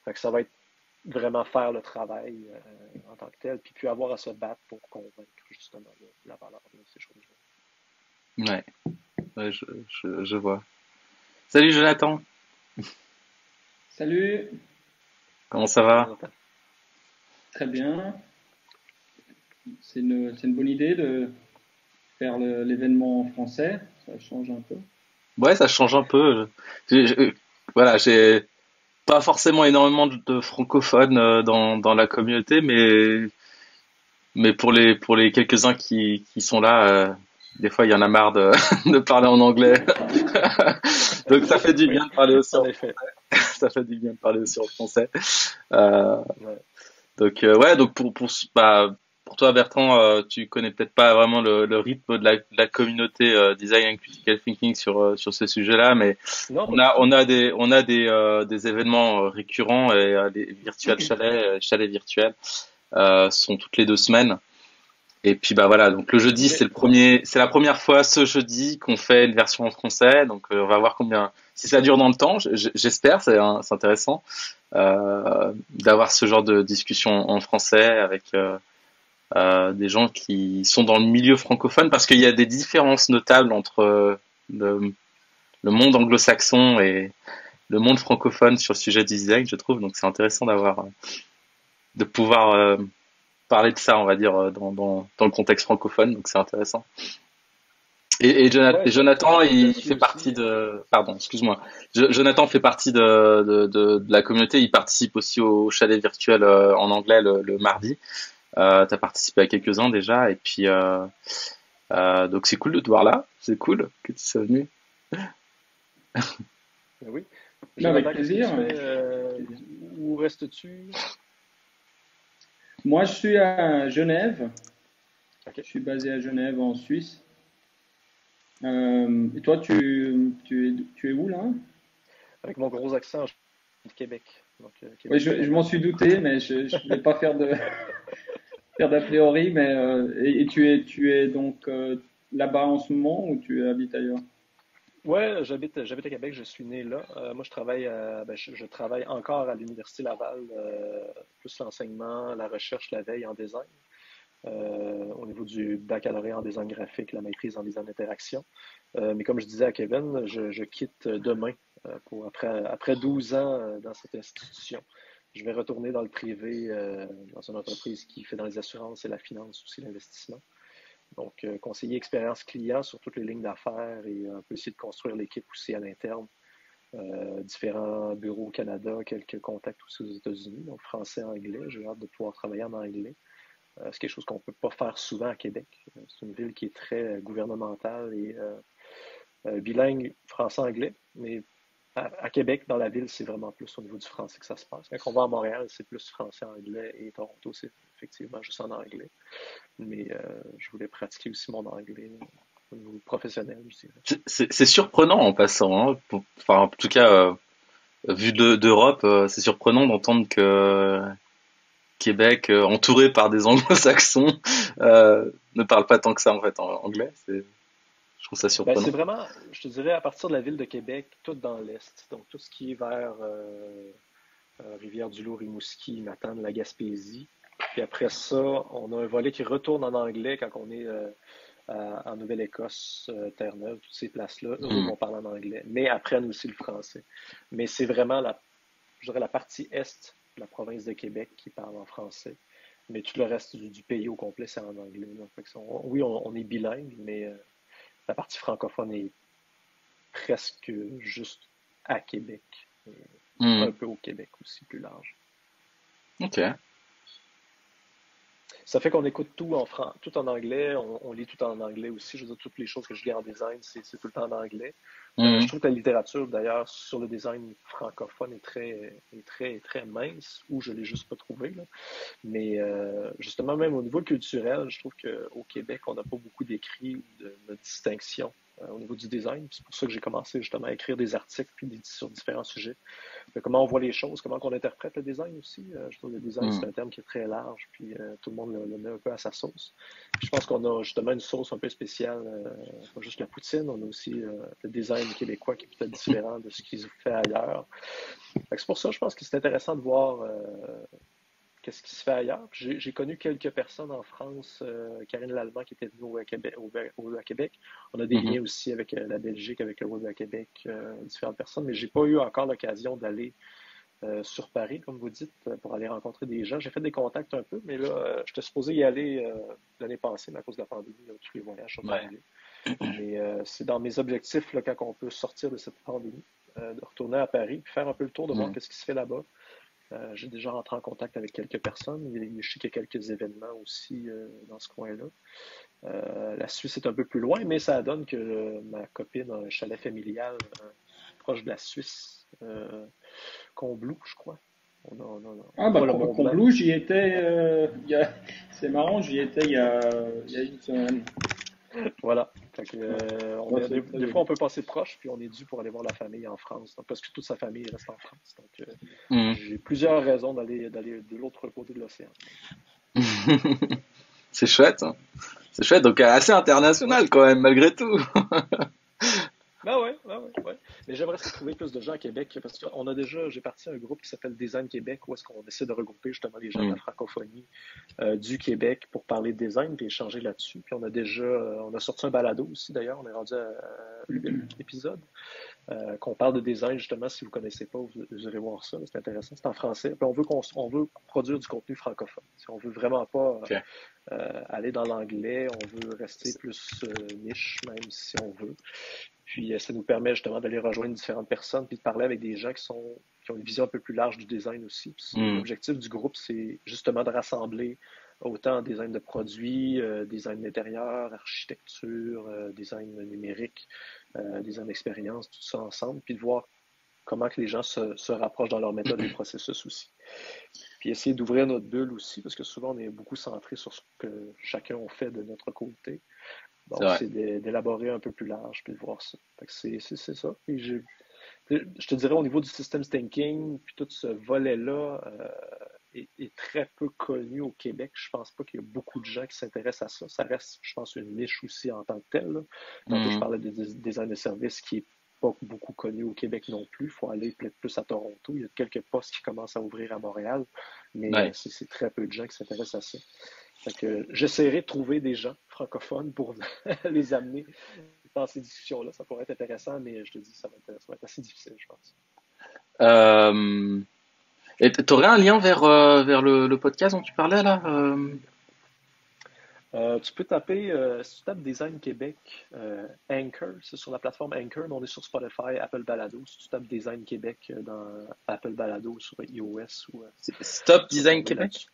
Fait que ça va être vraiment faire le travail en tant que tel, puis avoir à se battre pour convaincre justement la valeur de ces choses-là. Ouais, ouais, je vois. Salut Jonathan, Salut, comment ça Salut va? Jonathan. très bien. C'est une bonne idée de faire l'événement en français, ça change un peu. Ouais, ça change un peu. Voilà, j'ai pas forcément énormément de francophones dans la communauté, mais pour les quelques-uns qui sont là, des fois il y en a marre de, de parler en anglais. Donc ça fait du Oui, bien de parler aussi en en effet. ça fait du bien de parler aussi en français. Euh, Ouais. ouais, donc bah, pour toi Bertrand, tu connais peut-être pas vraiment le rythme de la communauté design and critical thinking sur ce sujet-là, mais Non, pas du tout. on a des événements récurrents et les virtuels chalets, chalets virtuels sont toutes les 2 semaines. Et puis bah voilà, donc le jeudi OK. c'est la première fois ce jeudi qu'on fait une version en français, donc on va voir combien, si ça dure dans le temps, j'espère, c'est intéressant d'avoir ce genre de discussion en français avec des gens qui sont dans le milieu francophone, parce qu'il y a des différences notables entre le, le monde anglo-saxon et le monde francophone sur le sujet du design, je trouve, donc c'est intéressant de pouvoir parler de ça, on va dire, dans le contexte francophone, donc c'est intéressant. Ouais, Jonathan, il là-dessus fait aussi. partie de, pardon, excuse-moi. Jonathan fait partie de la communauté. Il participe aussi au chalet virtuel en anglais le mardi. Tu as participé à quelques-uns déjà, et puis donc c'est cool de te voir là. C'est cool que tu sois venu. Ben oui. Mais avec Jonathan, qu'est-ce que tu plaisir. fais? Où restes-tu? Moi, je suis à Genève. OK. Je suis basé à Genève, en Suisse. Et toi, tu es où là? Avec mon gros accent, je suis de Québec. Donc, Oui, Québec, je m'en Canada. suis douté, mais je ne vais pas faire d'a priori. Mais et tu es donc là-bas en ce moment ou tu habites ailleurs? Ouais, j'habite à Québec, je suis né là. Moi, je travaille encore à l'Université Laval, plus l'enseignement, la recherche, la veille en design, au niveau du baccalauréat en design graphique, la maîtrise en design d'interaction. Mais comme je disais à Kevin, je quitte demain après 12 ans dans cette institution. Je vais retourner dans le privé, dans une entreprise qui fait dans les assurances et la finance, aussi l'investissement. Donc, conseiller expérience client sur toutes les lignes d'affaires et un peu essayer de construire l'équipe aussi à l'interne. Différents bureaux au Canada, quelques contacts aussi aux États-Unis, donc français, anglais. J'ai hâte de pouvoir travailler en anglais. C'est quelque chose qu'on ne peut pas faire souvent à Québec. C'est une ville qui est très gouvernementale et bilingue français-anglais, mais à Québec, dans la ville, c'est vraiment plus au niveau du français que ça se passe. Quand on va à Montréal, c'est plus français-anglais et Toronto, c'est effectivement juste en anglais. Mais je voulais pratiquer aussi mon anglais au niveau professionnel, je dirais. C'est surprenant en passant, hein. Enfin, en tout cas, vu d'Europe, c'est surprenant d'entendre que Québec, entouré par des anglo-saxons, ne parle pas tant que ça en fait en anglais. Je trouve ça Ben, surprenant. c'est vraiment, je te dirais, à partir de la ville de Québec, tout dans l'Est. Donc, tout ce qui est vers Rivière-du-Loup, Rimouski, Matane, la Gaspésie. Puis après ça, on a un volet qui retourne en anglais quand on est en Nouvelle-Écosse, Terre-Neuve, toutes ces places-là. Eux Hmm. vont parler en anglais, mais apprennent aussi le français. Mais c'est vraiment je dirais la partie Est de la province de Québec qui parle en français. Mais tout le reste du pays au complet, c'est en anglais. Là. Fait que oui, on est bilingue, mais la partie francophone est presque juste à Québec. Hmm. Un peu au Québec aussi, plus large. Ok. Ça fait qu'on écoute tout en anglais, on lit tout en anglais aussi. Je veux dire, toutes les choses que je lis en design, c'est tout le temps en anglais. Je Hmm. trouve que la littérature, d'ailleurs, sur le design francophone très mince, ou je l'ai juste pas trouvé, là. Mais justement, même au niveau culturel, je trouve qu'au Québec, on n'a pas beaucoup d'écrits ou de distinction au niveau du design. C'est pour ça que j'ai commencé justement à écrire des articles sur différents sujets. Comment on voit les choses, comment on interprète le design aussi. Je trouve que le design, c'est un terme qui est très large, puis tout le monde le met un peu à sa sauce. Puis je pense qu'on a justement une sauce un peu spéciale, pas juste la poutine, on a aussi le design québécois qui est peut-être différent de ce qui se fait ailleurs. C'est pour ça, je pense que c'est intéressant de voir qu'est-ce qui se fait ailleurs. J'ai connu quelques personnes en France, Karine Lallemand qui était venue à Québec. On a des liens aussi avec la Belgique, avec le Web à Québec, différentes personnes, mais j'ai pas eu encore l'occasion d'aller sur Paris, comme vous dites, pour aller rencontrer des gens. J'ai fait des contacts un peu, mais là, j'étais supposé y aller l'année passée, mais à cause de la pandémie, là, tous les voyages sont annulés. Mais c'est dans mes objectifs, là, quand on peut sortir de cette pandémie, de retourner à Paris, puis faire un peu le tour, de voir ce qui se fait là-bas. J'ai déjà rentré en contact avec quelques personnes. Je sais qu'il y a quelques événements aussi dans ce coin-là. La Suisse est un peu plus loin, mais ça donne que ma copine a un chalet familial proche de la Suisse, Combloux, je crois. Combloux, j'y étais. C'est marrant, j'y étais il y a une semaine. Voilà. Des fois, on peut passer proche, puis on est dû pour aller voir la famille en France, donc, parce que toute sa famille reste en France. Donc, j'ai plusieurs raisons d'aller de l'autre côté de l'océan. C'est chouette. Hein. C'est chouette, donc assez international quand même, malgré tout. Ben ouais. Mais j'aimerais trouver plus de gens à Québec parce que j'ai parti à un groupe qui s'appelle Design Québec où est-ce qu'on essaie de regrouper justement les gens de la francophonie du Québec pour parler de design et échanger là-dessus. Puis on a sorti un balado aussi d'ailleurs, on est rendu à 8 épisodes qu'on parle de design justement. Si vous connaissez pas, vous irez voir ça, c'est intéressant. C'est en français. Puis on veut produire du contenu francophone. On veut vraiment pas aller dans l'anglais, on veut rester plus niche même si on veut. Puis ça nous permet justement d'aller rejoindre différentes personnes puis de parler avec des gens qui ont une vision un peu plus large du design aussi. L'objectif du groupe, c'est justement de rassembler autant design de produits, design d'intérieur, architecture, design numérique, design d'expérience, tout ça ensemble, puis de voir comment que les gens se rapprochent dans leur méthode et processus aussi. Puis essayer d'ouvrir notre bulle aussi, parce que souvent on est beaucoup centré sur ce que chacun on fait de notre côté. Donc, c'est d'élaborer un peu plus large puis de voir ça. Fait que c'est ça. Et je te dirais au niveau du systems thinking, puis tout ce volet-là est très peu connu au Québec. Je pense pas qu'il y a beaucoup de gens qui s'intéressent à ça. Ça reste, je pense, une niche aussi en tant que telle. Tantôt, je parlais de design de service qui est pas beaucoup connu au Québec non plus. Il faut aller peut-être plus à Toronto. Il y a quelques postes qui commencent à ouvrir à Montréal, mais c'est très peu de gens qui s'intéressent à ça. Fait que j'essaierai de trouver des gens francophones pour les amener dans ces discussions-là. Ça pourrait être intéressant, mais je te dis, ça va être assez difficile, je pense. Et tu aurais un lien vers le podcast dont tu parlais là Tu peux taper, si tu tapes Design Québec, Anchor, c'est sur la plateforme Anchor, mais on est sur Spotify, Apple Balado. Si tu tapes Design Québec dans Apple Balado sur iOS ou Stop Design Québec?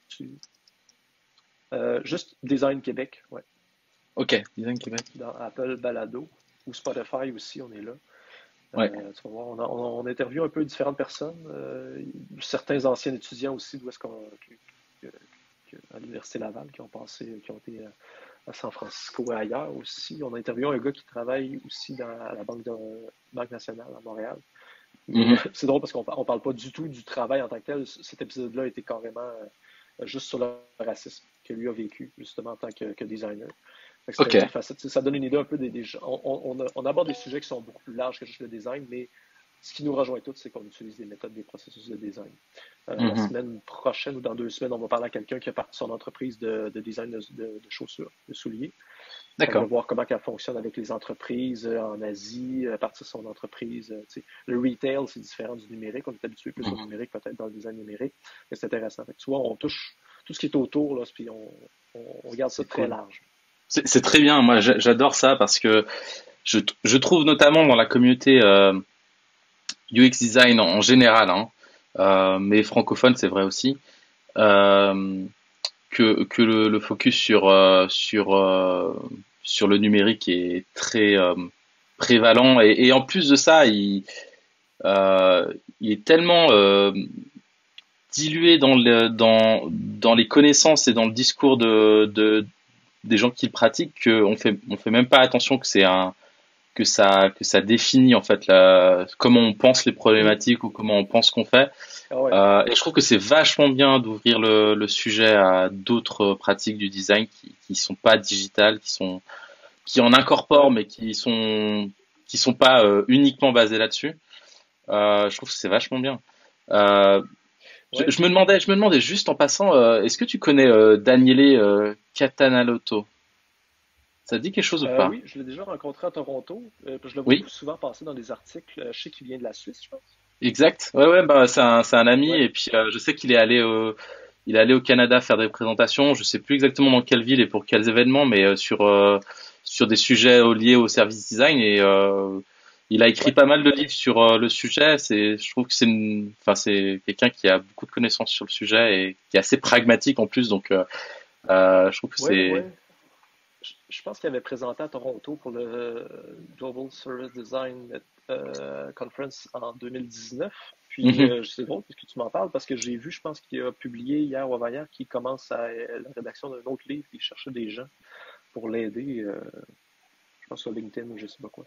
Juste Design Québec, ouais. Ok, Design Québec. Dans Apple Balado ou Spotify aussi, on est là. Tu vas voir, on interviewe un peu différentes personnes, certains anciens étudiants aussi, d'où est-ce à l'Université Laval, qui ont été à San Francisco et ailleurs aussi. On a interviewé un gars qui travaille aussi à la Banque nationale à Montréal. C'est drôle parce qu'on parle pas du tout du travail en tant que tel. Cet épisode-là était carrément juste sur le racisme que lui a vécu, justement, en tant que designer. Ça donne une idée un peu des gens. On aborde des sujets qui sont beaucoup plus larges que juste le design, mais ce qui nous rejoint tous, c'est qu'on utilise des méthodes, des processus de design. La semaine prochaine ou dans 2 semaines, on va parler à quelqu'un qui a parti son entreprise de design de chaussures, de souliers. On va voir comment elle fonctionne avec les entreprises en Asie, à partir de son entreprise. Le retail, c'est différent du numérique. On est habitué plus au numérique, peut-être dans le design numérique. Mais c'est intéressant. Tu vois, on touche tout ce qui est autour, là, puis on regarde ça très large. C'est très bien. Moi, j'adore ça parce que je trouve notamment dans la communauté UX design en général, mais francophone, c'est vrai aussi, que le focus sur le numérique est très prévalent et en plus de ça, il est tellement dilué dans les connaissances et dans le discours des gens qui le pratiquent qu'on fait même pas attention que c'est un que ça définit en fait comment on pense les problématiques ou comment on pense qu'on fait. Ah ouais. Et je trouve que c'est vachement bien d'ouvrir le sujet à d'autres pratiques du design qui sont pas digitales, qui en incorporent Ouais. mais qui sont pas uniquement basées là-dessus. Je trouve que c'est vachement bien. Euh, je, Ouais. je me demandais juste en passant, est-ce que tu connais Daniele Catanalotto? Ça te dit quelque chose ou pas? Oui, je l'ai déjà rencontré à Toronto. Je le vois Oui, souvent passer dans des articles. Je sais qu'il vient de la Suisse, je pense. exact. Ouais, ouais, bah c'est un ami Ouais. et puis je sais qu'il est allé au Canada faire des présentations. Je sais plus exactement dans quelle ville et pour quels événements, mais sur des sujets liés au service design et il a écrit Ouais. pas mal de livres sur le sujet. Je trouve que enfin c'est quelqu'un qui a beaucoup de connaissances sur le sujet et qui est assez pragmatique en plus. Donc je trouve que Ouais, c'est. ouais. Je pense qu'il avait présenté à Toronto pour le Global Service Design Conference en 2019. Puis Mhm. c'est drôle parce que tu m'en parles parce que j'ai vu, je pense qu'il a publié hier ou avant-hier qu'il commence la rédaction d'un autre livre. Il cherchait des gens pour l'aider, je pense sur LinkedIn ou je sais pas quoi.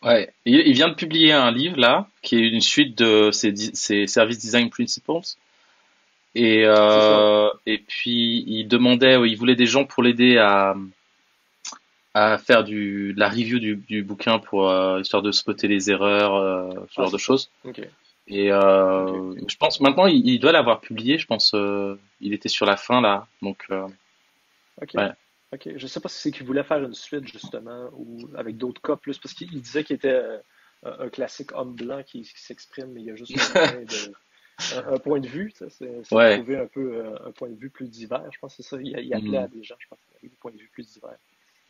Ouais, il vient de publier un livre là, qui est une suite de ses Service Design Principles. Et, C'est ça. et puis il voulait des gens pour l'aider à faire de la review du bouquin pour histoire de spotter les erreurs, ce Ah, genre de c'est ça. choses. OK. Et OK, OK. je pense maintenant il doit l'avoir publié. Je pense il était sur la fin là, donc OK. ouais. OK. Je sais pas si c'est qu'il voulait faire une suite, justement, ou avec d'autres cas plus, parce qu'il disait qu'il était un classique homme blanc qui s'exprime, mais il y a juste un point de vue, tu sais, c'est de Ouais. trouver un peu un point de vue plus divers. Je pense que c'est ça. Il appelait à Mhm. des gens, je pense, avec des points de vue plus divers.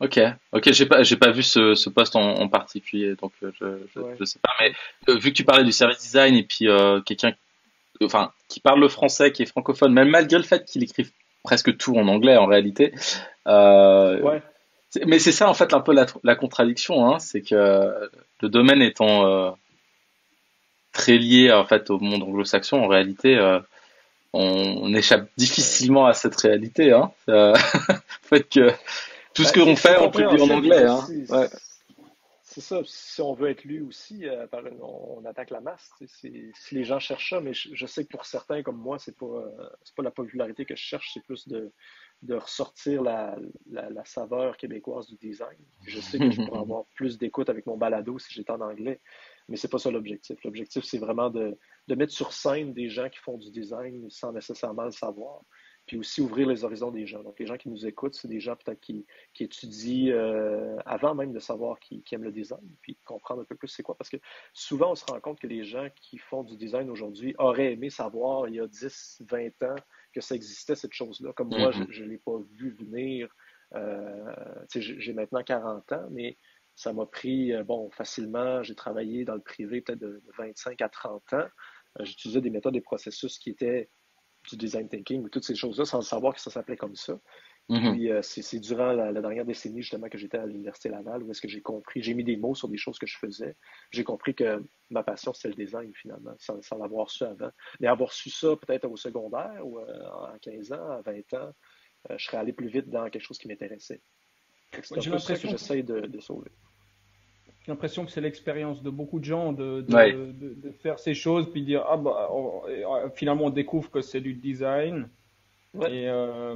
Ok, ok, j'ai pas vu ce poste en particulier, donc Ouais. je sais pas. Mais Ouais. vu que tu parlais du service design et puis quelqu'un, enfin, qui parle le français, qui est francophone, même malgré le fait qu'il écrive presque tout en anglais en réalité. Euh, Ouais. mais c'est ça en fait un peu la contradiction, hein, c'est que le domaine étant très lié en fait au monde anglo-saxon, en réalité, on échappe Ouais. difficilement à cette réalité, hein. Le fait que tout ce Ben, qu'on c'est fait, on publie en compréhensible. Je veux anglais, dire, hein. Ouais. c'est ça. Si on veut être lu aussi, on attaque la masse. Tu sais, si les gens cherchent ça, mais je sais que pour certains comme moi, c'est pas la popularité que je cherche, c'est plus de ressortir la saveur québécoise du design. Je sais que je pourrais avoir plus d'écoute avec mon balado si j'étais en anglais, mais c'est pas ça l'objectif. L'objectif, c'est vraiment de mettre sur scène des gens qui font du design sans nécessairement le savoir, puis aussi ouvrir les horizons des gens. Donc, les gens qui nous écoutent, c'est des gens peut-être qui étudient avant même de savoir qui aiment le design, puis de comprendre un peu plus c'est quoi. Parce que souvent, on se rend compte que les gens qui font du design aujourd'hui auraient aimé savoir il y a 10, 20 ans que ça existait, cette chose-là. Comme moi, je Mhm. ne l'ai pas vu venir. J'ai maintenant 40 ans, mais ça m'a pris, bon, facilement, j'ai travaillé dans le privé peut-être de 25 à 30 ans. J'utilisais des méthodes et processus qui étaient du design thinking ou toutes ces choses-là sans savoir que ça s'appelait comme ça. Mhm. Puis c'est durant la dernière décennie justement que j'étais à l'Université Laval où est-ce que j'ai compris, j'ai mis des mots sur des choses que je faisais. J'ai compris que ma passion c'était le design finalement, sans l'avoir su avant. Mais avoir su ça peut-être au secondaire ou à 15 ans, à 20 ans, je serais allé plus vite dans quelque chose qui m'intéressait. C'est un J'ai peu ça que l'impression j'essaye de sauver. J'ai l'impression que c'est l'expérience de beaucoup de gens Ouais, de faire ces choses, puis dire, ah bah, finalement on découvre que c'est du design, Ouais, et, euh,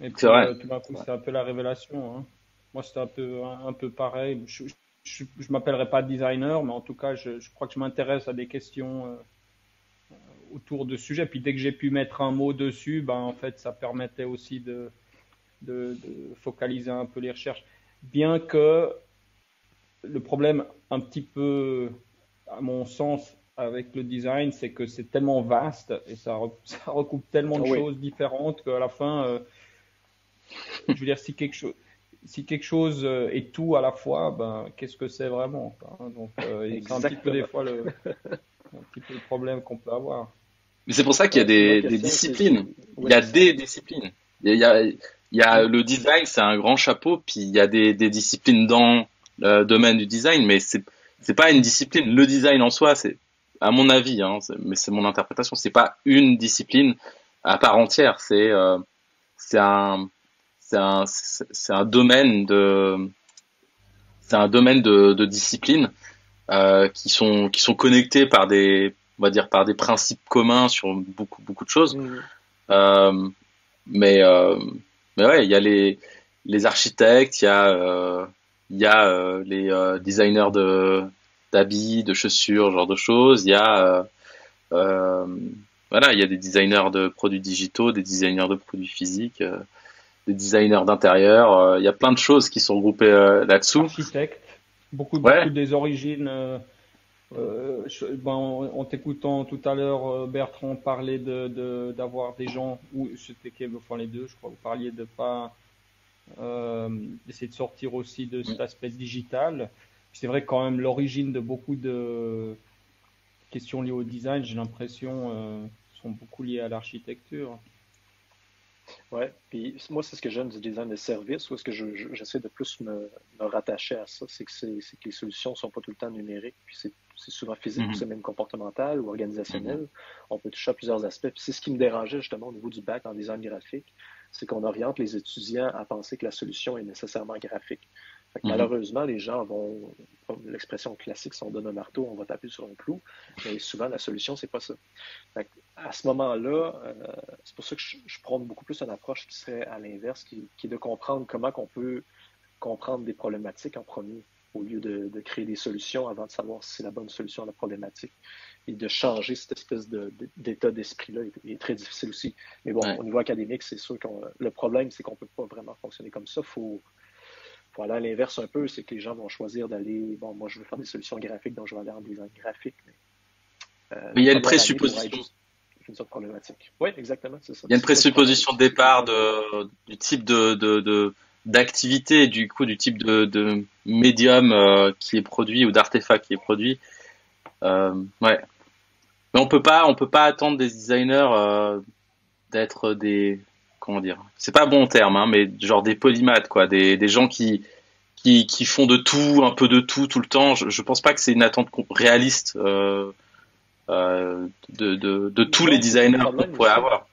et c'est puis vrai. tout d'un coup ouais. c'est un peu la révélation, hein. Moi c'était un peu pareil. Je m'appellerai pas designer, mais en tout cas je crois que je m'intéresse à des questions autour de ce sujet. Puis dès que j'ai pu mettre un mot dessus, ben, en fait ça permettait aussi de focaliser un peu les recherches. Bien que le problème un petit peu, à mon sens, avec le design, c'est que c'est tellement vaste et ça recoupe tellement Ah de oui, choses différentes qu'à la fin, je veux dire, si quelque chose est tout à la fois, ben, qu'est-ce que c'est vraiment, quoi, hein. Donc, et c'est un petit peu des exactement. fois un petit peu le problème qu'on peut avoir. Mais c'est pour ça qu'il y a Ouais, c'est une bonne des question. disciplines. Il y Oui, a des disciplines. Il y a Mm. le design, c'est un grand chapeau, puis il y a des disciplines dans le domaine du design, mais c'est pas une discipline. Le design en soi, c'est, à mon avis, hein, mais c'est mon interprétation, c'est pas une discipline à part entière. C'est un, c'est un domaine c'est un domaine de discipline qui sont connectés par on va dire par des principes communs sur beaucoup de choses. Mhm. Euh, mais euh, mais ouais, il y a les architectes, il y a les designers d'habits, de chaussures, ce genre de choses. Il y a euh, voilà, il y a des designers de produits digitaux, des designers de produits physiques, des designers d'intérieur. Il y a plein de choses qui sont regroupées là-dessous. Architecte, Ouais. beaucoup des origines. En t'écoutant tout à l'heure, Bertrand parlait d'avoir des gens, ou c'était enfin les deux, je crois, vous parliez de pas d'essayer de sortir aussi de cet aspect digital. C'est vrai que quand même l'origine de beaucoup de questions liées au design, j'ai l'impression, sont beaucoup liées à l'architecture. Ouais, puis moi, c'est ce que j'aime du design de service, ou est-ce que j'essaie de plus me rattacher à ça, c'est que les solutions sont pas tout le temps numériques, puis c'est souvent physique, ou Mhm. c'est même comportemental ou Mhm. organisationnel. On peut toucher à plusieurs aspects. Puis c'est ce qui me dérangeait justement au niveau du bac en design graphique, c'est qu'on oriente les étudiants à penser que la solution est nécessairement graphique. Fait que Mhm. malheureusement, les gens vont, comme l'expression classique, si on donne un marteau, on va taper sur un clou, mais souvent la solution, c'est pas ça. Fait que, à ce moment-là, c'est pour ça que je prône beaucoup plus une approche qui serait à l'inverse, qui est de comprendre comment qu'on peut comprendre des problématiques en premier, au lieu de créer des solutions avant de savoir si c'est la bonne solution à la problématique. Et de changer cette espèce d'état d'esprit-là est très difficile aussi. Mais bon, Ouais. au niveau académique, c'est sûr que le problème, c'est qu'on ne peut pas vraiment fonctionner comme ça. Faut aller à l'inverse un peu, c'est que les gens vont choisir d'aller, bon, moi je veux faire des solutions graphiques, donc je vais aller en design graphique. Mais, Mais la il y a une première année pourrait être présupposition. juste une sorte de problématique. Oui, exactement, c'est ça. Il y a une C'est ça le problème présupposition de aussi. départ du type d'activité, du coup, du type de médium qui est produit ou d'artefact qui est produit. Ouais. Mais on peut pas attendre des designers d'être des, comment dire, c'est pas bon terme, hein, mais genre des polymathes, quoi, des gens qui font de tout, un peu de tout le temps. Je pense pas que c'est une attente réaliste de tous les Non, puis le designers qu'on problème pourrait aussi, avoir.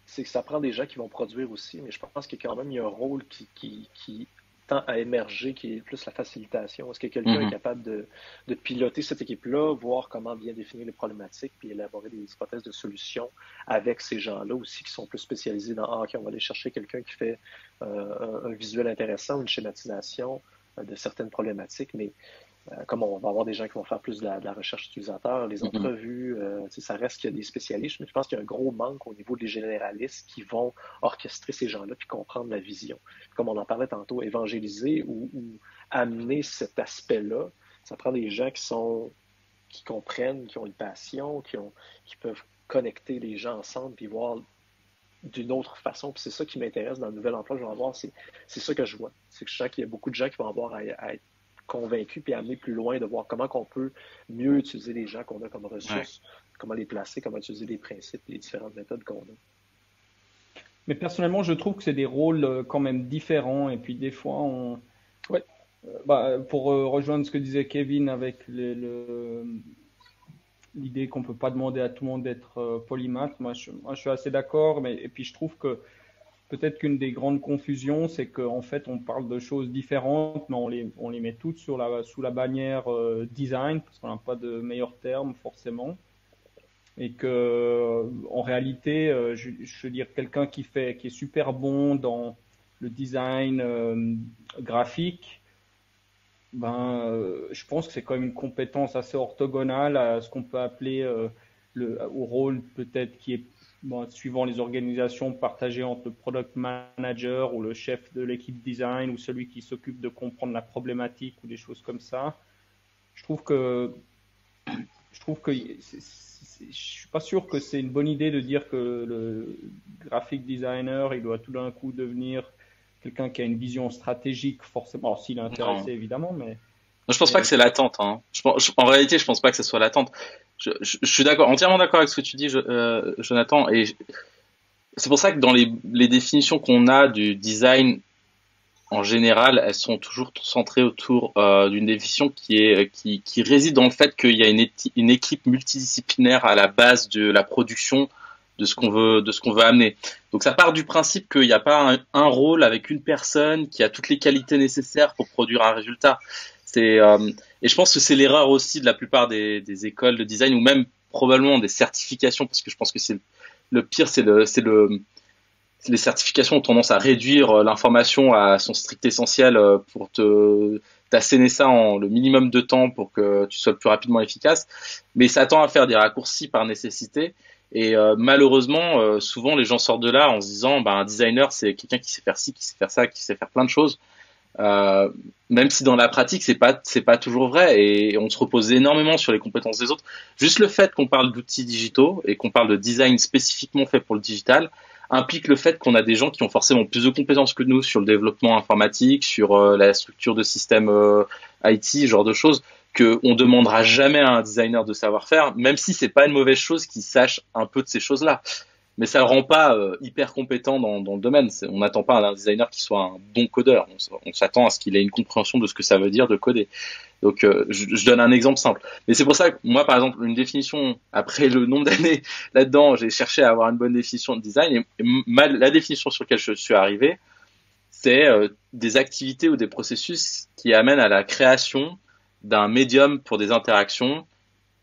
c'est que ça prend des gens qui vont produire aussi, mais je pense qu'il y a quand même il y a un rôle qui tend à émerger, qui est plus la facilitation. Est-ce que quelqu'un est Mhm. capable de piloter cette équipe-là, voir comment bien définir les problématiques, puis élaborer des hypothèses de solutions avec ces gens-là aussi qui sont plus spécialisés dans, ah, OK, on va aller chercher quelqu'un qui fait un visuel intéressant, une schématisation de certaines problématiques, mais comme on va avoir des gens qui vont faire plus de la recherche utilisateur, les Mhm. entrevues, ça reste qu'il y a des spécialistes, mais je pense qu'il y a un gros manque au niveau des généralistes qui vont orchestrer ces gens-là puis comprendre la vision. Comme on en parlait tantôt, évangéliser ou amener cet aspect-là, ça prend des gens qui comprennent, qui ont une passion, qui peuvent connecter les gens ensemble puis voir d'une autre façon. Puis c'est ça qui m'intéresse dans le nouvel emploi que je vais avoir, c'est ça que je vois. C'est que je sens qu'il y a beaucoup de gens qui vont avoir à être convaincus puis amener plus loin de voir comment on peut mieux utiliser les gens qu'on a comme Ouais. ressources, comment les placer, comment utiliser les principes, les différentes méthodes qu'on a. Mais personnellement, je trouve que c'est des rôles quand même différents. Et puis des fois, Oui, pour rejoindre ce que disait Kevin avec l'idée qu'on peut pas demander à tout le monde d'être polymathe, moi, je suis assez d'accord. Mais et puis je trouve que peut-être qu'une des grandes confusions, c'est qu'en fait, on parle de choses différentes, mais on les met toutes sous la bannière design, parce qu'on n'a pas de meilleur terme forcément. Et que, en réalité, je veux dire, quelqu'un qui est super bon dans le design graphique, je pense que c'est quand même une compétence assez orthogonale à ce qu'on peut appeler au rôle peut-être qui est, bon, suivant les organisations, partagé entre le product manager ou le chef de l'équipe design ou celui qui s'occupe de comprendre la problématique ou des choses comme ça. Je trouve que je suis pas sûr que c'est une bonne idée de dire que le graphic designer il doit tout d'un coup devenir quelqu'un qui a une vision stratégique forcément. Alors, s'il est Non. intéressé évidemment, Je pense pas que mais c'est l'attente, hein. En réalité, je pense pas que ce soit l'attente. Je suis d'accord, entièrement d'accord avec ce que tu dis, Jonathan, et c'est pour ça que dans les définitions qu'on a du design en général, elles sont toujours centrées autour d'une définition qui réside dans le fait qu'il y a une équipe multidisciplinaire à la base de la production de ce qu'on veut amener. Donc ça part du principe qu'il n'y a pas un rôle avec une personne qui a toutes les qualités nécessaires pour produire un résultat. Et je pense que c'est l'erreur aussi de la plupart des écoles de design ou même probablement des certifications, parce que je pense que c'est le pire, les certifications ont tendance à réduire l'information à son strict essentiel pour t'asséner ça en le minimum de temps pour que tu sois le plus rapidement efficace. Mais ça tend à faire des raccourcis par nécessité. Et malheureusement, souvent les gens sortent de là en se disant, un designer c'est quelqu'un qui sait faire ci, qui sait faire ça, qui sait faire plein de choses. Même si dans la pratique c'est pas toujours vrai et on se repose énormément sur les compétences des autres. Juste le fait qu'on parle d'outils digitaux et qu'on parle de design spécifiquement fait pour le digital implique le fait qu'on a des gens qui ont forcément plus de compétences que nous sur le développement informatique, sur la structure de système IT, ce genre de choses, que on demandera jamais à un designer de savoir faire, même si c'est pas une mauvaise chose qu'il sache un peu de ces choses-là. Mais ça le rend pas hyper compétent dans le domaine. On n'attend pas un designer qui soit un bon codeur. On s'attend à ce qu'il ait une compréhension de ce que ça veut dire de coder. Donc, je donne un exemple simple. Mais c'est pour ça que moi, par exemple, une définition, après le nombre d'années là-dedans, j'ai cherché à avoir une bonne définition de design. Et la définition sur laquelle je suis arrivé, c'est des activités ou des processus qui amènent à la création d'un médium pour des interactions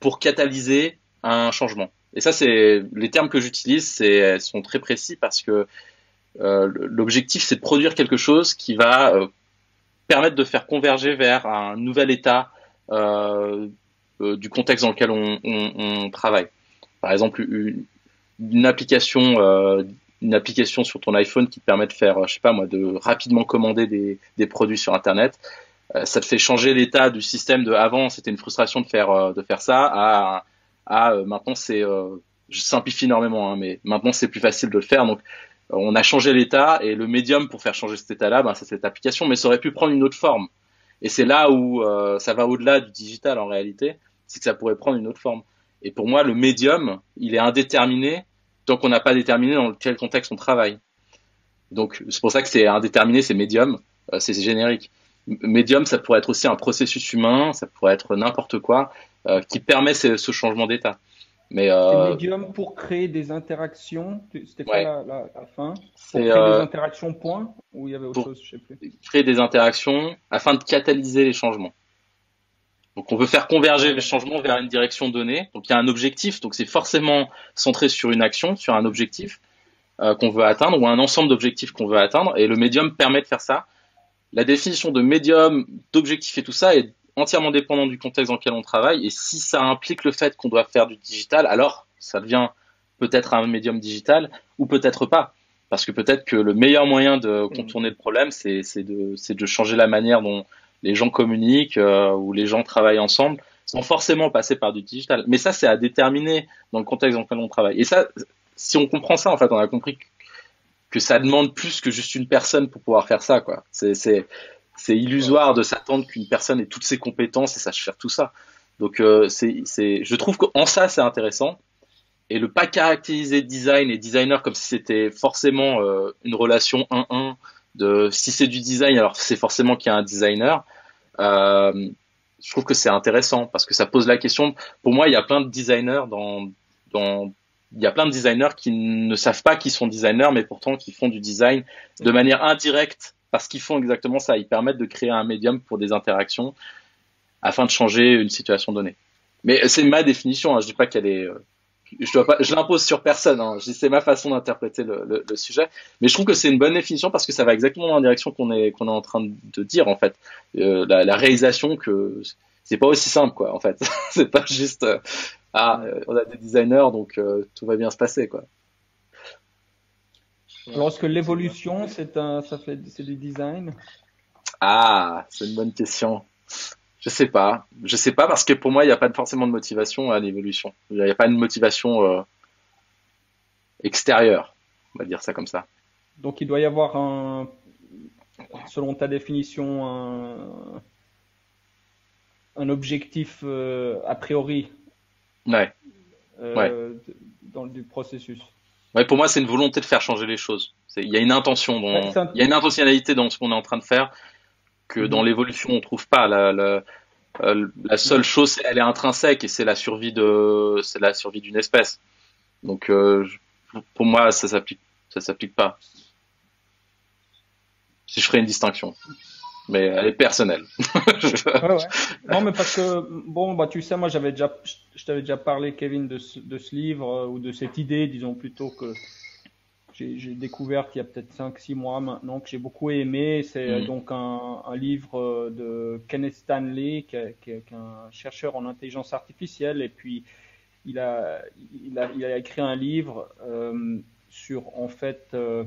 pour catalyser un changement. Et ça, c'est les termes que j'utilise, sont très précis parce que l'objectif, c'est de produire quelque chose qui va permettre de faire converger vers un nouvel état du contexte dans lequel on travaille. Par exemple, une application sur ton iPhone qui te permet de faire, je sais pas moi, de rapidement commander des produits sur Internet. Ça te fait changer l'état du système de avant, c'était une frustration de faire ça à maintenant je simplifie énormément, hein, mais maintenant c'est plus facile de le faire. Donc on a changé l'état et le médium pour faire changer cet état-là, c'est cette application, mais ça aurait pu prendre une autre forme. Et c'est là où ça va au-delà du digital en réalité, c'est que ça pourrait prendre une autre forme. Et pour moi, le médium, il est indéterminé tant qu'on n'a pas déterminé dans quel contexte on travaille. Donc c'est pour ça que c'est indéterminé, c'est médium, c'est générique. Médium, ça pourrait être aussi un processus humain, ça pourrait être n'importe quoi qui permet ce changement d'état. Mais c'est médium pour créer des interactions. C'était quoi ouais. la fin? Pour C'est créer des interactions, point? Ou il y avait autre chose, je sais plus. Créer des interactions afin de catalyser les changements. Donc on veut faire converger les changements vers une direction donnée. Donc il y a un objectif. Donc c'est forcément centré sur une action, sur un objectif qu'on veut atteindre ou un ensemble d'objectifs qu'on veut atteindre. Et le médium permet de faire ça. La définition de médium, d'objectif et tout ça est entièrement dépendant du contexte dans lequel on travaille. Et si ça implique le fait qu'on doit faire du digital, alors ça devient peut-être un médium digital ou peut-être pas. Parce que peut-être que le meilleur moyen de contourner le problème, c'est de changer la manière dont les gens communiquent ou les gens travaillent ensemble, sans forcément passer par du digital. Mais ça, c'est à déterminer dans le contexte dans lequel on travaille. Et ça, si on comprend ça, en fait, on a compris que ça demande plus que juste une personne pour pouvoir faire ça, quoi. C'est illusoire de s'attendre qu'une personne ait toutes ses compétences et sache faire tout ça. Donc je trouve qu'en ça c'est intéressant et le pas caractériser design et designer comme si c'était forcément une relation 1-1 de si c'est du design alors c'est forcément qu'il y a un designer. Je trouve que c'est intéressant parce que ça pose la question. Pour moi, il y a plein de designers il y a plein de designers qui ne savent pas qu'ils sont designers, mais pourtant qui font du design de manière indirecte parce qu'ils font exactement ça. Ils permettent de créer un médium pour des interactions afin de changer une situation donnée. Mais c'est ma définition. Hein. Je dis pas qu'elle est, je l'impose sur personne. Hein. Je dis c'est ma façon d'interpréter le sujet. Mais je trouve que c'est une bonne définition parce que ça va exactement dans la direction qu'on est en train de dire en fait. La réalisation que c'est pas aussi simple quoi. En fait, c'est pas juste on a des designers donc tout va bien se passer quoi. Alors, est-ce que l'évolution, c'est du design? Ah, c'est une bonne question. Je sais pas parce que pour moi, il n'y a pas forcément de motivation à l'évolution. Il n'y a pas de motivation extérieure, on va dire ça comme ça. Donc, il doit y avoir selon ta définition, un objectif a priori Ouais. du processus. Ouais, pour moi, c'est une volonté de faire changer les choses. Il y a une intention, il y a une intentionnalité dans ce qu'on est en train de faire que dans l'évolution on trouve pas. La seule chose, elle est intrinsèque et c'est la survie d'une espèce. Donc pour moi, ça s'applique pas. Si je ferais une distinction, mais elle est personnelle. Ouais, ouais. Non, mais parce que, bon, bah, tu sais, moi, je t'avais déjà parlé, Kevin, de ce livre, ou de cette idée, disons plutôt, que j'ai découvert il y a peut-être 5 6 mois maintenant, que j'ai beaucoup aimé. C'est Mm. donc un livre de Kenneth Stanley, qui est un chercheur en intelligence artificielle. Et puis, il a, il a écrit un livre sur, en fait, euh,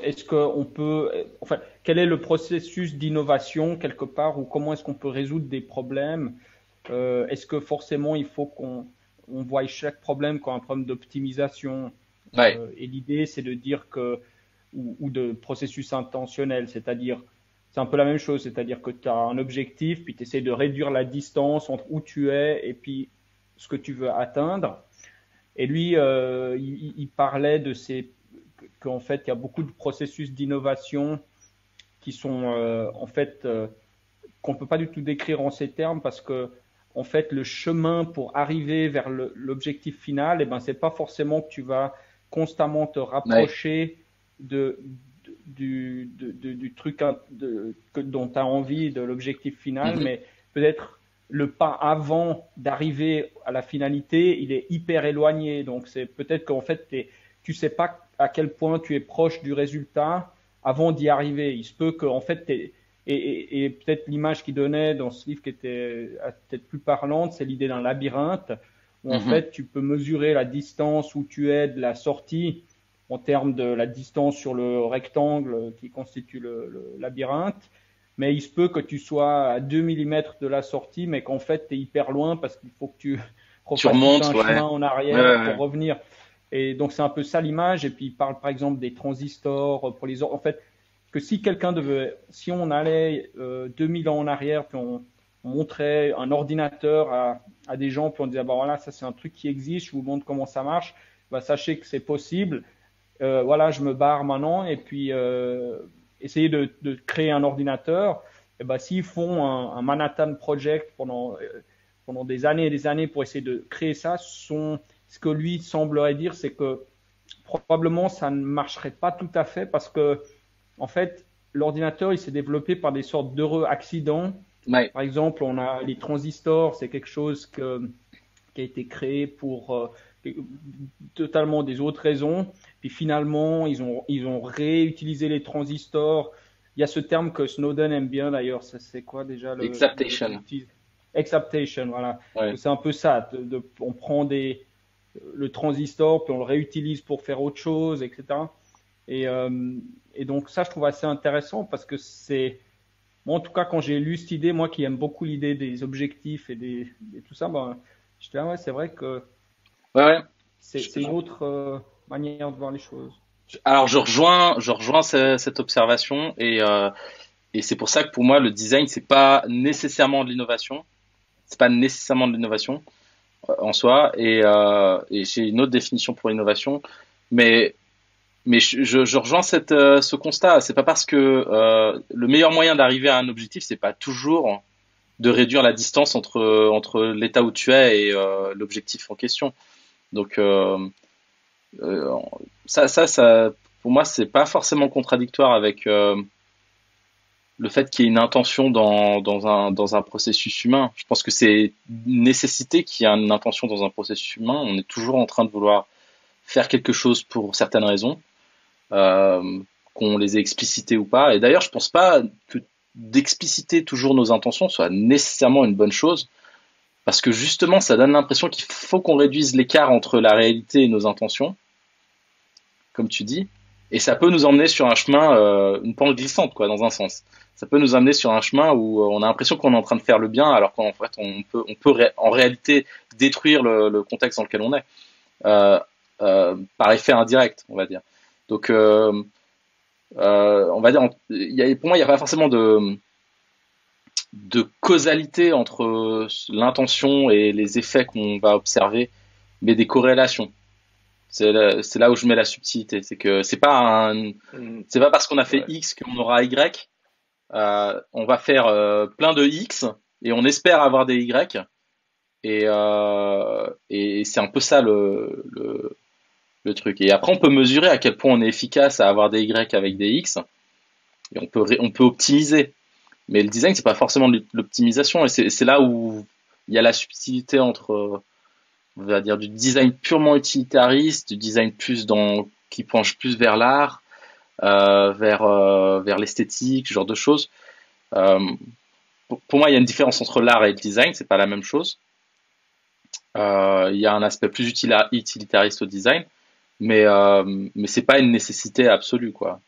est-ce qu'on peut, enfin, quel est le processus d'innovation quelque part, ou comment est-ce qu'on peut résoudre des problèmes? Est-ce que forcément il faut qu'on voie chaque problème comme un problème d'optimisation? Ouais, Et l'idée, c'est de dire que, ou de processus intentionnel, c'est-à-dire, c'est un peu la même chose, c'est-à-dire que tu as un objectif, puis tu essaies de réduire la distance entre où tu es et puis ce que tu veux atteindre. Et lui, il parlait de ces, qu'en fait, il y a beaucoup de processus d'innovation qui sont en fait qu'on peut pas du tout décrire en ces termes, parce que en fait le chemin pour arriver vers l'objectif final, et ben c'est pas forcément que tu vas constamment te ouais. rapprocher de, du truc dont tu as envie, de l'objectif final, Mhm. mais peut-être le pas avant d'arriver à la finalité, il est hyper éloigné. Donc c'est peut-être qu'en fait tu sais pas à quel point tu es proche du résultat avant d'y arriver. Il se peut qu'en fait et peut-être l'image qu'il donnait dans ce livre qui était peut-être plus parlante, c'est l'idée d'un labyrinthe où en Mhm. fait tu peux mesurer la distance où tu es de la sortie en termes de la distance sur le rectangle qui constitue le labyrinthe. Mais il se peut que tu sois à 2 millimètres de la sortie, mais qu'en fait tu es hyper loin parce qu'il faut que tu Tu refasses tout remontes, un ouais. chemin en Ouais, arrière ouais, pour ouais. revenir. Et donc c'est un peu ça l'image. Et puis il parle par exemple des transistors pour les. En fait, que si quelqu'un devait, si on allait 2000 ans en arrière, puis on montrait un ordinateur à des gens, puis on disait, bah voilà, ça c'est un truc qui existe, je vous montre comment ça marche, bah, sachez que c'est possible. Voilà, je me barre maintenant, et puis essayer de créer un ordinateur. Et bah, s'ils font un Manhattan Project pendant des années et des années pour essayer de créer ça, ce que lui semblerait dire, c'est que probablement ça ne marcherait pas tout à fait, parce que en fait, l'ordinateur, il s'est développé par des sortes d'heureux accidents. Ouais. Par exemple, on a les transistors, c'est quelque chose qui a été créé pour totalement des autres raisons. Puis finalement, ils ont réutilisé les transistors. Il y a ce terme que Snowden aime bien d'ailleurs. C'est quoi déjà il Exaptation. utilise Exaptation, voilà. Ouais. C'est un peu ça. On prend le transistor, puis on le réutilise pour faire autre chose, etc. Et, euh, et donc ça, je trouve assez intéressant, parce que moi en tout cas, quand j'ai lu cette idée, moi qui aime beaucoup l'idée des objectifs et tout ça, ben, je dis, ah ouais, c'est vrai que Ouais, ouais. c'est une autre manière de voir les choses. Alors je rejoins cette observation et c'est pour ça que pour moi le design c'est pas nécessairement de l'innovation, c'est pas nécessairement de l'innovation en soi et j'ai une autre définition pour l'innovation, mais je rejoins ce constat. C'est pas parce que le meilleur moyen d'arriver à un objectif c'est pas toujours de réduire la distance entre l'état où tu es et l'objectif en question. Donc euh, ça, pour moi, c'est pas forcément contradictoire avec le fait qu'il y ait une intention dans un processus humain. Je pense que c'est une nécessité qu'il y ait une intention dans un processus humain. On est toujours en train de vouloir faire quelque chose pour certaines raisons, euh, qu'on les ait explicitées ou pas. Et d'ailleurs, je pense pas que d'expliciter toujours nos intentions soit nécessairement une bonne chose, parce que justement, ça donne l'impression qu'il faut qu'on réduise l'écart entre la réalité et nos intentions comme tu dis, et ça peut nous emmener sur un chemin, une pente glissante, quoi, dans un sens. Ça peut nous amener sur un chemin où on a l'impression qu'on est en train de faire le bien, alors qu'en fait, on peut en réalité détruire le contexte dans lequel on est, par effet indirect, on va dire. Donc, on va dire, pour moi, il n'y a pas forcément de causalité entre l'intention et les effets qu'on va observer, mais des corrélations. C'est là où je mets la subtilité. C'est que Mhm. c'est pas parce qu'on a fait Ouais. X qu'on aura Y. On va faire plein de X et on espère avoir des Y. et c'est un peu ça le truc. Et après, on peut mesurer à quel point on est efficace à avoir des Y avec des X, et on peut optimiser. Mais le design, c'est pas forcément de l'optimisation, et c'est là où il y a la subtilité entre, on va dire, du design purement utilitariste, du design qui penche plus vers l'art, vers l'esthétique, ce genre de choses. Euh, pour moi, il y a une différence entre l'art et le design, c'est pas la même chose. Il y a un aspect plus utilitariste au design, mais c'est pas une nécessité absolue, quoi.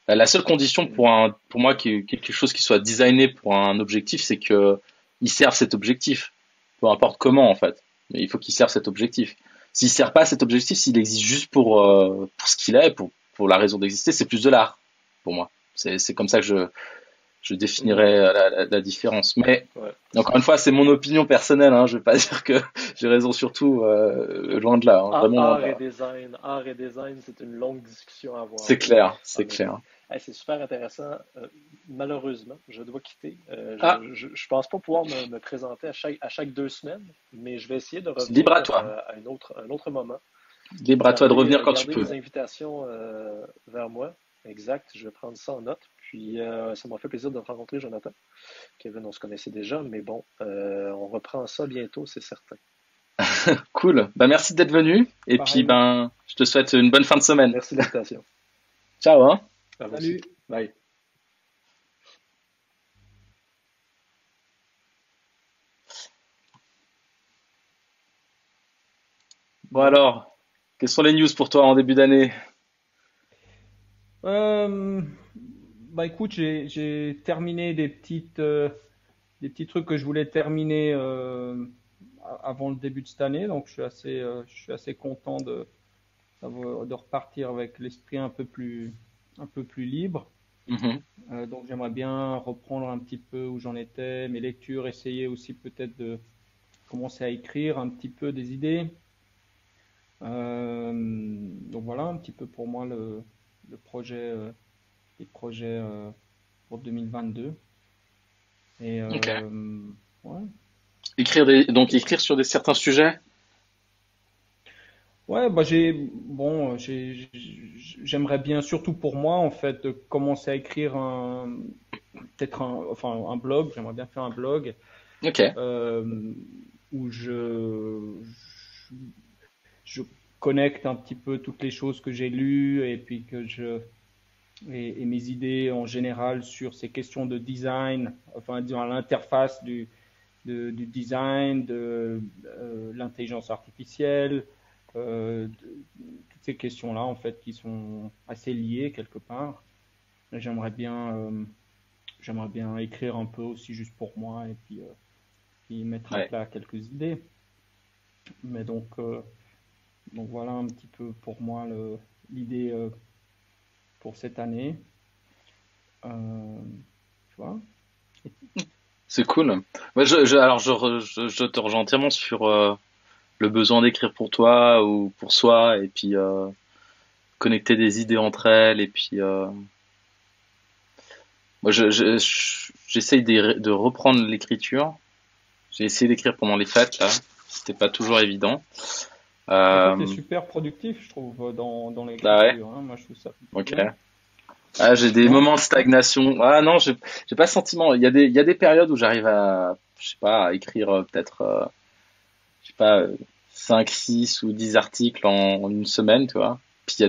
La seule condition pour moi, quelque chose qui soit designé pour un objectif, c'est que il serve cet objectif, peu importe comment en fait. Mais il faut qu'il serve cet objectif. S'il sert pas à cet objectif, s'il existe juste pour ce qu'il est, pour la raison d'exister, c'est plus de l'art pour moi. C'est comme ça que je définirais la différence. Mais Ouais. encore une fois, c'est mon opinion personnelle. Hein. Je vais pas dire que j'ai raison sur tout, loin de là, hein, vraiment loin de là. Art et design, c'est une longue discussion à avoir. C'est clair, En c'est effet. clair. Hey, c'est super intéressant. Malheureusement, je dois quitter. Ah, Je pense pas pouvoir me présenter à chaque 2 semaines, mais je vais essayer de libre à revenir toi. à un autre moment. Libre à toi de revenir quand tu Gardez peux. les invitations vers moi. Exact, je vais prendre ça en note. Puis ça m'a fait plaisir de te rencontrer, Jonathan. Kevin, on se connaissait déjà, mais bon, on reprend ça bientôt, c'est certain. Cool. Bah, merci d'être venu. Et puis, Pareillement. je te souhaite une bonne fin de semaine. Merci de l'invitation. Ciao, hein. À vous Salut. aussi. Bye. Bon alors, quelles sont les news pour toi en début d'année? Euh, Bah écoute, j'ai terminé des petits trucs que je voulais terminer avant le début de cette année, donc je suis assez content de repartir avec l'esprit un peu plus libre. Mhm. Donc j'aimerais bien reprendre un petit peu où j'en étais, mes lectures, essayer aussi peut-être de commencer à écrire un petit peu des idées. Donc voilà un petit peu pour moi le projet, les projets pour 2022. Et Ok. ouais. Donc écrire sur certains sujets? Ouais, bah j'aimerais bien, surtout pour moi, en fait, de commencer à écrire enfin, un blog. J'aimerais bien faire un blog Ok. euh, où je connecte un petit peu toutes les choses que j'ai lues et puis et mes idées en général sur ces questions de design, enfin, disons, à l'interface du design, de l'intelligence artificielle, toutes ces questions-là, en fait, qui sont assez liées quelque part. J'aimerais bien, j'aimerais bien écrire un peu aussi juste pour moi et puis mettre à Ouais. plat quelques idées. Mais donc voilà un petit peu pour moi l'idée pour cette année. Tu vois? C'est cool. Ouais, alors je te rejoins entièrement sur le besoin d'écrire pour toi ou pour soi et puis connecter des idées entre elles et puis moi j'essaye de reprendre l'écriture. J'ai essayé d'écrire pendant les fêtes là. C'était pas toujours évident. Mais toi, tu es Euh, super productif, je trouve, dans Bah ouais. l'écriture, hein. Moi, je trouve ça plutôt Ok. bien. Ah, j'ai des Non? moments de stagnation. Ah non, j'ai pas le sentiment. Il y a des périodes où j'arrive à, je sais pas, à écrire peut-être, je sais pas, 5, 6 ou 10 articles en une semaine, tu vois. Puis Mhm. il y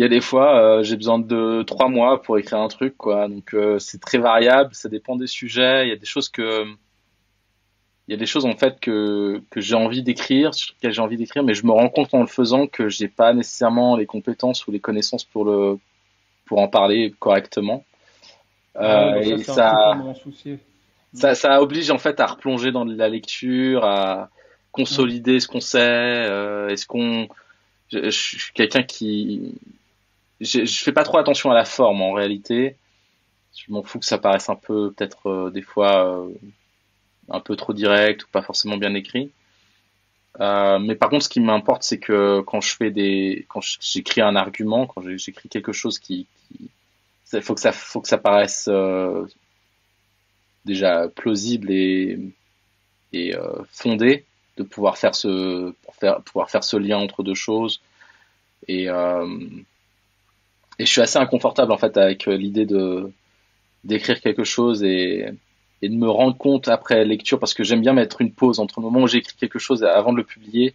a des fois, j'ai besoin de 3 mois pour écrire un truc, quoi. Donc c'est très variable, ça dépend des sujets. Il y a des choses en fait que j'ai envie d'écrire, sur lesquelles j'ai envie d'écrire, mais je me rends compte en le faisant que j'ai pas nécessairement les compétences ou les connaissances pour en parler correctement. Ouais, bah ça, Et c'est un petit peu mon souci. Mm. ça oblige en fait à replonger dans la lecture, à Mm. consolider ce qu'on sait. Est-ce qu'on, je suis quelqu'un je fais pas trop attention à la forme en réalité. Je m'en fous que ça paraisse un peu, peut-être des fois un peu trop direct ou pas forcément bien écrit. Mais par contre, ce qui m'importe, c'est que quand j'écris un argument, quand j'écris quelque chose il faut que ça paraisse déjà plausible et fondé de pouvoir pouvoir faire ce lien entre deux choses. Et, euh, et je suis assez inconfortable en fait avec l'idée de d'écrire quelque chose et de me rendre compte après lecture, parce que j'aime bien mettre une pause entre le moment où j'écris quelque chose avant de le publier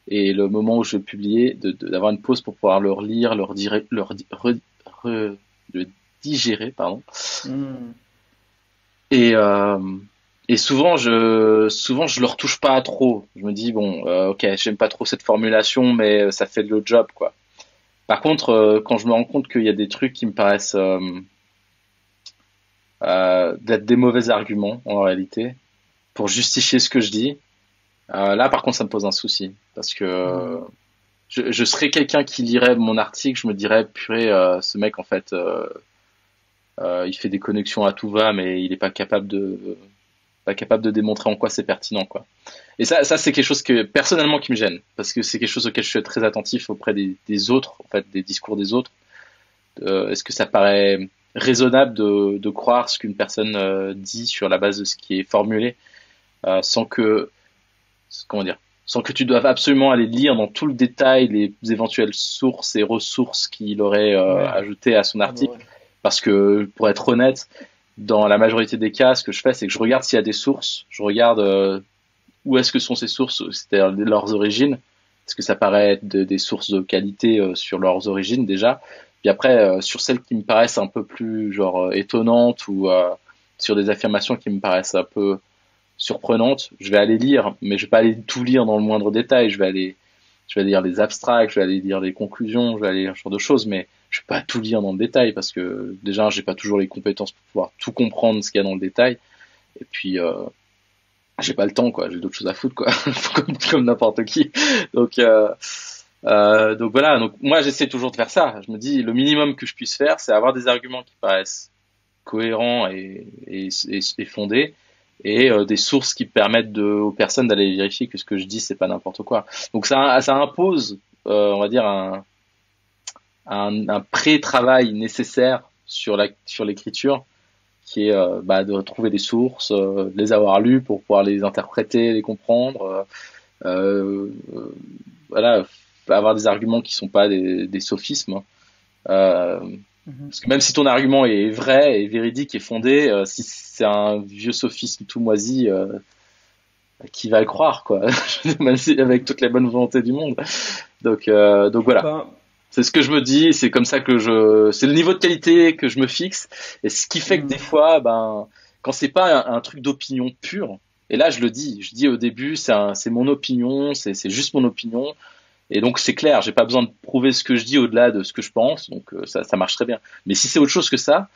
et le moment où je vais le publier, d'avoir une pause pour pouvoir le relire, le digérer, pardon. Hmm. Et, euh, et souvent je le retouche pas trop. Je me dis bon, ok, j'aime pas trop cette formulation, mais ça fait le job, quoi. Par contre, quand je me rends compte qu'il y a des trucs qui me paraissent d'être des mauvais arguments en réalité pour justifier ce que je dis, là par contre ça me pose un souci parce que Hmm. je serais quelqu'un qui lirait mon article, je me dirais purée, ce mec en fait il fait des connexions à tout va, mais il est pas capable de démontrer en quoi c'est pertinent, quoi. Et ça c'est quelque chose que personnellement qui me gêne parce que c'est quelque chose auquel je suis très attentif auprès des autres, en fait, des discours des autres. Est-ce que ça paraît raisonnable de croire ce qu'une personne dit sur la base de ce qui est formulé, sans que, comment dire, sans que tu doives absolument aller lire dans tout le détail les éventuelles sources et ressources qu'il aurait Ouais. ajoutées à son Ah bah article. ouais. Parce que, pour être honnête, dans la majorité des cas, ce que je fais, c'est que je regarde s'il y a des sources, je regarde où est-ce que sont ces sources, c'est-à-dire leurs origines, parce que ça paraît être des sources de qualité sur leurs origines déjà. Puis après, sur celles qui me paraissent un peu plus genre étonnantes ou sur des affirmations qui me paraissent un peu surprenantes, je vais aller lire, mais je vais pas aller tout lire dans le moindre détail. Je vais lire les abstracts, je vais aller lire les conclusions, je vais aller lire ce genre de choses, mais je vais pas tout lire dans le détail parce que déjà, j'ai pas toujours les compétences pour pouvoir tout comprendre ce qu'il y a dans le détail. Et puis, j'ai pas le temps, quoi. J'ai d'autres choses à foutre, quoi. Comme n'importe qui. Donc, donc voilà. Donc moi, j'essaie toujours de faire ça. Je me dis, le minimum que je puisse faire, c'est avoir des arguments qui paraissent cohérents et fondés, et des sources qui permettent aux personnes d'aller vérifier que ce que je dis, c'est pas n'importe quoi. Donc ça impose, on va dire un pré-travail nécessaire sur l'écriture, qui est de trouver des sources, de les avoir lues pour pouvoir les interpréter, les comprendre, voilà, avoir des arguments qui sont pas des sophismes, hein. Euh, Mhm. parce que même si ton argument est vrai et véridique et fondé, si c'est un vieux sophisme tout moisi, qui va le croire, quoi. Même si avec toute la bonne volonté du monde. Donc voilà. Ben, C'est ce que je me dis, c'est comme ça c'est le niveau de qualité que je me fixe, et ce qui fait que des hmm. fois, ben, quand c'est pas un truc d'opinion pure, et là je dis au début, c'est mon opinion, c'est juste mon opinion, et donc c'est clair, j'ai pas besoin de prouver ce que je dis au-delà de ce que je pense, donc ça marche très bien. Mais si c'est autre chose que ça,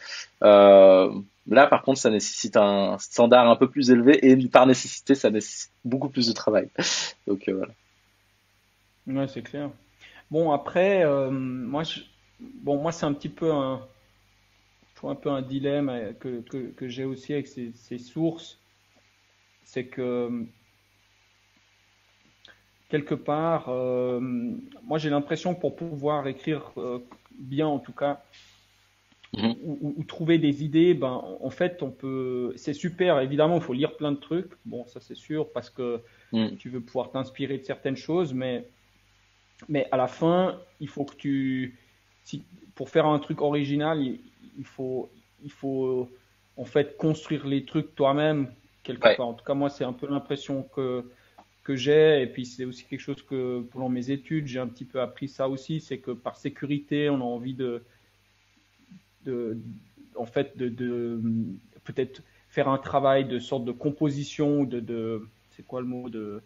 euh, là par contre, ça nécessite un standard un peu plus élevé, et par nécessité, ça nécessite beaucoup plus de travail. Donc voilà. Ouais, c'est clair. Bon, après, bon, moi, c'est un petit peu je trouve un peu un dilemme que j'ai aussi avec ces sources. C'est que, quelque part, moi, j'ai l'impression que pour pouvoir écrire bien, en tout cas, Mhm. ou trouver des idées, ben, en fait, c'est super. Évidemment, il faut lire plein de trucs. Bon, ça, c'est sûr, parce que Mhm. tu veux pouvoir t'inspirer de certaines choses, mais à la fin, il faut que si, pour faire un truc original, il faut, il faut en fait construire les trucs toi-même quelque Ouais. part. En tout cas, moi, c'est un peu l'impression que j'ai. Et puis, c'est aussi quelque chose que pendant mes études, j'ai un petit peu appris ça aussi. C'est que par sécurité, on a envie de en fait, de peut-être faire un travail de sorte de composition, c'est quoi le mot, de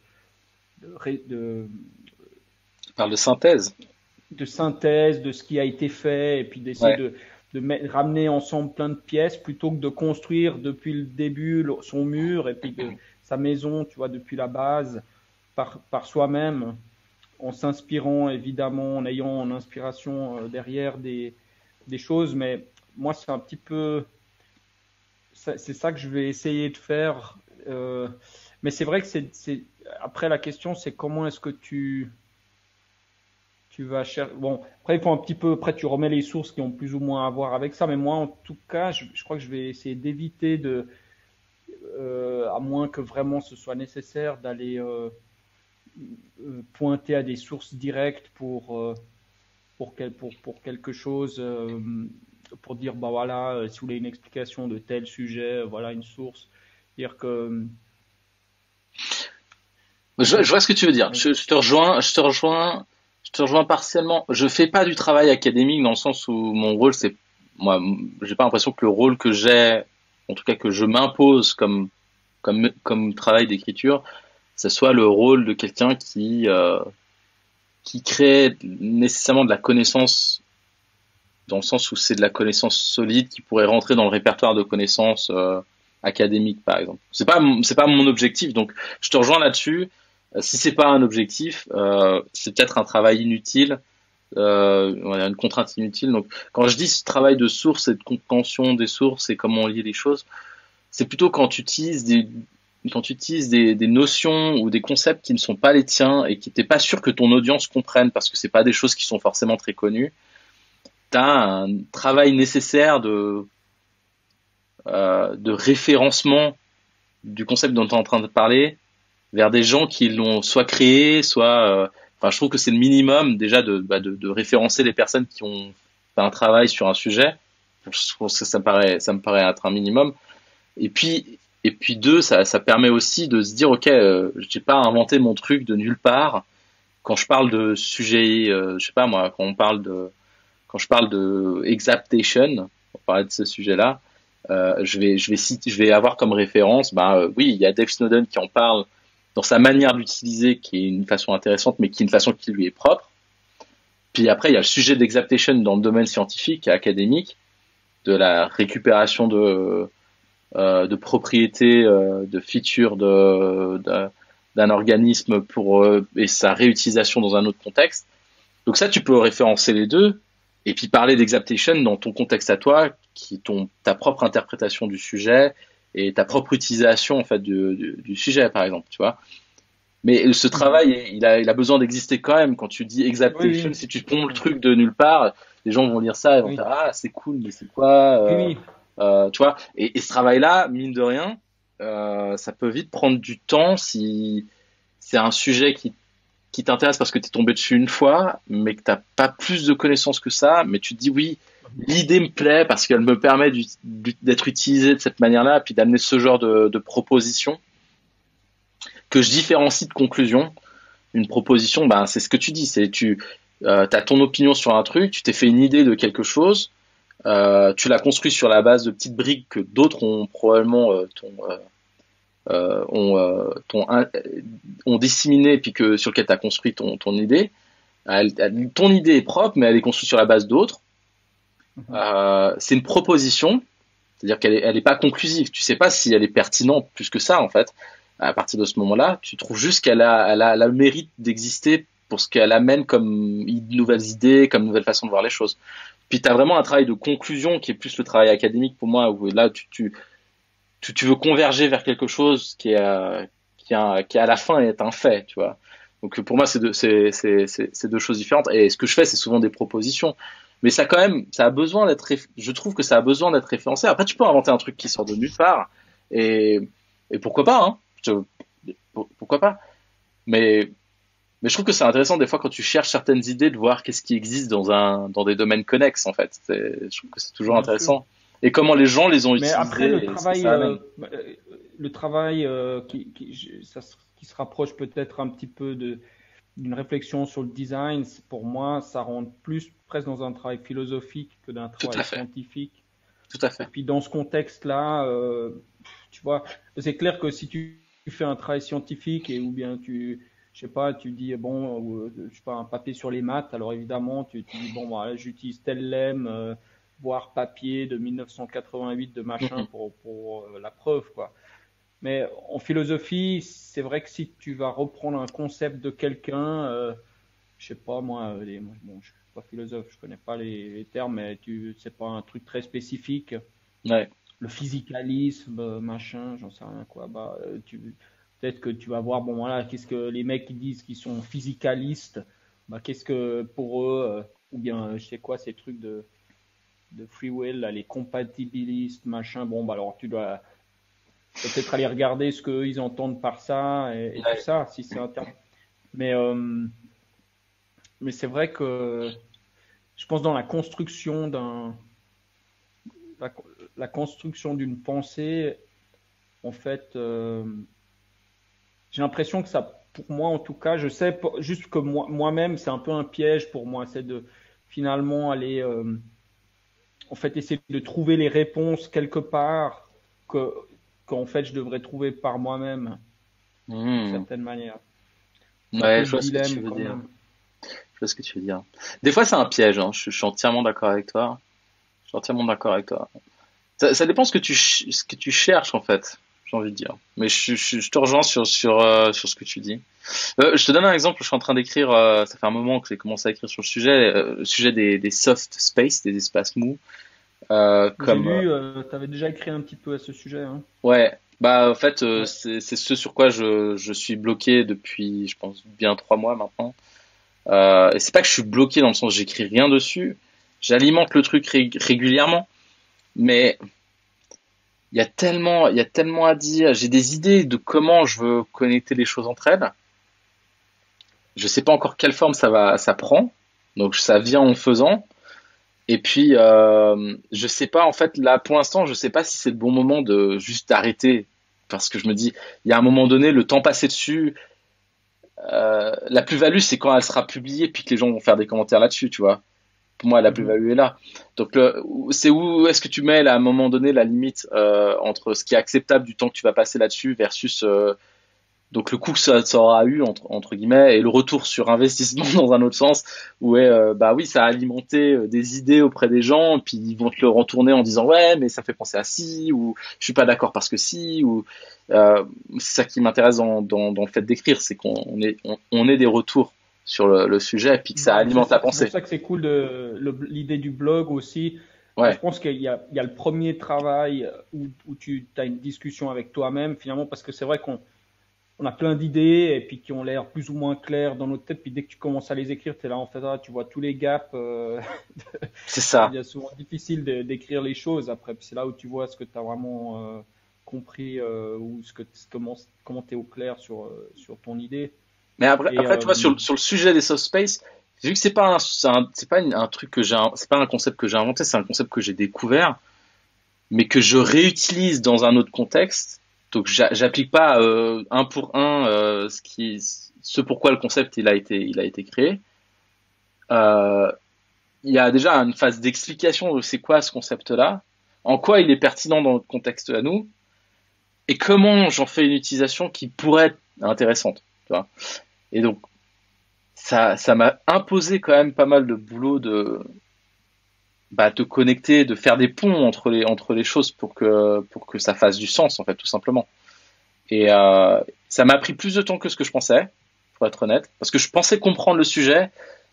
Tu parles de synthèse. de synthèse de ce qui a été fait et puis d'essayer Ouais. ramener ensemble plein de pièces plutôt que de construire depuis le début son mur et puis sa maison, tu vois, depuis la base par soi-même, en s'inspirant évidemment, en ayant en inspiration derrière des choses. Mais moi, c'est un petit peu, c'est ça que je vais essayer de faire. Mais c'est vrai que après la question, c'est comment est-ce que tu vas chercher. Bon, après, il faut un petit peu. Après, tu remets les sources qui ont plus ou moins à voir avec ça. Mais moi, en tout cas, je crois que je vais essayer d'éviter à moins que vraiment ce soit nécessaire d'aller pointer à des sources directes pour quelque chose, pour dire, bah voilà, si vous voulez une explication de tel sujet, voilà une source. Dire que. Je vois ce que tu veux dire. Oui, Je te rejoins partiellement. Je fais pas du travail académique dans le sens où mon rôle, c'est, moi, j'ai pas l'impression que le rôle que j'ai, en tout cas que je m'impose comme travail d'écriture, ce soit le rôle de quelqu'un qui crée nécessairement de la connaissance dans le sens où c'est de la connaissance solide qui pourrait rentrer dans le répertoire de connaissances académiques, par exemple. C'est pas mon objectif, donc je te rejoins là-dessus. Si c'est pas un objectif, c'est peut-être un travail inutile, une contrainte inutile. Donc, quand je dis ce travail de source et de compréhension des sources et comment lier les choses, c'est plutôt quand tu utilises des notions ou des concepts qui ne sont pas les tiens et qui t'es pas sûr que ton audience comprenne parce que c'est pas des choses qui sont forcément très connues. T'as un travail nécessaire de référencement du concept dont tu es en train de parler vers des gens qui l'ont soit créé, soit... enfin, je trouve que c'est le minimum déjà de référencer les personnes qui ont fait un travail sur un sujet. Je pense que ça me paraît être un minimum. Et puis deux, ça permet aussi de se dire, ok, j'ai pas inventé mon truc de nulle part. Quand je parle de sujets, je sais pas moi, quand je parle de exaptation, pour parler de ce sujet-là, je vais avoir comme référence, oui, il y a Dave Snowden qui en parle dans sa manière d'utiliser, qui est une façon intéressante, mais qui est une façon qui lui est propre. Puis après, il y a le sujet d'exaptation dans le domaine scientifique et académique, de la récupération de propriétés, de features d'un organisme et sa réutilisation dans un autre contexte. Donc ça, tu peux référencer les deux et puis parler d'exaptation dans ton contexte à toi, qui est ta propre interprétation du sujet et ta propre utilisation en fait du sujet, par exemple, tu vois. Mais ce travail, il a besoin d'exister quand même. Quand tu dis oui, exaptation, si tu prends le truc de nulle part, les gens vont lire ça et vont oui, faire ah c'est cool, mais c'est quoi oui, oui. tu vois. Et ce travail-là, mine de rien, ça peut vite prendre du temps si c'est un sujet qui t'intéresse parce que tu es tombé dessus une fois, mais que t'as pas plus de connaissances que ça, mais tu te dis oui, l'idée me plaît parce qu'elle me permet d'être utilisée de cette manière-là, puis d'amener ce genre de proposition que je différencie de conclusion. Une proposition, c'est ce que tu dis, c'est as ton opinion sur un truc, tu t'es fait une idée de quelque chose, tu l'as construit sur la base de petites briques que d'autres ont probablement ont disséminé, puis sur lequel tu as construit ton idée. Ton idée est propre, mais elle est construite sur la base d'autres. C'est une proposition, c'est-à-dire elle est pas conclusive. Tu sais pas si elle est pertinente plus que ça, en fait. À partir de ce moment-là, tu trouves juste qu'elle a le mérite d'exister pour ce qu'elle amène comme nouvelles idées, comme nouvelles façons de voir les choses. Puis tu as vraiment un travail de conclusion qui est plus le travail académique pour moi, où là tu veux converger vers quelque chose qui à la fin est un fait, tu vois. Donc pour moi, c'est deux choses différentes. Et ce que je fais, c'est souvent des propositions. Mais ça quand même, ça a besoin je trouve que ça a besoin d'être référencé. Après, tu peux inventer un truc qui sort de nulle part. Et pourquoi pas, hein. Pourquoi pas. Mais je trouve que c'est intéressant des fois quand tu cherches certaines idées de voir qu'est-ce qui existe dans des domaines connexes, en fait. Je trouve que c'est toujours Bien sûr. intéressant. Et comment les gens les ont Mais après, utilisés et ce que ça amène. le travail qui se rapproche peut-être un petit peu d'une réflexion sur le design, pour moi, ça rentre plus presque dans un travail philosophique que d'un Tout à travail fait. scientifique. Tout à Et fait. puis dans ce contexte-là, tu vois, c'est clair que si tu fais un travail scientifique ou bien je sais pas, tu dis bon, je sais pas, un papier sur les maths, alors évidemment tu dis bon, voilà, j'utilise tel lemme, voire papier de 1988 de machin Mhm. pour la preuve, quoi. Mais en philosophie, c'est vrai que si tu vas reprendre un concept de quelqu'un, je sais pas moi, bon, je suis pas philosophe, je connais pas les termes, mais c'est pas un truc très spécifique. Ouais. Le physicalisme, machin, j'en sais rien quoi. Peut-être que tu vas voir, bon voilà, qu'est-ce que les mecs qui disent qu'ils sont physicalistes, qu'est-ce que pour eux, ou bien je sais quoi, ces trucs de free will, là, les compatibilistes, machin. Bon, alors peut-être aller regarder ce qu'ils entendent par ça et Ouais. tout ça, si c'est un terme. Mais, mais c'est vrai que je pense dans la construction la, la construction d'une pensée, en fait, j'ai l'impression que ça, pour moi en tout cas, je sais juste que moi-même, c'est un peu un piège pour moi, c'est de finalement aller, en fait, essayer de trouver les réponses quelque part que qu'en fait je devrais trouver par moi-même, d'une Hmm. certaine manière. C'est un peu Ouais, le je vois ce que tu dilemme veux quand dire. même. Je vois ce que tu veux dire. Des fois, c'est un piège, hein. Je suis entièrement d'accord avec toi. Je suis entièrement d'accord avec toi. Ça dépend ce que tu cherches, en fait, j'ai envie de dire. Mais je te rejoins sur ce que tu dis. Je te donne un exemple. Je suis en train d'écrire, ça fait un moment que j'ai commencé à écrire sur le sujet des soft space, des espaces mous. J'ai Comme, lu, tu avais déjà écrit un petit peu à ce sujet, hein. ouais, bah, en fait, Ouais. c'est ce sur quoi je suis bloqué depuis, je pense, bien 3 mois maintenant. Et c'est pas que je suis bloqué dans le sens où j'écris rien dessus. J'alimente le truc régulièrement, mais il y a tellement à dire. J'ai des idées de comment je veux connecter les choses entre elles. Je sais pas encore quelle forme ça prend. Donc ça vient en faisant. Et puis je sais pas en fait là pour l'instant je sais pas si c'est le bon moment de juste arrêter parce que je me dis il y a un moment donné le temps passé dessus la plus-value c'est quand elle sera publiée puis que les gens vont faire des commentaires là-dessus tu vois. Pour moi la Mhm. plus-value est là. Donc c'est où est-ce que tu mets là, à un moment donné la limite entre ce qui est acceptable du temps que tu vas passer là-dessus versus donc le coût que ça aura eu entre guillemets et le retour sur investissement dans un autre sens où bah oui ça a alimenté des idées auprès des gens puis ils vont te le retourner en disant ouais mais ça fait penser à si ou je suis pas d'accord parce que si ou c'est ça qui m'intéresse dans le fait d'écrire c'est qu'on ait des retours sur le sujet puis que ça Bah, alimente la c'est pour pensée. ça que c'est cool l'idée du blog aussi. Je Ouais. pense qu'il y a le premier travail où tu as une discussion avec toi-même finalement, parce que c'est vrai on a plein d'idées et puis qui ont l'air plus ou moins claires dans notre tête. Puis dès que tu commences à les écrire, tu es là en fait, ah, tu vois tous les gaps. C'est Ça ça. devient souvent difficile d'écrire les choses après. Puis c'est là où tu vois ce que tu as vraiment compris ou comment tu es au clair sur ton idée. Mais Et tu vois, sur le sujet des soft space, vu que c'est pas un truc c'est pas un concept que j'ai inventé, c'est un concept que j'ai découvert, mais que je réutilise dans un autre contexte. Donc, j'applique pas un pour un ce pourquoi le concept il a été créé. Euh, il y a déjà une phase d'explication de c'est quoi ce concept-là, en quoi il est pertinent dans notre contexte à nous, et comment j'en fais une utilisation qui pourrait être intéressante. Tu vois. Et donc, ça m'a imposé quand même pas mal de boulot de bah, te connecter, de faire des ponts entre les choses pour que ça fasse du sens en fait tout simplement. Et ça m'a pris plus de temps que ce que je pensais, pour être honnête, parce que je pensais comprendre le sujet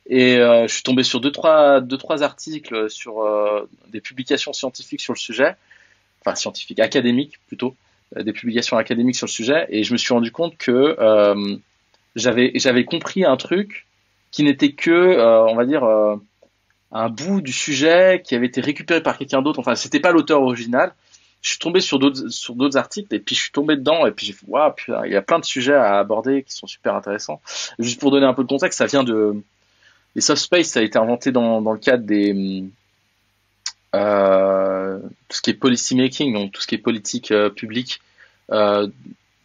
et je suis tombé sur deux trois articles sur des publications scientifiques sur le sujet, enfin scientifiques académiques plutôt, des publications académiques sur le sujet et je me suis rendu compte que j'avais compris un truc qui n'était que on va dire un bout du sujet qui avait été récupéré par quelqu'un d'autre. Enfin, c'était pas l'auteur original. Je suis tombé sur d'autres articles et puis je suis tombé dedans et puis j'ai fait waouh, putain, il y a plein de sujets à aborder qui sont super intéressants. Juste pour donner un peu de contexte, ça vient de les soft space, ça a été inventé dans le cadre des tout ce qui est policy making, donc tout ce qui est politique publique euh,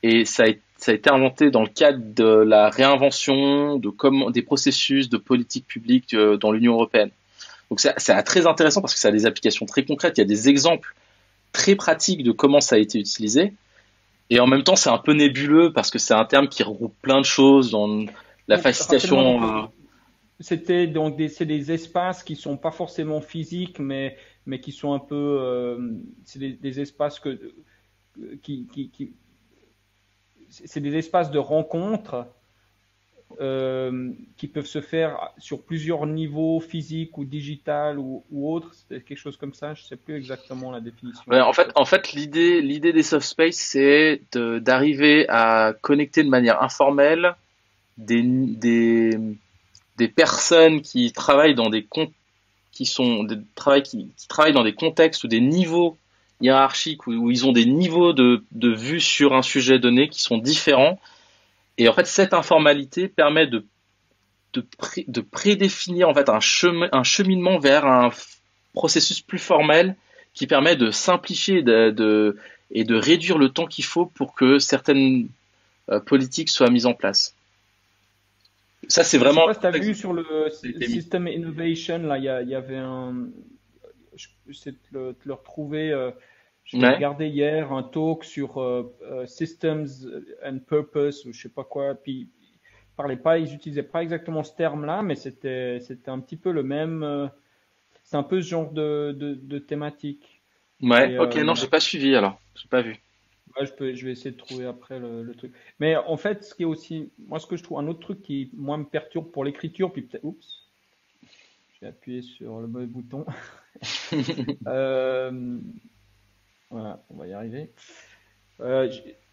et ça a été inventé dans le cadre de la réinvention de comment des processus de politique publique dans l'Union européenne. Donc c'est très intéressant parce que ça a des applications très concrètes. Il y a des exemples très pratiques de comment ça a été utilisé. Et en même temps, c'est un peu nébuleux parce que c'est un terme qui regroupe plein de choses dans la donc, rappelle-moi, donc, facilitation. c'était donc c'est des espaces qui sont pas forcément physiques, mais qui sont un peu, c'est des espaces qui c'est des espaces de rencontre qui peuvent se faire sur plusieurs niveaux, physiques ou digital ou autres. C'est quelque chose comme ça. Je sais plus exactement la définition Ouais, en fait. en fait, l'idée des soft space, c'est d'arriver à connecter de manière informelle des, des, des personnes qui travaillent dans qui travaillent dans des contextes ou des niveaux hiérarchiques où ils ont des niveaux de vue sur un sujet donné qui sont différents. Et en fait, cette informalité permet de prédéfinir en fait un cheminement vers un processus plus formel qui permet de simplifier et de réduire le temps qu'il faut pour que certaines politiques soient mises en place. Ça, c'est Je sais vraiment pas si tu as vu sur le mis. System Innovation, là, il y avait j'essaie de te le retrouver, je l'ai Ouais, regardé hier, un talk sur Systems and Purpose, ou je sais pas quoi, puis ils utilisaient pas exactement ce terme-là, mais c'était un petit peu le même, c'est un peu ce genre de thématique. ouais, Et ok, non, j'ai pas suivi alors, j'ai pas vu. ouais, je vais essayer de trouver après le truc. Mais en fait, ce qui est aussi, moi, ce que je trouve, un autre truc qui, moi, me perturbe pour l'écriture, puis peut-être, oups, j'ai appuyé sur le mauvais bouton. Euh, voilà, on va y arriver.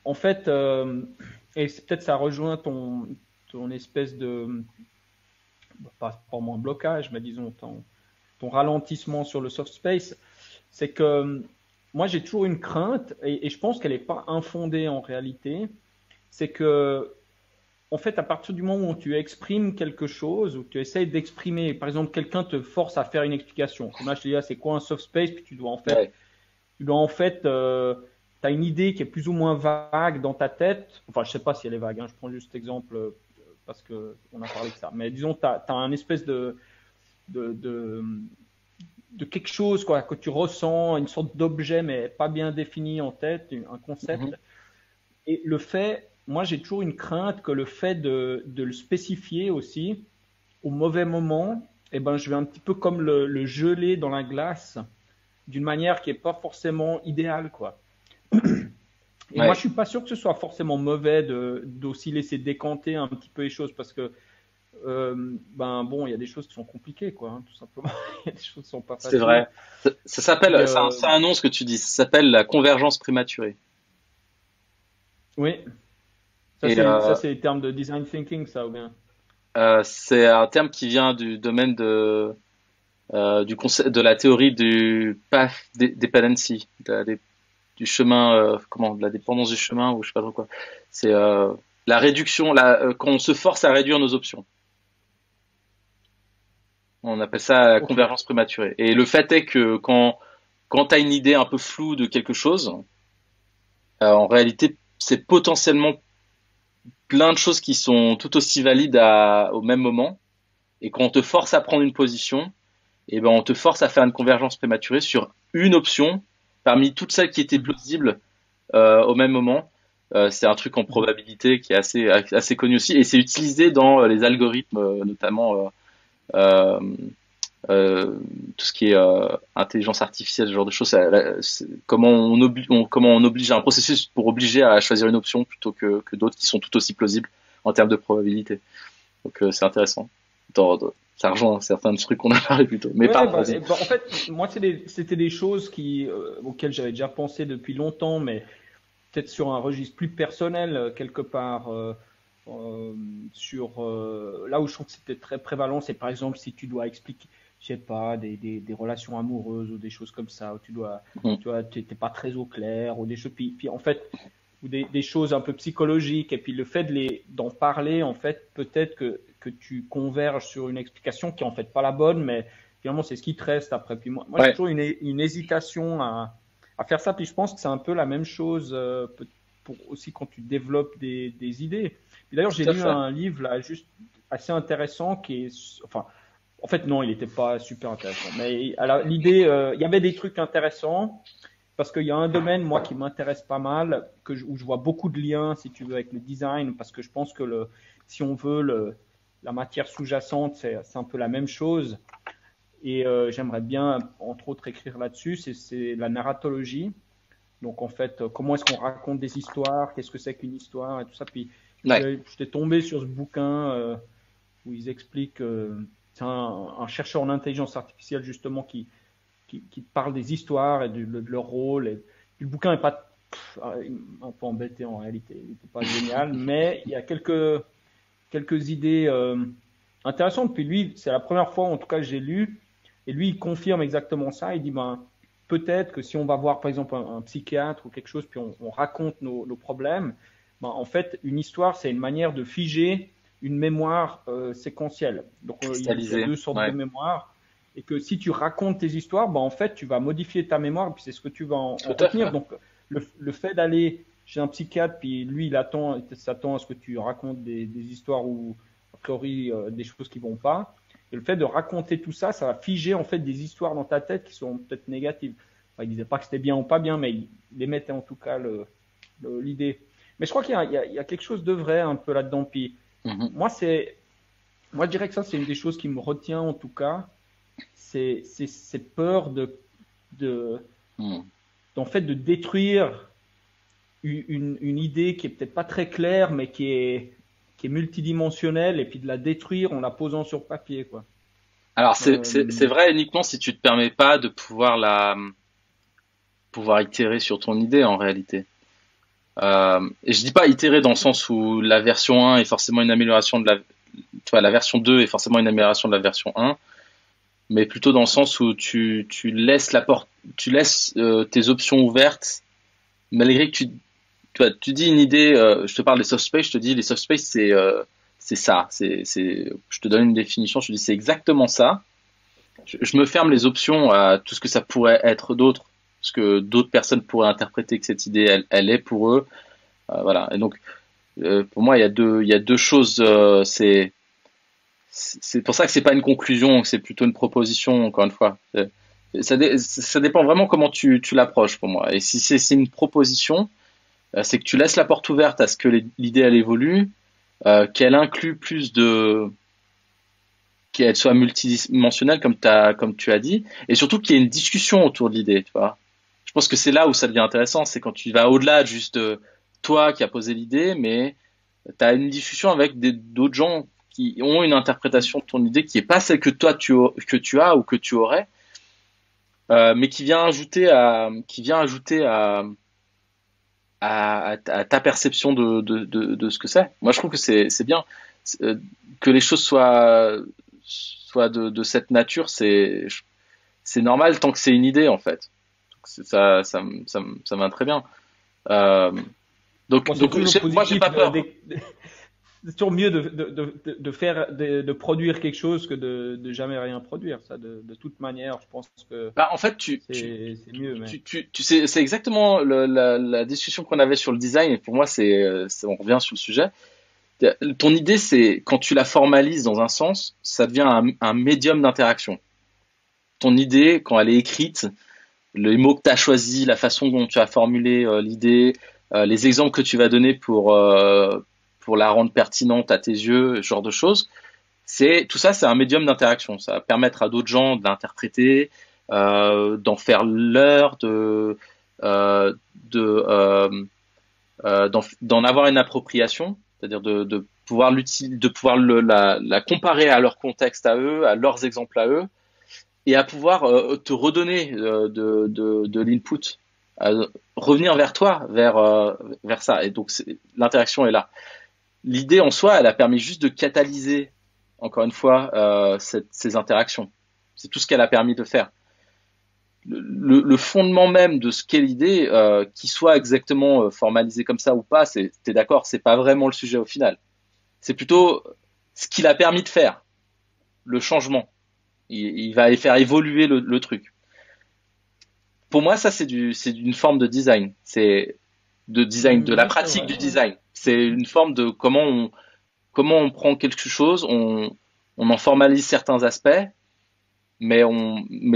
En fait, et peut-être ça rejoint ton espèce de, pas forcément un blocage, mais disons ton ralentissement sur le soft space, c'est que moi j'ai toujours une crainte, et je pense qu'elle n'est pas infondée en réalité, c'est que en fait, à partir du moment où tu exprimes quelque chose, où tu essayes d'exprimer, par exemple, quelqu'un te force à faire une explication. Comme là, je te dis, ah, c'est quoi un soft space? Puis Ouais. tu dois en fait, tu as une idée qui est plus ou moins vague dans ta tête. Enfin, je sais pas si elle est vague, hein, je prends juste cet exemple parce que on a parlé de ça. Mais disons, tu as, un espèce de, de, de quelque chose quoi, que tu ressens, une sorte d'objet, mais pas bien défini en tête, un Mhm. concept. Et le fait, moi j'ai toujours une crainte que le fait de le spécifier aussi au mauvais moment, eh ben, je vais un petit peu comme le geler dans la glace d'une manière qui n'est pas forcément idéale, quoi. Et moi, je Ouais. suis pas sûr que ce soit forcément mauvais d'aussi laisser décanter un petit peu les choses parce que, ben bon, il y a des choses qui sont compliquées, quoi, hein, tout simplement. Il y a des choses qui sont pas C'est faciles. vrai. Ça s'appelle, Puis, c'est un nom ce que tu dis, ça s'appelle la convergence prématurée. oui, Et ça c'est les termes de design thinking, ça, ou bien. c'est un terme qui vient du domaine du concept, de la théorie du path dependency, du chemin, comment, de la dépendance du chemin ou je sais pas trop quoi. C'est la réduction, quand on se force à réduire nos options. On appelle ça la Ok. convergence prématurée. Et le fait est que quand tu as une idée un peu floue de quelque chose, en réalité, c'est potentiellement plein de choses qui sont tout aussi valides au même moment. Et quand on te force à prendre une position, eh ben on te force à faire une convergence prématurée sur une option parmi toutes celles qui étaient Mhm. plausibles au même moment. C'est un truc en Mhm. probabilité qui est assez connu aussi et c'est utilisé dans les algorithmes, notamment euh, euh, tout ce qui est intelligence artificielle, ce genre de choses. Comment on oblige un processus pour obliger à choisir une option plutôt que d'autres qui sont tout aussi plausibles en termes de probabilité. Donc c'est intéressant. Ça rejoint certains trucs qu'on a parlé plus tôt. Mais Ouais, pardon, bah, vas-y. en fait, moi, c'était des choses auxquelles j'avais déjà pensé depuis longtemps, mais peut-être sur un registre plus personnel, quelque part, euh, là où je trouve que c'était très prévalent, c'est par exemple si tu dois expliquer, je sais pas, des relations amoureuses ou des choses comme ça, où Mhm. tu vois, t'es pas très au clair, ou des choses, puis en fait, ou des choses un peu psychologiques, et puis le fait d'en parler, en fait, peut-être que tu converges sur une explication qui est en fait pas la bonne, mais finalement, c'est ce qui te reste après. Puis moi j'ai Ouais, toujours une hésitation à faire ça, puis je pense que c'est un peu la même chose pour aussi quand tu développes des idées. Puis d'ailleurs, j'ai tout à lu fait. un livre là, juste assez intéressant qui est, enfin, en fait, non, il n'était pas super intéressant. Mais l'idée, il y avait des trucs intéressants parce qu'il y a un domaine, moi, qui m'intéresse pas mal, où je vois beaucoup de liens, si tu veux, avec le design, parce que je pense que si on veut, la matière sous-jacente, c'est un peu la même chose. Et j'aimerais bien, entre autres, écrire là-dessus, c'est la narratologie. Donc, en fait, comment est-ce qu'on raconte des histoires, qu'est-ce que c'est qu'une histoire et tout ça. Puis, Ouais, j'étais tombé sur ce bouquin où ils expliquent, c'est un chercheur en intelligence artificielle, justement, qui parle des histoires et de leur rôle. Et puis le bouquin est pas un peu embêté en réalité, il n'était pas génial, mais il y a quelques idées intéressantes. Puis lui, c'est la première fois en tout cas que j'ai lu, et lui il confirme exactement ça. Il dit ben peut-être que si on va voir par exemple un psychiatre ou quelque chose, puis on raconte nos problèmes, ben, en fait, une histoire, c'est une manière de figer une mémoire séquentielle. Donc, il y a deux sortes de mémoires. Et que si tu racontes tes histoires, ben, en fait, tu vas modifier ta mémoire, et puis c'est ce que tu vas en retenir. Donc, le fait d'aller chez un psychiatre, puis lui, il s'attend à ce que tu racontes des histoires où, a priori, des choses qui vont pas. Et le fait de raconter tout ça, ça va figer en fait des histoires dans ta tête qui sont peut-être négatives. Enfin, il disait pas que c'était bien ou pas bien, mais il émettait en tout cas l'idée. Mais je crois qu'il y a quelque chose de vrai un peu là-dedans. Puis moi, je dirais que ça, c'est une des choses qui me retient en tout cas. C'est peur en fait, de détruire une idée qui est peut-être pas très claire, mais qui est multidimensionnelle, et puis de la détruire en la posant sur papier, quoi. Alors c'est vrai uniquement si tu te permets pas de pouvoir itérer sur ton idée en réalité. Et je dis pas itérer dans le sens où la version 1 est forcément une amélioration la version 2 est forcément une amélioration de la version 1, mais plutôt dans le sens où tu laisses tes options ouvertes, malgré que tu dis une idée, je te parle des soft space, je te dis les soft space c'est ça, je te donne une définition, je te dis c'est exactement ça. Je me ferme les options à tout ce que ça pourrait être d'autre, ce que d'autres personnes pourraient interpréter que cette idée elle est pour eux, voilà. Et donc pour moi il y a deux choses, c'est pour ça que c'est pas une conclusion, c'est plutôt une proposition encore une fois. Ça dépend vraiment comment tu l'approches pour moi. Et si c'est une proposition, c'est que tu laisses la porte ouverte à ce que l'idée elle évolue, qu'elle inclut qu'elle soit multidimensionnelle comme tu as dit, et surtout qu'il y ait une discussion autour de l'idée, tu vois. Je pense que c'est là où ça devient intéressant, c'est quand tu vas au-delà de juste toi qui as posé l'idée, mais tu as une discussion avec d'autres gens qui ont une interprétation de ton idée qui est pas celle que toi que tu as ou que tu aurais, mais qui vient ajouter à ta perception de ce que c'est. Moi, je trouve que c'est bien que les choses soient de cette nature. C'est normal tant que c'est une idée en fait. Ça va très bien. Donc moi, j'ai pas peur. C'est toujours mieux de produire quelque chose que de jamais rien produire. Ça, de toute manière, je pense que en fait, c'est mieux. Mais... tu sais, c'est exactement la discussion qu'on avait sur le design. Et pour moi, on revient sur le sujet. Ton idée, c'est quand tu la formalises dans un sens, ça devient un médium d'interaction. Ton idée, quand elle est écrite, les mots que tu as choisis, la façon dont tu as formulé l'idée, les exemples que tu vas donner pour la rendre pertinente à tes yeux, ce genre de choses, tout ça, c'est un médium d'interaction. Ça va permettre à d'autres gens de l'interpréter, d'en faire leur, d'en avoir une appropriation, c'est-à-dire de pouvoir la comparer à leur contexte à eux, à leurs exemples à eux, et à pouvoir te redonner de l'input, revenir vers toi, vers ça. Et donc l'interaction est là. L'idée en soi, elle a permis juste de catalyser, encore une fois, ces interactions. C'est tout ce qu'elle a permis de faire. Le fondement même de ce qu'est l'idée, qu'il soit exactement formalisé comme ça ou pas, t'es d'accord, c'est pas vraiment le sujet au final. C'est plutôt ce qu'il a permis de faire, le changement. Il va faire évoluer le truc. Pour moi, ça c'est une forme de design. C'est de la pratique du design. C'est une forme de comment on prend quelque chose, on en formalise certains aspects, mais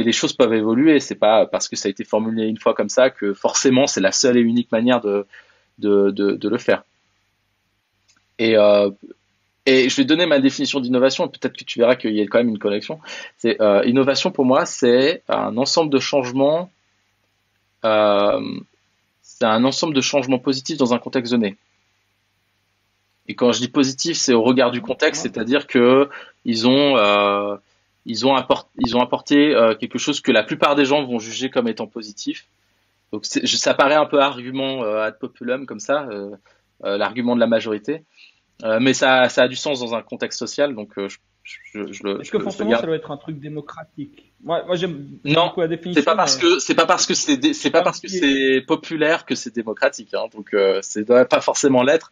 les choses peuvent évoluer. C'est pas parce que ça a été formulé une fois comme ça que forcément c'est la seule et unique manière de le faire. Et je vais donner ma définition d'innovation. Peut-être que tu verras qu'il y a quand même une connexion. Innovation pour moi, c'est un ensemble de changements. C'est un ensemble de changements positifs dans un contexte donné. Et quand je dis positif, c'est au regard du contexte, c'est-à-dire que ils ont apporté quelque chose que la plupart des gens vont juger comme étant positif. Donc ça paraît un peu argument ad populum comme ça, l'argument de la majorité, mais ça a du sens dans un contexte social. Donc Est-ce que je le forcément ça garde. doit être un truc démocratique? Moi j'aime Non, beaucoup la définition, mais c'est pas pas parce que qui est. c'est populaire que c'est démocratique, hein, donc ça doit pas forcément l'être.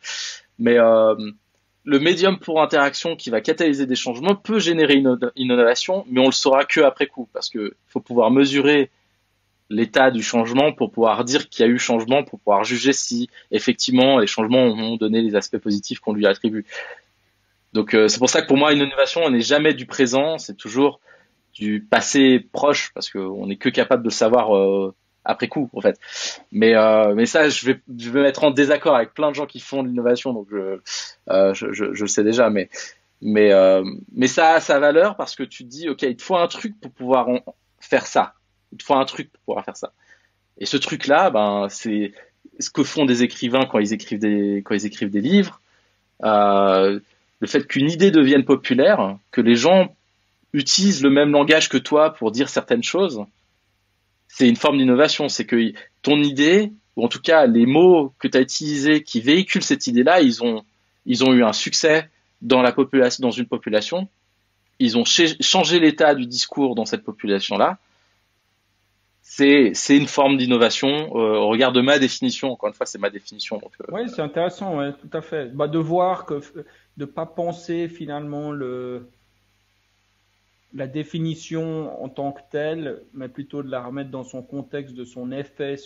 Mais le médium pour interaction qui va catalyser des changements peut générer une innovation, mais on le saura que après coup, parce que faut pouvoir mesurer l'état du changement pour pouvoir dire qu'il y a eu changement, pour pouvoir juger si effectivement les changements ont donné les aspects positifs qu'on lui attribue. Donc c'est pour ça que pour moi une innovation, on n'est jamais du présent, c'est toujours du passé proche, parce qu'on n'est que capable de le savoir après coup en fait. Mais ça, je vais mettre en désaccord avec plein de gens qui font de l'innovation, donc je le sais déjà, mais ça a sa valeur parce que tu te dis, ok, il te faut un truc pour pouvoir faire ça. Il te faut un truc pour pouvoir faire ça. Et ce truc-là, ben, c'est ce que font des écrivains quand ils écrivent des livres. Euh, le fait qu'une idée devienne populaire, que les gens utilisent le même langage que toi pour dire certaines choses, c'est une forme d'innovation. C'est que ton idée, ou en tout cas les mots que tu as utilisés qui véhiculent cette idée-là, ils ont eu un succès dans la population, dans une population. Ils ont changé l'état du discours dans cette population-là. C'est une forme d'innovation au regard de ma définition. Encore une fois, c'est ma définition. Donc, Oui, c'est intéressant, ouais, tout à fait. Bah, de voir que de pas penser finalement la définition en tant que telle, mais plutôt de la remettre dans son contexte de son effet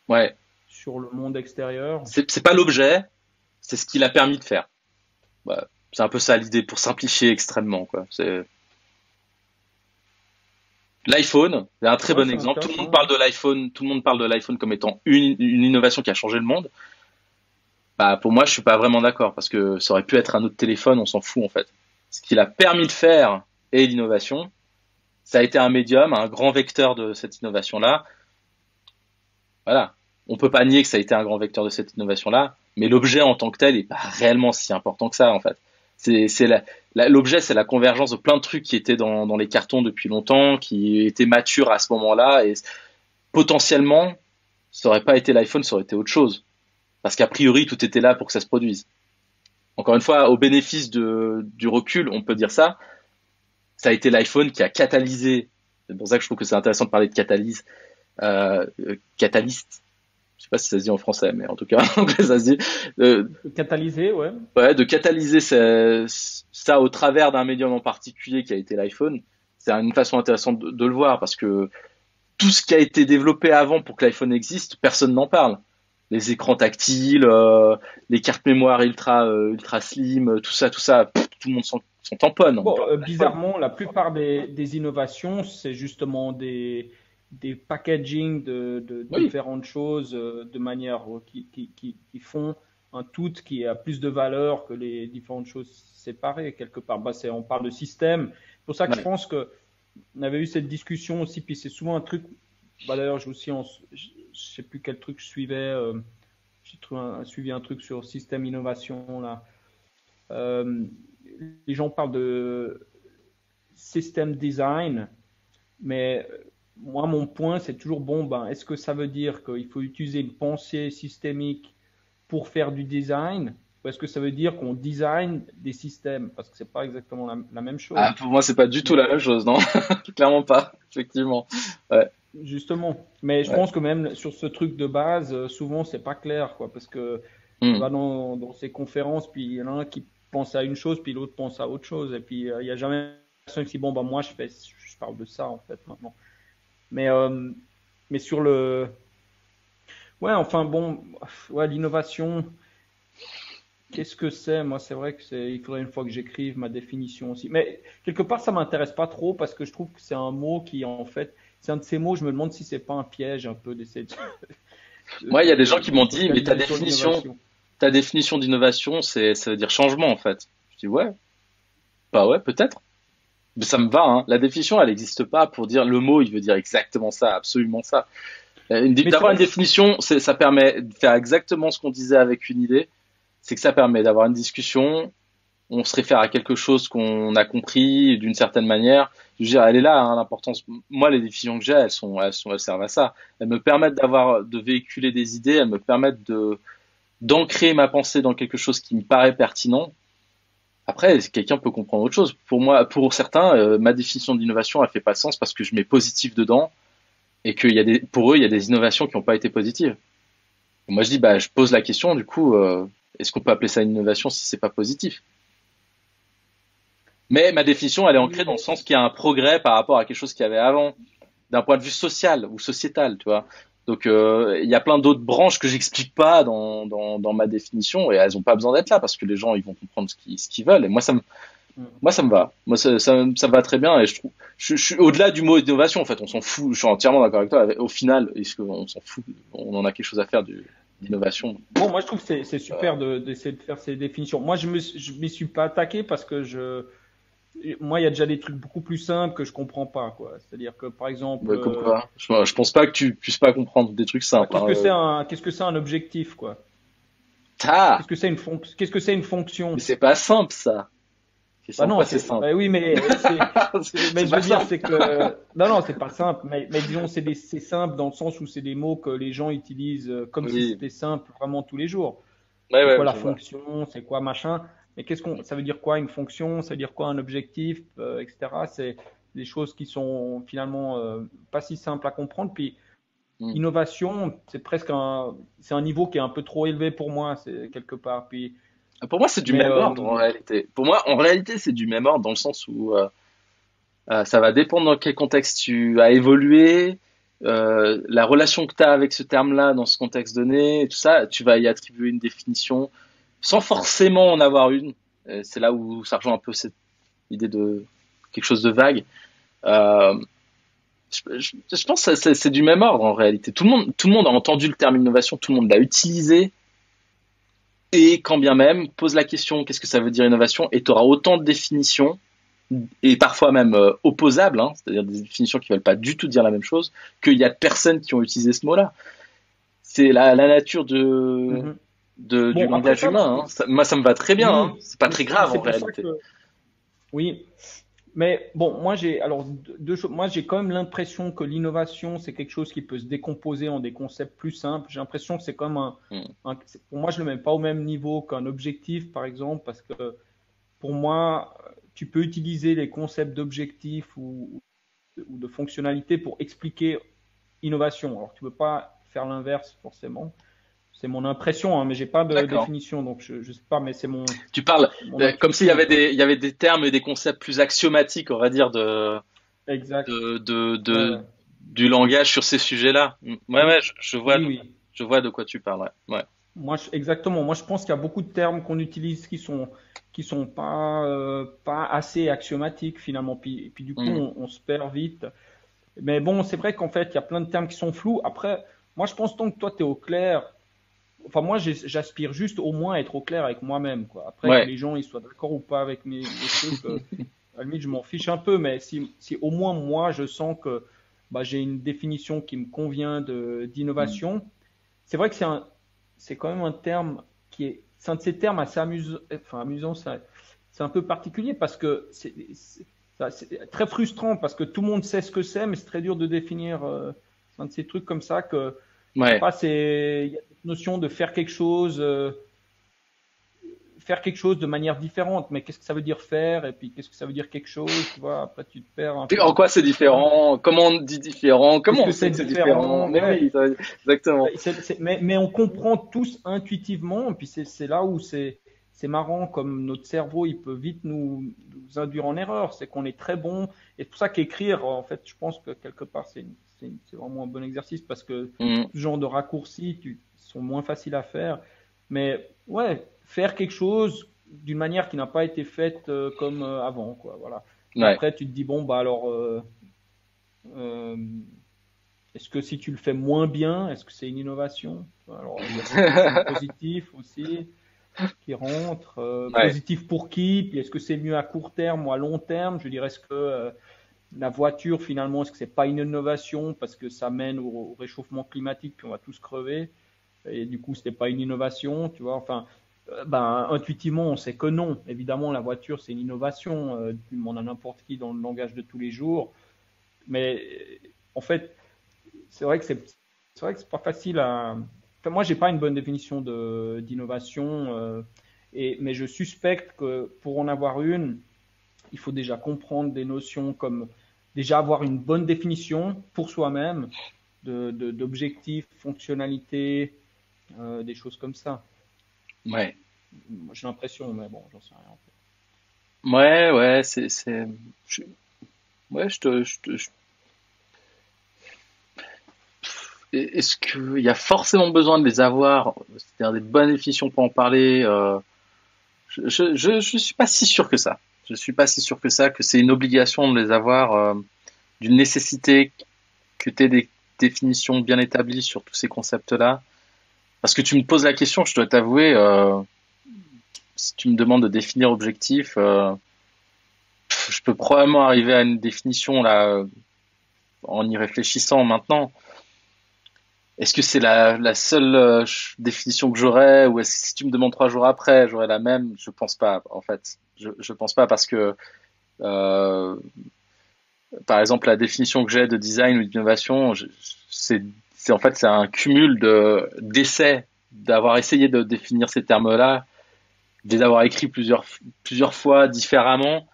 ouais, sur le monde extérieur. c'est pas l'objet, c'est ce qu'il a permis de faire. Bah, c'est un peu ça l'idée pour simplifier extrêmement, quoi. C'est l'iPhone, c'est un très Ouais, bon c'est exemple. Tout le monde intéressant. parle de l'iPhone, tout le monde parle de l'iPhone comme étant une innovation qui a changé le monde. Bah, pour moi, je suis pas vraiment d'accord parce que ça aurait pu être un autre téléphone, on s'en fout en fait. Ce qu'il a permis de faire est l'innovation. Ça a été un médium, un grand vecteur de cette innovation-là. Voilà. On peut pas nier que ça a été un grand vecteur de cette innovation-là, mais l'objet en tant que tel est pas réellement si important que ça, en fait. L'objet, c'est la convergence de plein de trucs qui étaient dans les cartons depuis longtemps, qui étaient matures à ce moment-là, et potentiellement, ça aurait pas été l'iPhone, ça aurait été autre chose. Parce qu'a priori, tout était là pour que ça se produise. Encore une fois, au bénéfice du recul, on peut dire ça. Ça a été l'iPhone qui a catalysé. C'est pour ça que je trouve que c'est intéressant de parler de catalyse. Catalyste. Je sais pas si ça se dit en français, mais en tout cas, en anglais, ça se dit. Catalysé, ouais. Ouais, de catalyser ça au travers d'un médium en particulier qui a été l'iPhone. C'est une façon intéressante de le voir parce que tout ce qui a été développé avant pour que l'iPhone existe, personne n'en parle. Les écrans tactiles, les cartes mémoire ultra slim, tout ça, tout le monde s'en tamponne. On Bon, parle de l'iPhone. bizarrement, la plupart des innovations, c'est justement des packaging de Oui, différentes choses de manière qui font un tout qui a plus de valeur que les différentes choses séparées quelque part. Bah, on parle de système. C'est pour ça que je ouais, pense que on avait eu cette discussion aussi, puis c'est souvent un truc. Bah, d'ailleurs, je sais plus quel truc je suivais. J'ai suivi un truc sur système innovation là. Euh, les gens parlent de system design, mais moi, mon point, c'est toujours bon, ben, est-ce que ça veut dire qu'il faut utiliser une pensée systémique pour faire du design, ou est-ce que ça veut dire qu'on design des systèmes? Parce que c'est pas exactement la même ah, chose. pour moi, c'est pas du tout la Mais même chose, non? Clairement pas, effectivement. Ouais, justement, mais je ouais. pense que même sur ce truc de base, souvent c'est pas clair, quoi, parce que tu Hmm. vas dans ces conférences, puis il y en a un qui pense à une chose, puis l'autre pense à autre chose, et puis il y a jamais personne qui dit bon, ben moi je parle de ça en fait maintenant. Mais, euh, mais sur ouais, enfin bon, ouais, l'innovation, qu'est-ce que c'est? Moi, c'est vrai que il faudrait une fois que j'écrive ma définition aussi. Mais quelque part, ça m'intéresse pas trop parce que je trouve que c'est un mot qui, en fait, c'est un de ces mots, je me demande si c'est pas un piège un peu d'essayer Moi, il y a des gens qui de m'ont dit, mais focaliser sur l'innovation. ta définition d'innovation, ça veut dire changement, en fait. Je dis, ouais, bah ouais, peut-être. Mais ça me va, hein. La définition, elle n'existe pas pour dire le mot, il veut dire exactement ça, absolument ça. Mais c'est D'avoir vrai une que définition, ça permet de faire exactement ce qu'on disait avec une idée. C'est que ça permet d'avoir une discussion, on se réfère à quelque chose qu'on a compris d'une certaine manière. Je veux dire, elle est là, hein, l'importance. Moi, les décisions que j'ai, elles servent à ça. Elles me permettent de véhiculer des idées, d'ancrer ma pensée dans quelque chose qui me paraît pertinent. Après, quelqu'un peut comprendre autre chose. Pour moi, pour certains, ma définition d'innovation, elle fait pas sens parce que je mets positif dedans et pour eux, il y a des innovations qui n'ont pas été positives. Et moi, je dis, bah, je pose la question, du coup, est-ce qu'on peut appeler ça une innovation si c'est pas positif? Mais ma définition, elle est ancrée dans le sens qu'il y a un progrès par rapport à quelque chose qu'il y avait avant, d'un point de vue social ou sociétal, tu vois. Donc, il y a plein d'autres branches que j'explique pas dans ma définition et elles ont pas besoin d'être là parce que les gens, ils vont comprendre ce qu'ils veulent. Et moi, ça me va. Moi, ça me va très bien et je suis au-delà du mot innovation, en fait. On s'en fout. Je suis entièrement d'accord avec toi. Au final, est-ce qu'on s'en fout? On en a quelque chose à faire d'innovation. Bon, moi, je trouve que c'est super d'essayer de faire ces définitions. Moi, je m'y suis pas attaqué parce que moi, il y a déjà des trucs beaucoup plus simples que je comprends pas, quoi. C'est-à-dire que, par exemple, Comme quoi. Je pense pas que tu puisses pas comprendre des trucs simples. qu'est-ce que c'est un objectif, quoi? Ah! Qu'est-ce que c'est une fonction? Mais c'est pas simple, ça. C'est Bah simple, non, pas c'est simple. bah oui, mais mais C'est je veux pas dire, simple. c'est que, non, c'est pas simple, mais disons, c'est simple dans le sens où c'est des mots que les gens utilisent comme si Oui. c'était simple vraiment tous les jours. Ouais, C'est ouais, quoi la je vois. fonction? C'est quoi machin? Mais ça veut dire quoi une fonction? Ça veut dire quoi un objectif, etc. C'est des choses qui sont finalement pas si simples à comprendre. Puis Hmm. innovation, c'est un niveau qui est un peu trop élevé pour moi, c'est quelque part. Puis, Pour moi, c'est du mais même ordre, en réalité. Pour moi, en réalité, c'est du même ordre dans le sens où ça va dépendre dans quel contexte tu as évolué, la relation que tu as avec ce terme-là dans ce contexte donné, et tout ça, tu vas y attribuer une définition sans forcément en avoir une. C'est là où ça rejoint un peu cette idée de quelque chose de vague. Euh, je pense que c'est du même ordre en réalité. Tout le monde a entendu le terme innovation, tout le monde l'a utilisé, et quand bien même, pose la question qu'est-ce que ça veut dire innovation, et tu auras autant de définitions et parfois même opposables, hein, c'est-à-dire des définitions qui veulent pas du tout dire la même chose, qu'il y a de personnes qui ont utilisé ce mot-là. C'est la nature mhm. du Bon, après langage ça, humain. Hein. Moi, ça me va très bien. Hein. oui, C'est pas très mais grave c'est en pour ça réalité. que oui. Mais bon, moi j'ai alors deux choses. Moi j'ai quand même l'impression que l'innovation c'est quelque chose qui peut se décomposer en des concepts plus simples. J'ai l'impression que c'est comme Mm. pour moi je le mets pas au même niveau qu'un objectif par exemple parce que pour moi tu peux utiliser les concepts d'objectif ou de fonctionnalité pour expliquer innovation. Alors tu peux pas faire l'inverse forcément. C'est mon impression, hein, mais j'ai pas de D'accord. définition donc je sais pas, mais c'est Tu parles mon comme s'il y intuition avait quoi. il y avait des termes et des concepts plus axiomatiques, on va dire, Exact. de, de, Ouais, de, ouais. du langage sur ces sujets-là. Ouais, ouais, Oui, oui, oui. je vois de quoi tu parles. Ouais. Ouais. Exactement. Moi, je pense qu'il y a beaucoup de termes qu'on utilise qui sont pas assez axiomatiques finalement. Puis du coup, Mm. on se perd vite. Mais bon, c'est vrai qu'en fait, il y a plein de termes qui sont flous. Après, moi, je pense tant que toi, tu es au clair. Enfin, moi, j'aspire juste au moins à être au clair avec moi-même, quoi. Après, que Ouais. les gens ils soient d'accord ou pas avec mes trucs, à la limite, je m'en fiche un peu. Mais si au moins moi, je sens que bah, j'ai une définition qui me convient Mm. d'innovation, c'est vrai que c'est quand même un terme c'est un de ces termes assez amusant, c'est un peu particulier parce que c'est très frustrant parce que tout le monde sait ce que c'est, mais c'est très dur de définir. C'est un de ces trucs comme ça que, je sais Ouais. pas, il y a cette notion de faire quelque chose de manière différente, mais qu'est-ce que ça veut dire faire et puis qu'est-ce que ça veut dire quelque chose, tu vois, après tu te perds un Et peu en quoi c'est dans ça. différent? Comment on dit différent? Qu'est-ce Comment on que sait c'est que c'est différent? différent? Mais Ouais. oui, exactement. Mais on comprend tous intuitivement, et puis c'est là où c'est marrant, comme notre cerveau, il peut vite nous induire en erreur. C'est qu'on est très bon. Et c'est pour ça qu'écrire, en fait, je pense que quelque part, c'est vraiment un bon exercice parce que Mm. ce genre de raccourcis sont moins faciles à faire. Mais ouais, faire quelque chose d'une manière qui n'a pas été faite comme avant, quoi. Voilà. Puis Ouais. après, tu te dis, bon, bah alors, euh, est-ce que si tu le fais moins bien, est-ce que c'est une innovation? Alors, il y a cette notion de positif aussi qui rentre. Ouais. Positif pour qui? Puis est-ce que c'est mieux à court terme ou à long terme? Je dirais, est-ce que la voiture, finalement, est-ce que c'est pas une innovation parce que ça mène au réchauffement climatique, puis on va tous crever? Et du coup, c'était pas une innovation, tu vois? Enfin, ben, intuitivement, on sait que non. Évidemment, la voiture, c'est une innovation. Tu demandes à n'importe qui dans le langage de tous les jours. Mais en fait, c'est vrai que c'est vrai que c'est pas facile à. Enfin, moi, j'ai pas une bonne définition d'innovation. Mais je suspecte que pour en avoir une, il faut déjà comprendre des notions comme déjà avoir une bonne définition pour soi-même d'objectifs, fonctionnalités, des choses comme ça. Ouais. Moi, j'ai l'impression, mais bon, j'en sais rien. Ouais, je- ouais, est-ce qu'il y a forcément besoin de les avoir, c'est-à-dire des bonnes définitions pour en parler? Je suis pas si sûr que ça. Je suis pas si sûr que ça, que c'est une obligation de les avoir, d'une nécessité que tu aies des définitions bien établies sur tous ces concepts-là. Parce que tu me poses la question, je dois t'avouer, si tu me demandes de définir objectif, je peux probablement arriver à une définition là, en y réfléchissant maintenant. Est-ce que c'est la seule définition que j'aurais, ou est-ce que si tu me demandes 3 jours après, j'aurais la même? Je pense pas, en fait. Je pense pas parce que, euh, par exemple, la définition que j'ai de design ou d'innovation, c'est en fait c'est un cumul d'essais, d'avoir essayé de définir ces termes-là, de les avoir écrits plusieurs fois différemment,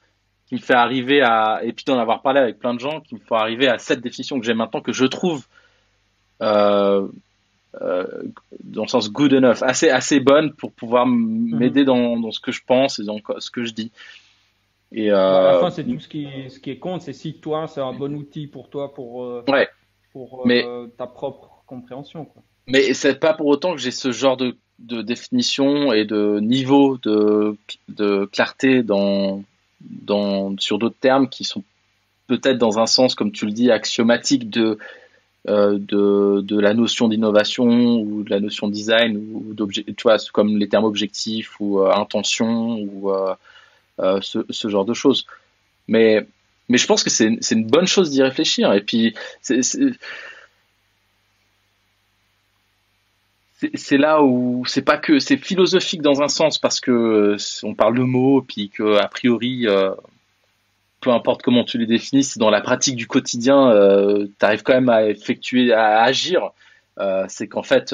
qui me fait arriver à, et puis d'en avoir parlé avec plein de gens, qui me font arriver à cette définition que j'ai maintenant, que je trouve euh, euh, dans le sens good enough, assez bonne pour pouvoir Mhm. m'aider dans ce que je pense et dans ce que je dis. Et Bah, à la fin, c'est tout ce qui est compte, c'est si toi, c'est un bon outil pour toi, ouais, pour mais ta propre compréhension, quoi. c'est pas pour autant que j'ai ce genre de définition et de niveau de clarté sur d'autres termes qui sont peut-être dans un sens, comme tu le dis, axiomatique de la notion d'innovation ou de la notion de design ou d'objet, tu vois, comme les termes objectifs ou intention ou ce genre de choses. Mais mais je pense que c'est une bonne chose d'y réfléchir. Et puis c'est là où c'est pas que c'est philosophique dans un sens parce que on parle de mots puis que a priori peu importe comment tu les définis, si dans la pratique du quotidien tu arrives quand même à agir, c'est qu'en fait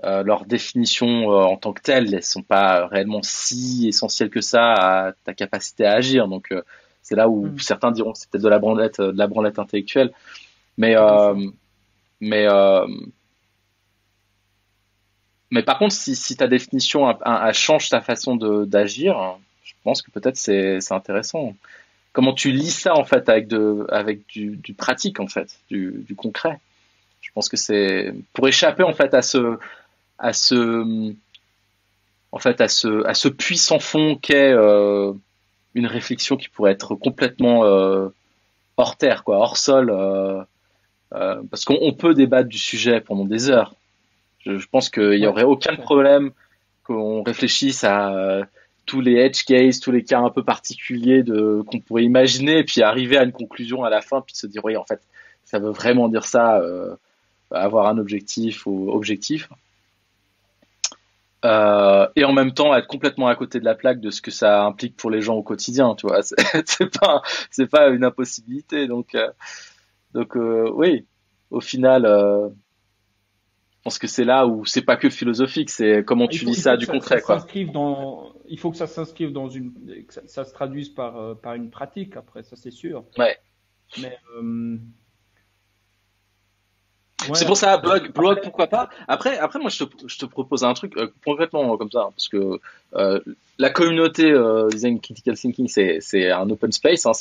leurs définitions en tant que telles, elles sont pas réellement si essentielles que ça à ta capacité à agir. Donc c'est là où Mhm. certains diront que c'est peut-être de la branlette intellectuelle. Mais Bien sûr. mais euh, mais par contre, si ta définition elle change ta façon d'agir, je pense que peut-être c'est intéressant. Comment tu lis ça en fait avec du pratique en fait, du concret. Je pense que c'est pour échapper en Ouais. fait à ce à ce puits sans fond qu'est une réflexion qui pourrait être complètement hors terre, quoi, hors sol, parce qu'on peut débattre du sujet pendant des heures. Je pense qu'il y Ouais, aurait tout à aucun fait. problème qu'on réfléchisse à tous les edge cases, tous les cas un peu particuliers qu'on pourrait imaginer, et puis arriver à une conclusion à la fin, puis se dire oui, en fait, ça veut vraiment dire ça, avoir un objectif ou objectif. Et en même temps être complètement à côté de la plaque de ce que ça implique pour les gens au quotidien, tu vois. C'est pas une impossibilité. Oui, au final, je pense que c'est là où c'est pas que philosophique, c'est comment tu lis Il faut ça que du ça concret, quoi. s'inscrive dans, il faut que ça s'inscrive dans que ça se traduise par une pratique après, ça c'est sûr. Ouais. Mais, C'est ouais, pour ça, blog, après, pourquoi pas. Après, moi, je te propose un truc concrètement comme ça, parce que euh, la communauté design critical thinking, c'est un open space. Hein,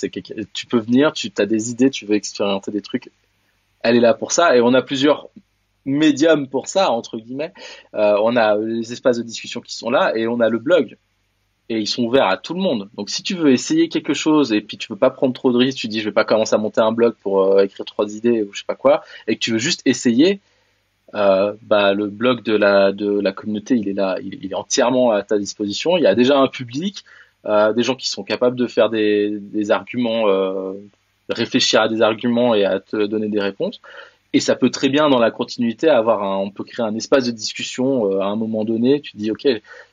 tu peux venir, tu as des idées, tu veux expérimenter des trucs, elle est là pour ça, et on a plusieurs médiums pour ça entre guillemets. On a les espaces de discussion qui sont là, et on a le blog. Et ils sont ouverts à tout le monde. Donc si tu veux essayer quelque chose et puis tu veux pas prendre trop de risques, tu dis je vais pas commencer à monter un blog pour écrire 3 idées ou je sais pas quoi, et que tu veux juste essayer, bah le blog de la communauté il est là, il est entièrement à ta disposition. Il y a déjà un public, des gens qui sont capables de faire des arguments, réfléchir à des arguments et à te donner des réponses. Et ça peut très bien dans la continuité on peut créer un espace de discussion à un moment donné. Tu dis ok,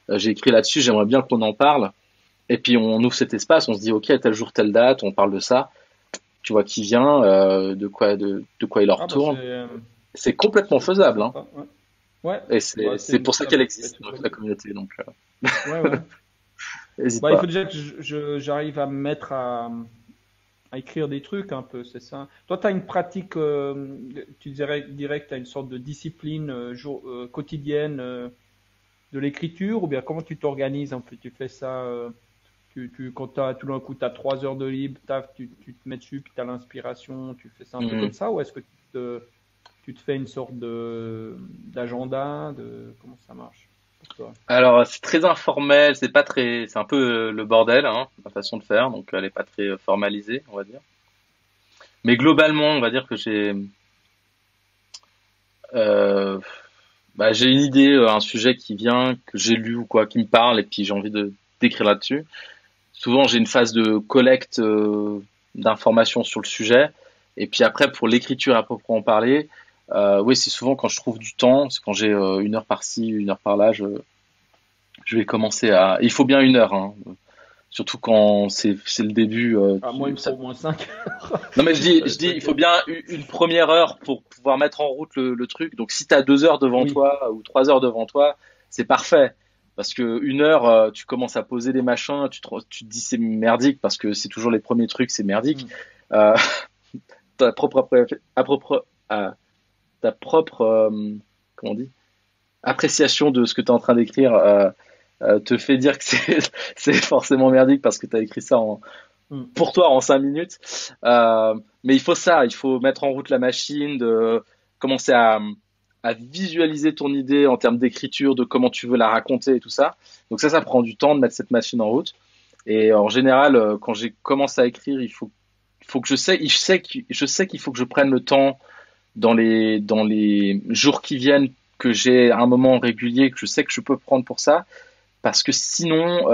j'ai écrit là-dessus, j'aimerais bien qu'on en parle. Et puis on ouvre cet espace, on se dit ok tel jour telle date, on parle de ça. Tu vois qui vient, de quoi il en ah bah retourne. C'est complètement c'est faisable, hein. sympa. Ouais, ouais, Et bah c'est pour ça ça qu'elle peut être existe une bonne la idée. communauté. Donc Ouais, ouais. N'hésite Bah, il pas. faut déjà que j'arrive à me mettre à écrire des trucs un peu, c'est ça. Toi, tu as une pratique, tu dirais que tu as une sorte de discipline quotidienne de l'écriture, ou bien comment tu t'organises un peu? Tu fais ça, quand tout d'un coup tu as 3 heures de libre, taf, tu te mets dessus, puis tu as l'inspiration, tu fais ça un peu comme Mhm. ça, ou est-ce que tu te fais une sorte d'agenda, comment ça marche pour toi? Alors, c'est très informel, c'est pas très, c'est un peu le bordel, hein, ma façon de faire, donc elle est pas très formalisée, on va dire. Mais globalement, on va dire que euh, j'ai une idée, un sujet qui vient, que j'ai lu ou quoi, qui me parle, et puis j'ai envie de d'écrire là-dessus. Souvent, j'ai une phase de collecte d'informations sur le sujet, et puis après, pour l'écriture à proprement parler, oui, c'est souvent quand je trouve du temps, c'est quand j'ai 1 heure par-ci, 1 heure par-là, je vais commencer à. Il faut bien 1 heure, hein. Surtout quand c'est le début. Ah, moi, il me faut au moins 5. Non mais je dis, il faut bien une première heure pour pouvoir mettre en route le truc. Donc si tu as 2 heures devant Oui. toi ou 3 heures devant toi, c'est parfait. Parce que 1 heure, tu commences à poser des machins, tu te dis c'est merdique parce que c'est toujours les premiers trucs, c'est merdique. Mm. Euh, ta propre, à propre, à ta propre, comment on dit, appréciation de ce que tu es en train d'écrire te fait dire que c'est forcément merdique parce que tu as écrit ça Mm. pour toi en 5 minutes. Mais il faut ça, il faut mettre en route la machine, de commencer à visualiser ton idée en termes d'écriture, de comment tu veux la raconter et tout ça. Donc ça prend du temps de mettre cette machine en route. Et en général, quand j'ai commencé à écrire, il faut que je sais qu'il faut que je prenne le temps dans les jours qui viennent, que j'ai un moment régulier que je sais que je peux prendre pour ça, parce que sinon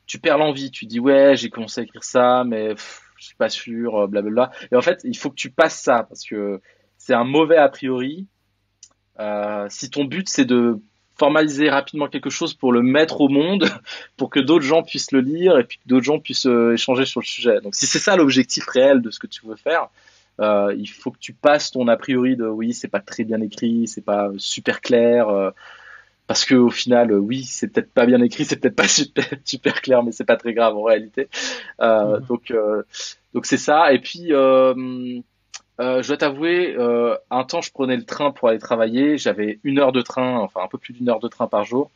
tu perds l'envie. Tu dis ouais, j'ai commencé à écrire ça, mais je suis pas sûr, blablabla. Et en fait, il faut que tu passes ça parce que c'est un mauvais a priori. Si ton but c'est de formaliser rapidement quelque chose pour le mettre au monde, pour que d'autres gens puissent le lire et puis que d'autres gens puissent échanger sur le sujet. Donc si c'est ça l'objectif réel de ce que tu veux faire, il faut que tu passes ton a priori de oui, c'est pas très bien écrit, c'est pas super clair, parce que au final, oui, c'est peut-être pas bien écrit, c'est peut-être pas super clair, mais c'est pas très grave en réalité. Euh, Mhm. donc euh, donc c'est ça. Et puis je dois t'avouer, un temps je prenais le train pour aller travailler. J'avais 1 heure de train, enfin un peu plus d'1 heure de train par jour.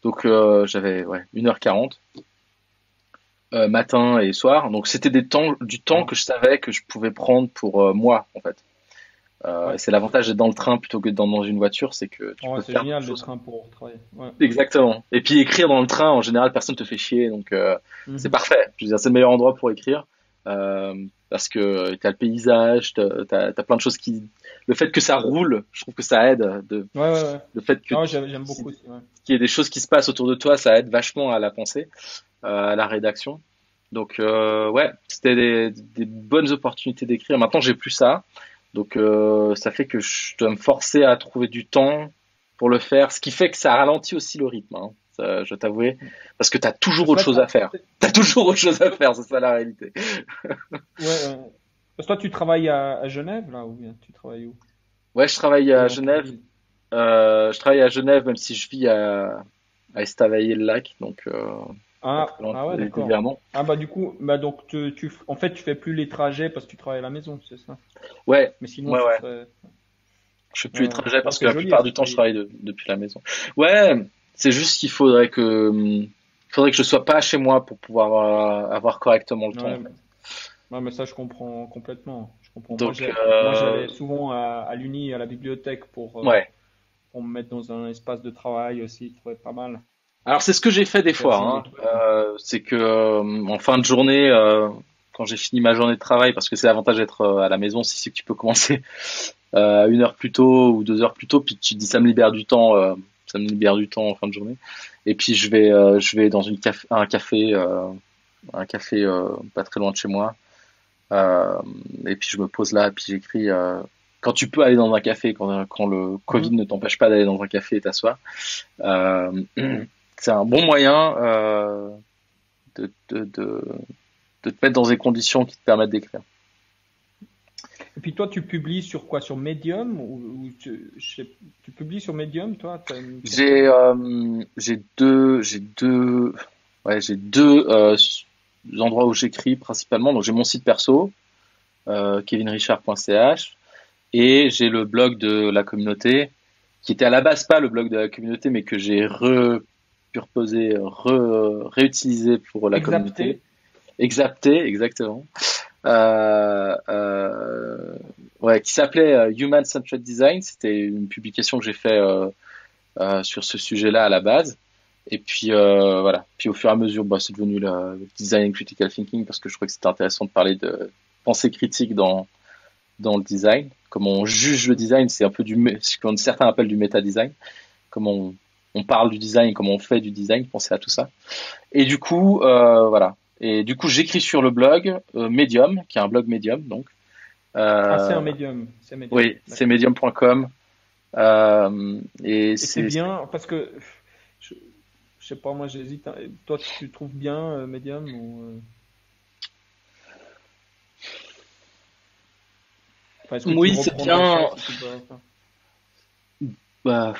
Donc j'avais ouais 1h40 matin et soir. Donc c'était du temps Wow. que je savais que je pouvais prendre pour moi en fait. Et Ouais. c'est l'avantage d'être dans le train plutôt que dans une voiture, c'est que tu Ouais, peux c'est faire d'autres génial le choses. train pour travailler. Ouais. Exactement. Et puis écrire dans le train, en général, personne te fait chier, donc c'est Mhm. parfait. Je veux dire, c'est le meilleur endroit pour écrire parce que t'as le paysage, t'as plein de choses qui. Le fait que ça roule, je trouve que ça aide. Ouais, ouais, ouais. Le fait que Non, j'aime beaucoup aussi. Ouais. qu'il y ait des choses qui se passent autour de toi, ça aide vachement à la pensée, à la rédaction. Donc ouais, c'était des bonnes opportunités d'écrire. Maintenant, j'ai plus ça, donc ça fait que je dois me forcer à trouver du temps pour le faire, ce qui fait que ça ralentit aussi le rythme, hein. Ça, je t'avouer, parce que t'as toujours Parce que autre là, chose à faire. T'as toujours autre chose à faire, c'est ça la réalité. ouais, ouais. Parce que toi, tu travailles à Genève, là, ou bien tu travailles où? Ouais, je travaille T'es à dans quelle Genève. ville? Je travaille à Genève, même si je vis à Estavayer-le-Lac, donc pas très loin Ah ouais, des d'accord. Vernon. Ah bah du coup, bah donc en fait, tu fais plus les trajets parce que tu travailles à la maison, c'est ça? Ouais, Mais sinon, ouais, ce ouais. serait. Je fais plus Ouais, les ouais. trajets Ah, parce que c'est la joli à plupart du temps, je Estavayer. travaille depuis la maison. Ouais, c'est juste qu'il faudrait que je sois pas chez moi pour pouvoir avoir correctement le temps, en Ouais, fait. ouais, mais ça, je comprends complètement. Je comprends. Donc, Moi, j'allais souvent à l'Uni, à la bibliothèque ouais. pour me mettre dans un espace de travail aussi. Je trouvais pas mal. Alors, c'est ce que j'ai fait des J'ai fait fois, aussi des hein. trucs. C'est que en fin de journée, quand j'ai fini ma journée de travail, parce que c'est l'avantage d'être à la maison, c'est que tu peux commencer 1 heure plus tôt ou 2 heures plus tôt, puis tu te dis ça me libère du temps, ça me libère du temps en fin de journée. Et puis je vais dans un café pas très loin de chez moi. Euh, et puis je me pose là, et puis j'écris. Quand tu peux aller dans un café, quand le Covid Mhm. ne t'empêche pas d'aller dans un café et t'asseoir, euh, c'est un bon moyen de te mettre dans des conditions qui te permettent d'écrire. Et puis toi, tu publies sur quoi? Sur Medium ou tu publies sur Medium, toi? J'ai deux endroits où j'écris principalement. Donc j'ai mon site perso, kevinrichard.ch, et j'ai le blog de la communauté, qui était à la base pas le blog de la communauté, mais que j'ai réutilisé pour la communauté. Exapté, exactement. Ouais, qui s'appelait Human Centered Design. C'était une publication que j'ai fait sur ce sujet-là à la base. Et puis voilà. Puis au fur et à mesure, c'est devenu le design and critical thinking, parce que je crois que c'était intéressant de parler de pensée critique dans le design. Comment on juge le design, c'est un peu ce que certains appellent du méta-design. Comment on parle du design, comment on fait du design, penser à tout ça. Et du coup, voilà. Et du coup, j'écris sur le blog Medium, qui est un blog Medium, donc. C'est un Medium. Oui, c'est medium.com. Et c'est bien, parce que je sais pas, moi j'hésite. Toi, tu trouves bien Medium ou enfin, est-ce que Oui, tu c'est reprendrais bien. ça si tu peux- Bah,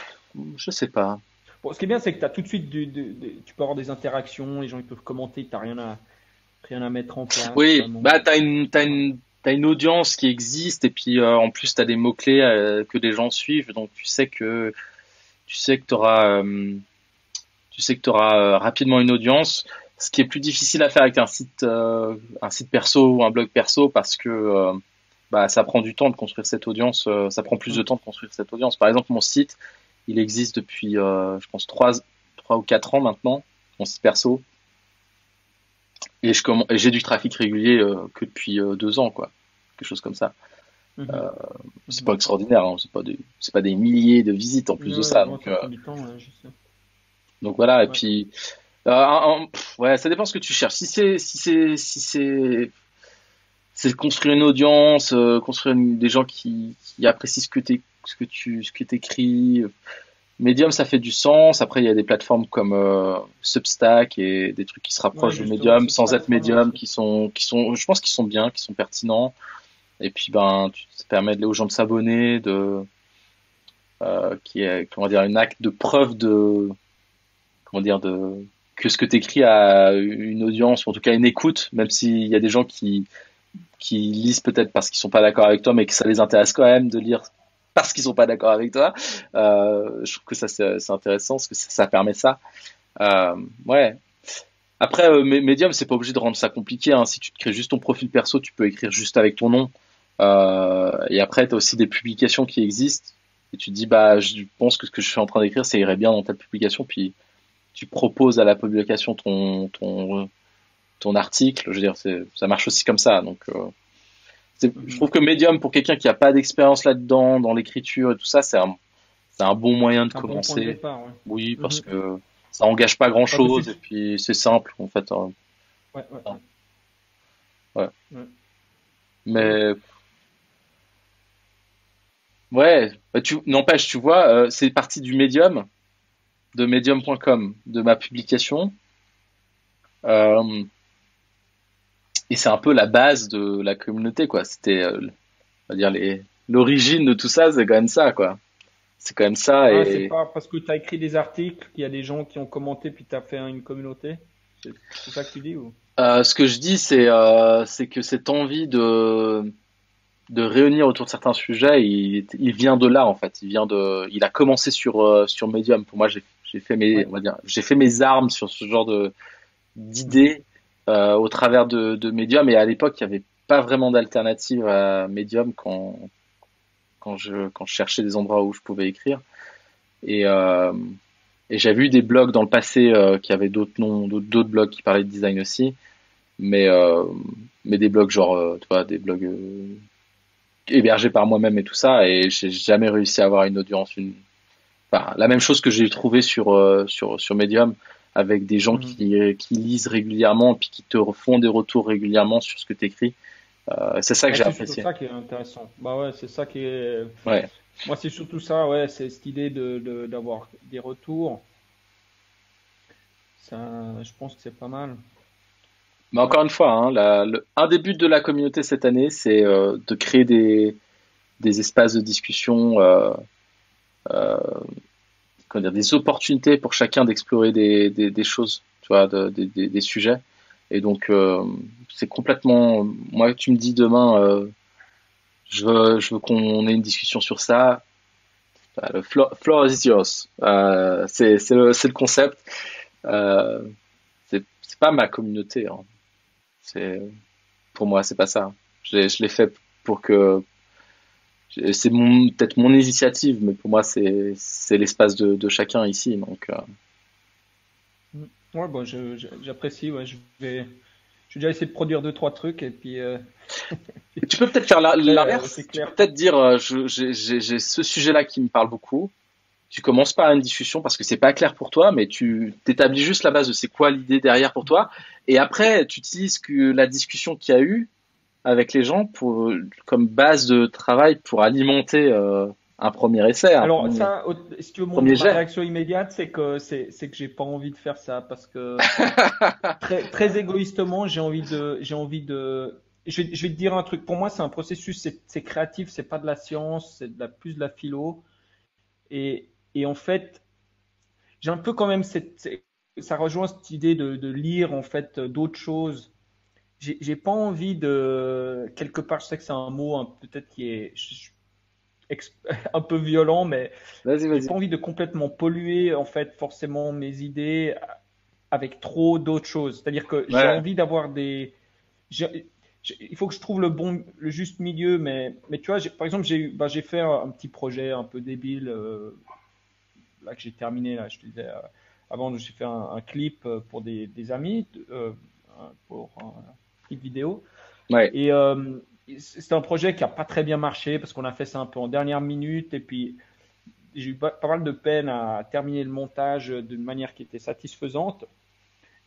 je sais pas. Bon, ce qui est bien, c'est que tu as tout de suite tu peux avoir des interactions, les gens ils peuvent commenter, tu n'as rien à mettre en place, Oui, vraiment. bah t'as une audience qui existe, et puis en plus t'as des mots-clés que les gens suivent, donc tu sais que t'auras rapidement une audience. Ce qui est plus difficile à faire avec un site perso ou un blog perso, parce que ça prend du temps de construire cette audience, ça prend plus de temps de construire cette audience. Par exemple, mon site, il existe depuis je pense 3 ou 4 ans maintenant, mon site perso. Et j'ai du trafic régulier que depuis 2 ans, quoi. Quelque chose comme ça. Mhm. C'est Mhm. pas extraordinaire, hein. C'est pas des milliers de visites en plus de ça. Ouais, Donc, ça prend du temps, ouais, je sais. donc voilà. Et Ouais. puis, ouais, ça dépend ce que tu cherches. C'est construire une audience, construire des gens qui apprécient ce que t'écris. Medium, ça fait du sens. Après, il y a des plateformes comme Substack et des trucs qui se Ouais, rapprochent de justement, Medium sans être Substack, pas mal Medium, aussi. je pense qu'ils sont bien, qui sont pertinents. Et puis, ça permet aux gens de s'abonner, qui est, comment dire, une acte de preuve comment dire, que ce que t'écris a une audience, ou en tout cas une écoute, même s'il y a des gens qui lisent peut-être parce qu'ils sont pas d'accord avec toi, mais que ça les intéresse quand même de lire parce qu'ils sont pas d'accord avec toi. Je trouve que ça c'est intéressant, parce que ça permet ça. Ouais. Après, Medium, c'est pas obligé de rendre ça compliqué, hein. Si tu te crées juste ton profil perso, tu peux écrire juste avec ton nom. Et après, tu as aussi des publications qui existent. Et tu te dis, je pense que ce que je suis en train d'écrire, ça irait bien dans ta publication. Puis tu proposes à la publication ton article. Je veux dire, ça marche aussi comme ça. Donc, je Mhm. trouve que Medium, pour quelqu'un qui a pas d'expérience là-dedans, dans l'écriture et tout ça, c'est un bon moyen de C'est un bon point de commencer. départ, ouais. Oui, parce Mhm. que ça engage pas Bah, de grand-chose, et toute... puis c'est simple, en fait, hein. Ouais, ouais, Hein, ouais. ouais. Ouais. Mais ouais, n'empêche, tu vois, c'est parti du Medium, de medium.com, de ma publication, euh, et c'est un peu la base de la communauté, quoi. C'était, on va dire, l'origine de tout ça, c'est quand même ça, quoi. C'est quand même ça. Ah, c'est Et pas parce que tu as écrit des articles qu'il y a des gens qui ont commenté puis tu as fait une communauté? C'est ça que tu dis ou? ce que je dis, c'est que cette envie de réunir autour de certains sujets, il vient de là, en fait. Il a commencé sur Medium. Pour moi, j'ai fait Ouais. on va dire, j'ai fait mes armes sur ce genre Mhm. d'idées au travers de Medium. Et à l'époque, il n'y avait pas vraiment d'alternative à Medium quand je cherchais des endroits où je pouvais écrire. Et, euh, et j'avais eu des blogs dans le passé qui avaient d'autres noms, d'autres blogs qui parlaient de design aussi, mais mais des blogs genre, tu vois, des blogs hébergés par moi-même et tout ça, et j'ai jamais réussi à avoir une audience, enfin, la même chose que j'ai trouvé sur Medium, avec des gens Mhm. qui lisent régulièrement, puis qui te font des retours régulièrement sur ce que tu écris. C'est ça que Bah, j'ai c'est surtout apprécié. ça qui est intéressant. Bah ouais, c'est ça qui est. Ouais. Moi, c'est surtout ça, ouais, c'est cette idée d'avoir des retours. Ça, je pense que c'est pas mal. Mais encore une fois, hein, un des buts de la communauté cette année, c'est de créer des espaces de discussion, euh, comment dire, des opportunités pour chacun d'explorer des choses, tu vois, des sujets. Et donc, c'est complètement. Moi, tu me dis demain, je veux qu'on ait une discussion sur ça. Le floor is yours. C'est le concept. Euh, c'est pas ma communauté, hein. C'est pour moi, c'est pas ça. Je l'ai fait pour que c'est peut-être mon initiative, mais pour moi, c'est l'espace de chacun ici. Donc, Ouais, bon, j'apprécie. Ouais, je vais déjà essayer de produire deux, trois trucs et puis tu peux peut-être faire après, l'inverse. c'est Tu peux clair. peut-être dire, j'ai ce sujet-là qui me parle beaucoup. Tu commences par une discussion parce que c'est pas clair pour toi, mais tu t'établis juste la base de c'est quoi l'idée derrière pour toi. Et après, tu utilises que la discussion qu'il y a eu avec les gens comme base de travail pour alimenter un premier essai, Alors ça, si tu veux premier ma jet. réaction immédiate, c'est que j'ai pas envie de faire ça parce que très très égoïstement, je vais te dire un truc. Pour moi, c'est un processus, c'est créatif, c'est pas de la science, c'est plus de la philo. Et en fait, j'ai un peu quand même ça rejoint cette idée de lire en fait d'autres choses. J'ai pas envie de quelque part, je sais que c'est un mot peut-être qui est un peu violent, mais Vas-y, j'ai pas vas-y. envie de complètement polluer en fait forcément mes idées avec trop d'autres choses. C'est-à-dire que j'ai Ouais, envie d'avoir il faut que je trouve le juste milieu, mais tu vois, par exemple, j'ai fait un petit projet un peu débile là que j'ai terminé là. Je te disais avant, j'ai fait un clip pour des amis, pour un clip vidéo. ouais, Et c'est un projet qui a pas très bien marché parce qu'on a fait ça un peu en dernière minute et puis j'ai eu pas mal de peine à terminer le montage d'une manière qui était satisfaisante.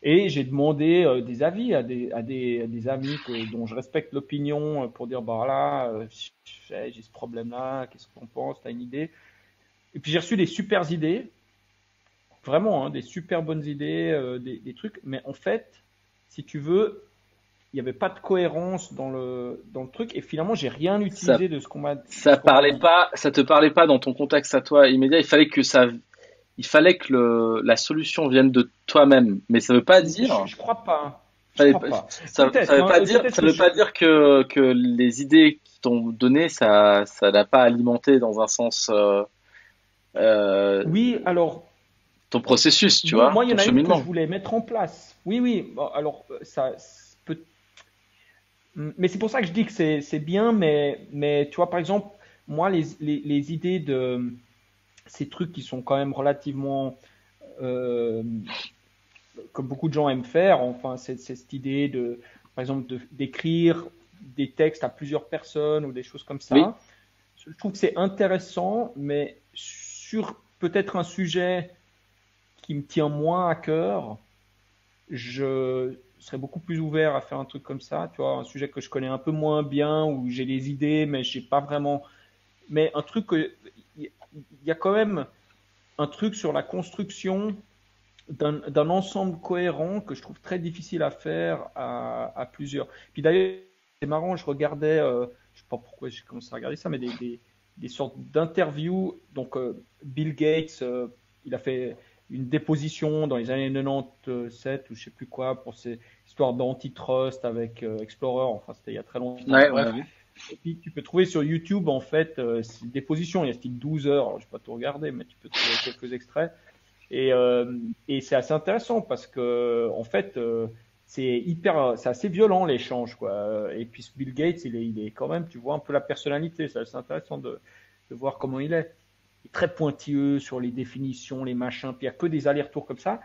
Et j'ai demandé des avis à des amis dont je respecte l'opinion pour dire bah là, j'ai ce problème-là, qu'est-ce qu'on pense, t'as une idée? Et puis j'ai reçu des super idées, vraiment, hein, des super bonnes idées, des trucs. Mais en fait, si tu veux, il n'y avait pas de cohérence dans le truc. Et finalement, j'ai rien ça, utilisé de ce qu'on m'a dit. ça te parlait pas dans ton contexte à toi immédiat. Il fallait que la solution vienne de toi-même. Mais ça veut pas Je, dire, je crois pas. Je fallait crois pas- pas. ça Peut-être, veut hein, pas dire, peut-être ça que veut pas dire que les idées qui t'ont donné, ça n'a pas alimenté dans un sens, euh, Oui, alors, ton processus, tu oui, vois, moi, il y ton en a une que je cheminement. voulais mettre en place. Oui, oui. Bon, alors, peut. Mais c'est pour ça que je dis que c'est bien, mais tu vois, par exemple, moi, les idées de ces trucs qui sont quand même relativement, euh, comme beaucoup de gens aiment faire, enfin, c'est cette idée par exemple, d'écrire des textes à plusieurs personnes ou des choses comme Oui. ça. Je trouve que c'est intéressant, mais sur peut-être un sujet qui me tient moins à cœur, je serais beaucoup plus ouvert à faire un truc comme ça, tu vois, un sujet que je connais un peu moins bien, où j'ai des idées, mais j'ai pas vraiment. Mais un truc il y a quand même un truc sur la construction d'un ensemble cohérent que je trouve très difficile à faire à plusieurs. Puis d'ailleurs, c'est marrant, je regardais, je sais pas pourquoi j'ai commencé à regarder ça, mais des sortes d'interviews. Donc, Bill Gates, il a fait une déposition dans les années 97 ou je sais plus quoi pour ces histoires d'antitrust avec Explorer. Enfin, c'était il y a très longtemps. Ouais, ouais, Bref. ouais. Et puis, tu peux trouver sur YouTube, en fait, ces dépositions. Il y a style 12 heures. Alors, je ne vais pas tout regarder, mais tu peux trouver quelques extraits. Et c'est assez intéressant parce que, en fait, c'est assez violent l'échange, quoi. Et puis Bill Gates, il est quand même, tu vois un peu la personnalité. C'est assez intéressant de voir comment il est. Il est très pointilleux sur les définitions, les machins. Puis il n'y a que des allers-retours comme ça.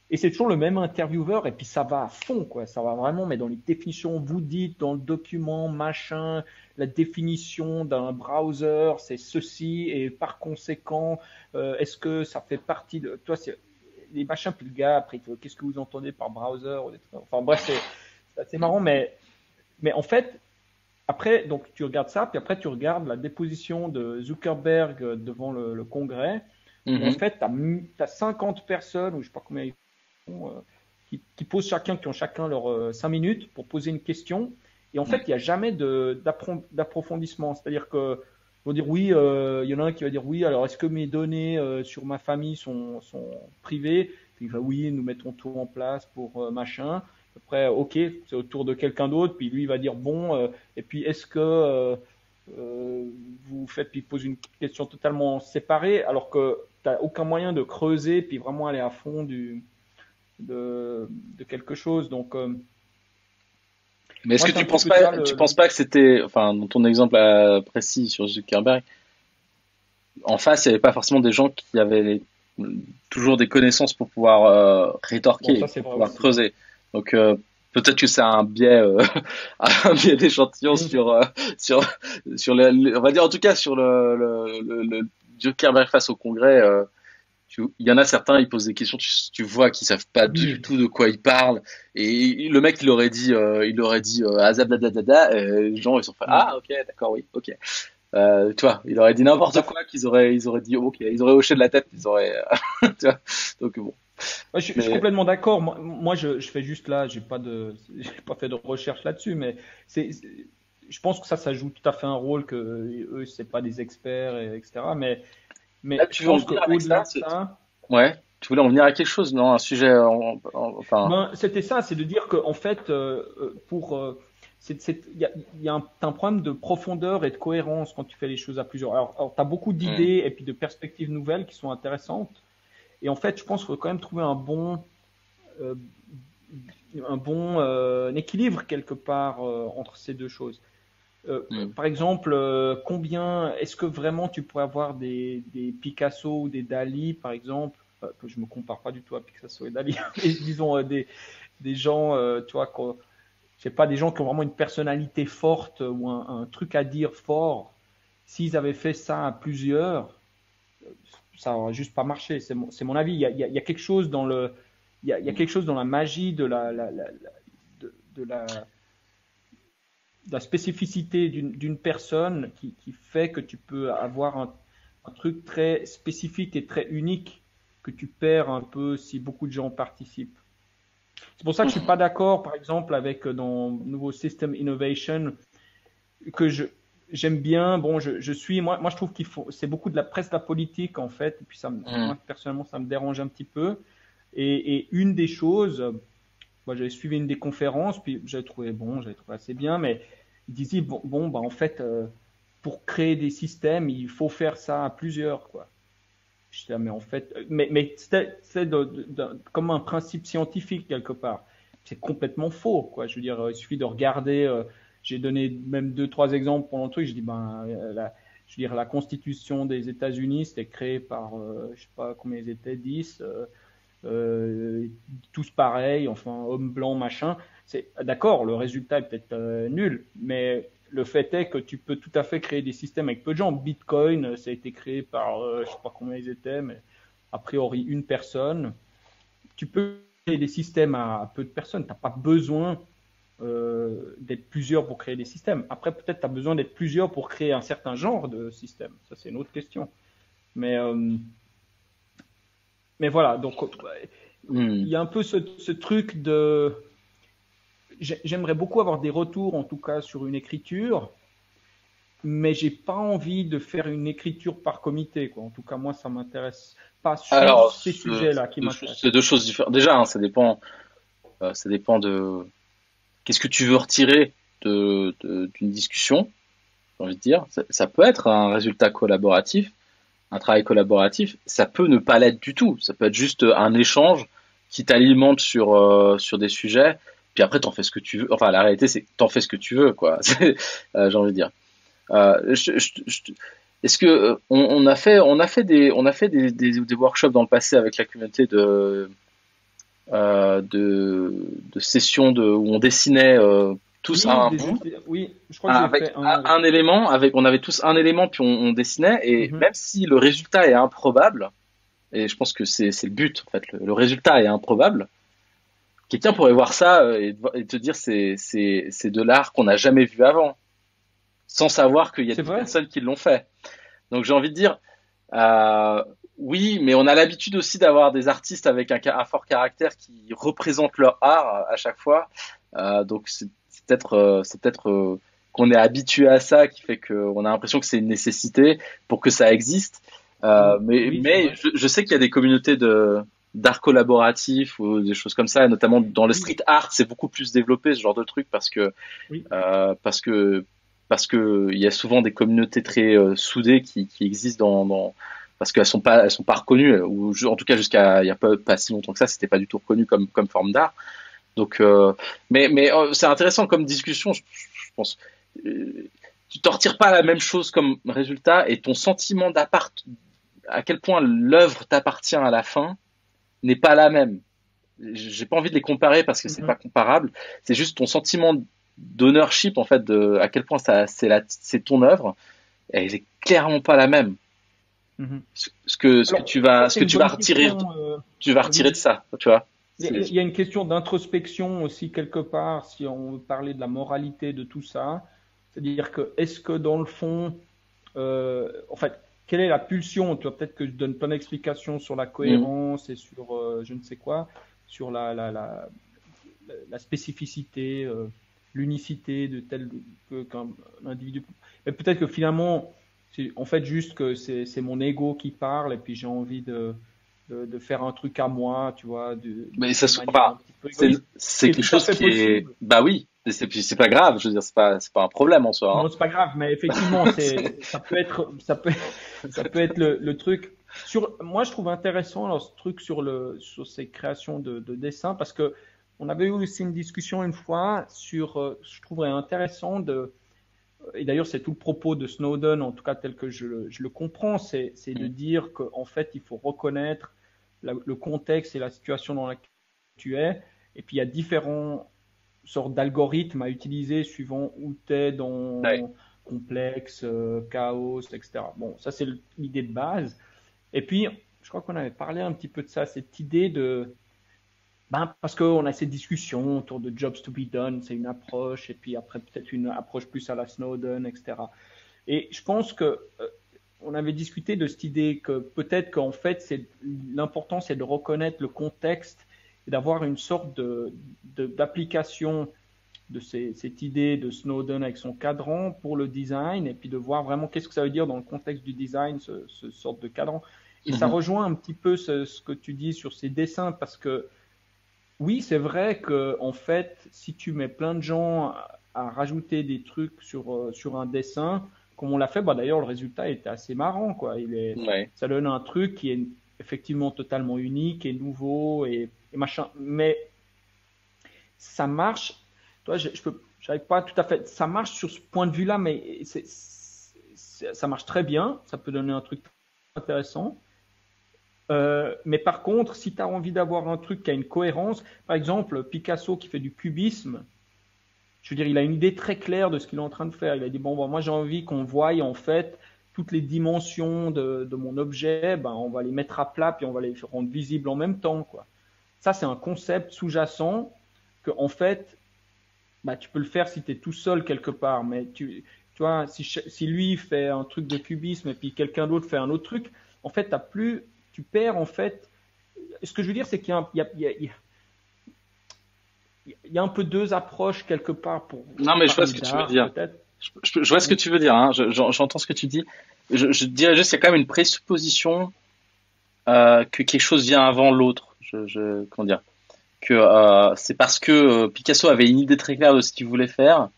Et c'est toujours le même intervieweur, et puis ça va à fond, quoi. Ça va vraiment, mais dans les définitions, vous dites dans le document, machin, la définition d'un browser, c'est ceci, et par conséquent, est-ce que ça fait partie de. Toi, c'est les machins, puis le gars, après, qu'est-ce que vous entendez par browser enfin bref, c'est assez marrant, mais en fait, après, donc tu regardes ça, puis après, tu regardes la déposition de Zuckerberg devant le Congrès, où en Mhm. fait, tu as 50 personnes, ou je sais pas combien ils font, qui posent qui ont chacun leurs 5 minutes pour poser une question. Et en fait, il n'y a jamais d'approfondissement. C'est-à-dire que vont dire oui, il y en a un qui va dire oui, alors est-ce que mes données sur ma famille sont privées? Puis il va oui, nous mettons tout en place pour machin. Après, ok, c'est au tour de quelqu'un d'autre. Puis lui, il va dire bon, et puis est-ce que vous faites, puis il pose une question totalement séparée, alors que tu n'as aucun moyen de creuser, puis vraiment aller à fond de quelque chose. Donc, Mais est-ce moi, que c'est un tu petit penses peu pas, ça tu penses pas que c'était, enfin, dans ton exemple précis sur Zuckerberg, en face, il n'y avait pas forcément des gens qui avaient toujours des connaissances pour pouvoir bon, rétorquer, ça c'est pour vrai pouvoir aussi. creuser. Donc peut-être que c'est un biais, un biais d'échantillon Oui, sur sur on va dire en tout cas sur le Zuckerberg face au Congrès. Il y en a certains, ils posent des questions, tu vois qu'ils savent pas du oui. tout de quoi ils parlent. Et le mec, il aurait dit azabladadada, et les gens ils sont fait Mm. ah ok d'accord oui ok. Tu vois, il aurait dit n'importe Là, quoi ils auraient dit ok, ils auraient hoché de la tête, ils auraient tu vois. Donc bon, ouais, je suis mais complètement d'accord. Moi, je fais juste là, j'ai pas fait de recherche là-dessus, mais je pense que ça joue tout à fait un rôle que eux, c'est pas des experts, etc. là Mais je tu veux en pense venir avec qu'au-delà ça, de ça, ouais, tu voulais en venir à quelque chose, non, un sujet enfin ben, c'était ça, c'est de dire qu'en fait, il y a un problème de profondeur et de cohérence quand tu fais les choses à plusieurs. Alors tu as beaucoup hmm, d'idées et puis de perspectives nouvelles qui sont intéressantes. Et en fait, je pense qu'il faut quand même trouver euh, un bon équilibre quelque part entre ces deux choses. hmm. Par exemple, combien est-ce que vraiment tu pourrais avoir des Picasso ou des Dali, par exemple, que je me compare pas du tout à Picasso et Dali, mais disons des gens, tu vois, je sais pas, des gens qui ont vraiment une personnalité forte ou un truc à dire fort. S'ils avaient fait ça à plusieurs, ça aurait juste pas marché. C'est mon avis. Il y a quelque chose dans il y a quelque chose dans la magie de la spécificité d'une personne qui fait que tu peux avoir un truc très spécifique et très unique que tu perds un peu si beaucoup de gens participent. C'est pour ça que je suis pas d'accord, par exemple, avec dans nouveau System Innovation que j'aime bien. Bon, je suis moi je trouve qu'il faut c'est beaucoup de la presse de la politique en fait. Et puis Hmm. moi personnellement ça me dérange un petit peu. Et une des choses, moi j'avais suivi une des conférences, puis j'avais trouvé assez bien, mais il disait bon bah en fait pour créer des systèmes il faut faire ça à plusieurs quoi. Je disais, mais en fait, mais c'est comme un principe scientifique quelque part. C'est complètement faux, quoi. Je veux dire, il suffit de regarder. J'ai donné même deux, trois exemples pour le truc. Je dis, ben, je veux dire, la Constitution des États-Unis, c'était créé par, je sais pas combien ils étaient, 10, tous pareils, enfin, hommes blancs, machin. C'est d'accord, le résultat est peut-être nul, mais le fait est que tu peux tout à fait créer des systèmes avec peu de gens. Bitcoin, ça a été créé par, je sais pas combien ils étaient, mais a priori une personne. Tu peux créer des systèmes à peu de personnes. Tu n'as pas besoin d'être plusieurs pour créer des systèmes. Après, peut-être tu as besoin d'être plusieurs pour créer un certain genre de système. Ça, c'est une autre question. Mais, euh, mais voilà, donc il Hmm. y a un peu ce truc de... J'aimerais beaucoup avoir des retours, en tout cas, sur une écriture, mais j'ai pas envie de faire une écriture par comité, quoi. En tout cas, moi, ça m'intéresse pas sur Alors ces sujets-là qui c'est m'intéressent. deux choses différentes. Déjà, hein, ça dépend de qu'est-ce que tu veux retirer d'une discussion, j'ai envie de dire. Ça peut être un résultat collaboratif, un travail collaboratif. Ça peut ne pas l'être du tout. Ça peut être juste un échange qui t'alimente sur des sujets. Puis après, t'en fais ce que tu veux. Enfin, la réalité, c'est que t'en fais ce que tu veux, quoi. J'ai envie de dire. Est-ce que on a fait des workshops dans le passé avec la communauté de sessions où on dessinait tous Oui, un bout oui, je crois que j'ai avec fait un avec un toi. élément, on avait tous un élément puis on dessinait et Mhm. même si le résultat est improbable, et je pense que c'est le but en fait, le résultat est improbable, quelqu'un pourrait voir ça et te dire c'est de l'art qu'on n'a jamais vu avant, sans savoir qu'il y a C'est 10 vrai? personnes qui l'ont fait. Donc j'ai envie de dire, euh, Oui, mais on a l'habitude aussi d'avoir des artistes avec un fort caractère qui représentent leur art à chaque fois. Donc c'est peut-être qu'on est habitué à ça, qui fait qu'on a l'impression que c'est une nécessité pour que ça existe. Mais Oui, c'est mais vrai. je sais qu'il y a des communautés de d'art collaboratif ou des choses comme ça, et notamment dans le Oui, street art, c'est beaucoup plus développé ce genre de truc parce que oui. euh, parce que parce que il y a souvent des communautés très soudées qui existent parce qu'elles sont pas reconnues, ou en tout cas jusqu'à il y a pas si longtemps que ça, c'était pas du tout reconnu comme forme d'art. Donc mais c'est intéressant comme discussion, je pense. Tu t'en retires pas la même chose comme résultat, et ton sentiment à quel point l'œuvre t'appartient à la fin n'est pas la même. J'ai pas envie de les comparer parce que c'est pas Mhm, comparable. C'est juste ton sentiment d'ownership, en fait, de à quel point c'est ton œuvre. Elle est clairement pas la même. mhm. Ce que Alors, ça, ce c'est que une tu vas bonne retirer, question. tu vas retirer de Oui. ça, tu vois. Il y a une question d'introspection aussi quelque part, si on veut parler de la moralité de tout ça. C'est-à-dire que est-ce que dans le fond, en fait, quelle est la pulsion? Tu vois, peut-être que je donne plein d'explications sur la Mm. cohérence et sur je ne sais quoi, sur la spécificité, l'unicité de qu'un individu. Mais peut-être que finalement, c'est en fait juste que c'est mon ego qui parle et puis j'ai envie de faire un truc à moi, tu vois, Mais de manière enfin, un petit peu c'est égoïste, ce c'est qui est quelque tout à chose fait qui est, possible. bah oui, et puis c'est pas grave. Je veux dire, c'est pas un problème en Non, soi. c'est pas grave, mais effectivement, Hein. ça peut être le truc. Moi, je trouve intéressant alors, ce truc sur ces créations de dessins parce que on avait eu aussi une discussion une fois sur, je trouverais intéressant et d'ailleurs, c'est tout le propos de Snowden, en tout cas tel que je le comprends, c'est de Mm. dire qu'en fait, il faut reconnaître le contexte et la situation dans laquelle tu es. Et puis, il y a différents sortes d'algorithmes à utiliser suivant où tu es Ouais. dans complexe, chaos, etc. Bon, ça, c'est l'idée de base. Et puis, je crois qu'on avait parlé un petit peu de ça, cette idée de ben, parce qu'on a ces discussions autour de jobs to be done, c'est une approche, et puis après peut-être une approche plus à la Snowden, etc. Et je pense que on avait discuté de cette idée que peut-être qu'en fait, l'important, c'est de reconnaître le contexte et d'avoir une sorte d'application de cette idée de Snowden avec son cadran pour le design, et puis de voir vraiment qu'est-ce que ça veut dire dans le contexte du design, ce sorte de cadran. Et ça Mhm. rejoint un petit peu ce que tu dis sur ces dessins, parce que oui, c'est vrai que en fait, si tu mets plein de gens à rajouter des trucs sur un dessin, comme on l'a fait, bah d'ailleurs le résultat était assez marrant, quoi. Ouais. Ça donne un truc qui est effectivement totalement unique et nouveau et machin. Mais ça marche. Toi, j'arrive pas tout à fait. Ça marche sur ce point de vue-là, mais ça marche très bien. Ça peut donner un truc intéressant. Mais par contre, si tu as envie d'avoir un truc qui a une cohérence, par exemple, Picasso qui fait du cubisme, je veux dire, il a une idée très claire de ce qu'il est en train de faire. Il a dit, bon, ben, moi j'ai envie qu'on voie en fait toutes les dimensions de mon objet, ben, on va les mettre à plat, puis on va les rendre visibles en même temps, quoi. Ça, c'est un concept sous-jacent que, en fait, bah, tu peux le faire si tu es tout seul quelque part, mais tu vois, si lui fait un truc de cubisme et puis quelqu'un d'autre fait un autre truc, en fait, tu perds en fait. Ce que je veux dire, c'est qu'il y a, il y a un peu deux approches quelque part pour Non, mais je vois ce parler que tu veux d'art, dire. peut-être. Je vois ce que Oui. tu veux dire, hein. J'entends ce que tu dis. Je dirais juste qu'il y a quand même une présupposition que quelque chose vient avant l'autre. Comment dire? Que c'est parce que Picasso avait une idée très claire de ce qu'il voulait faire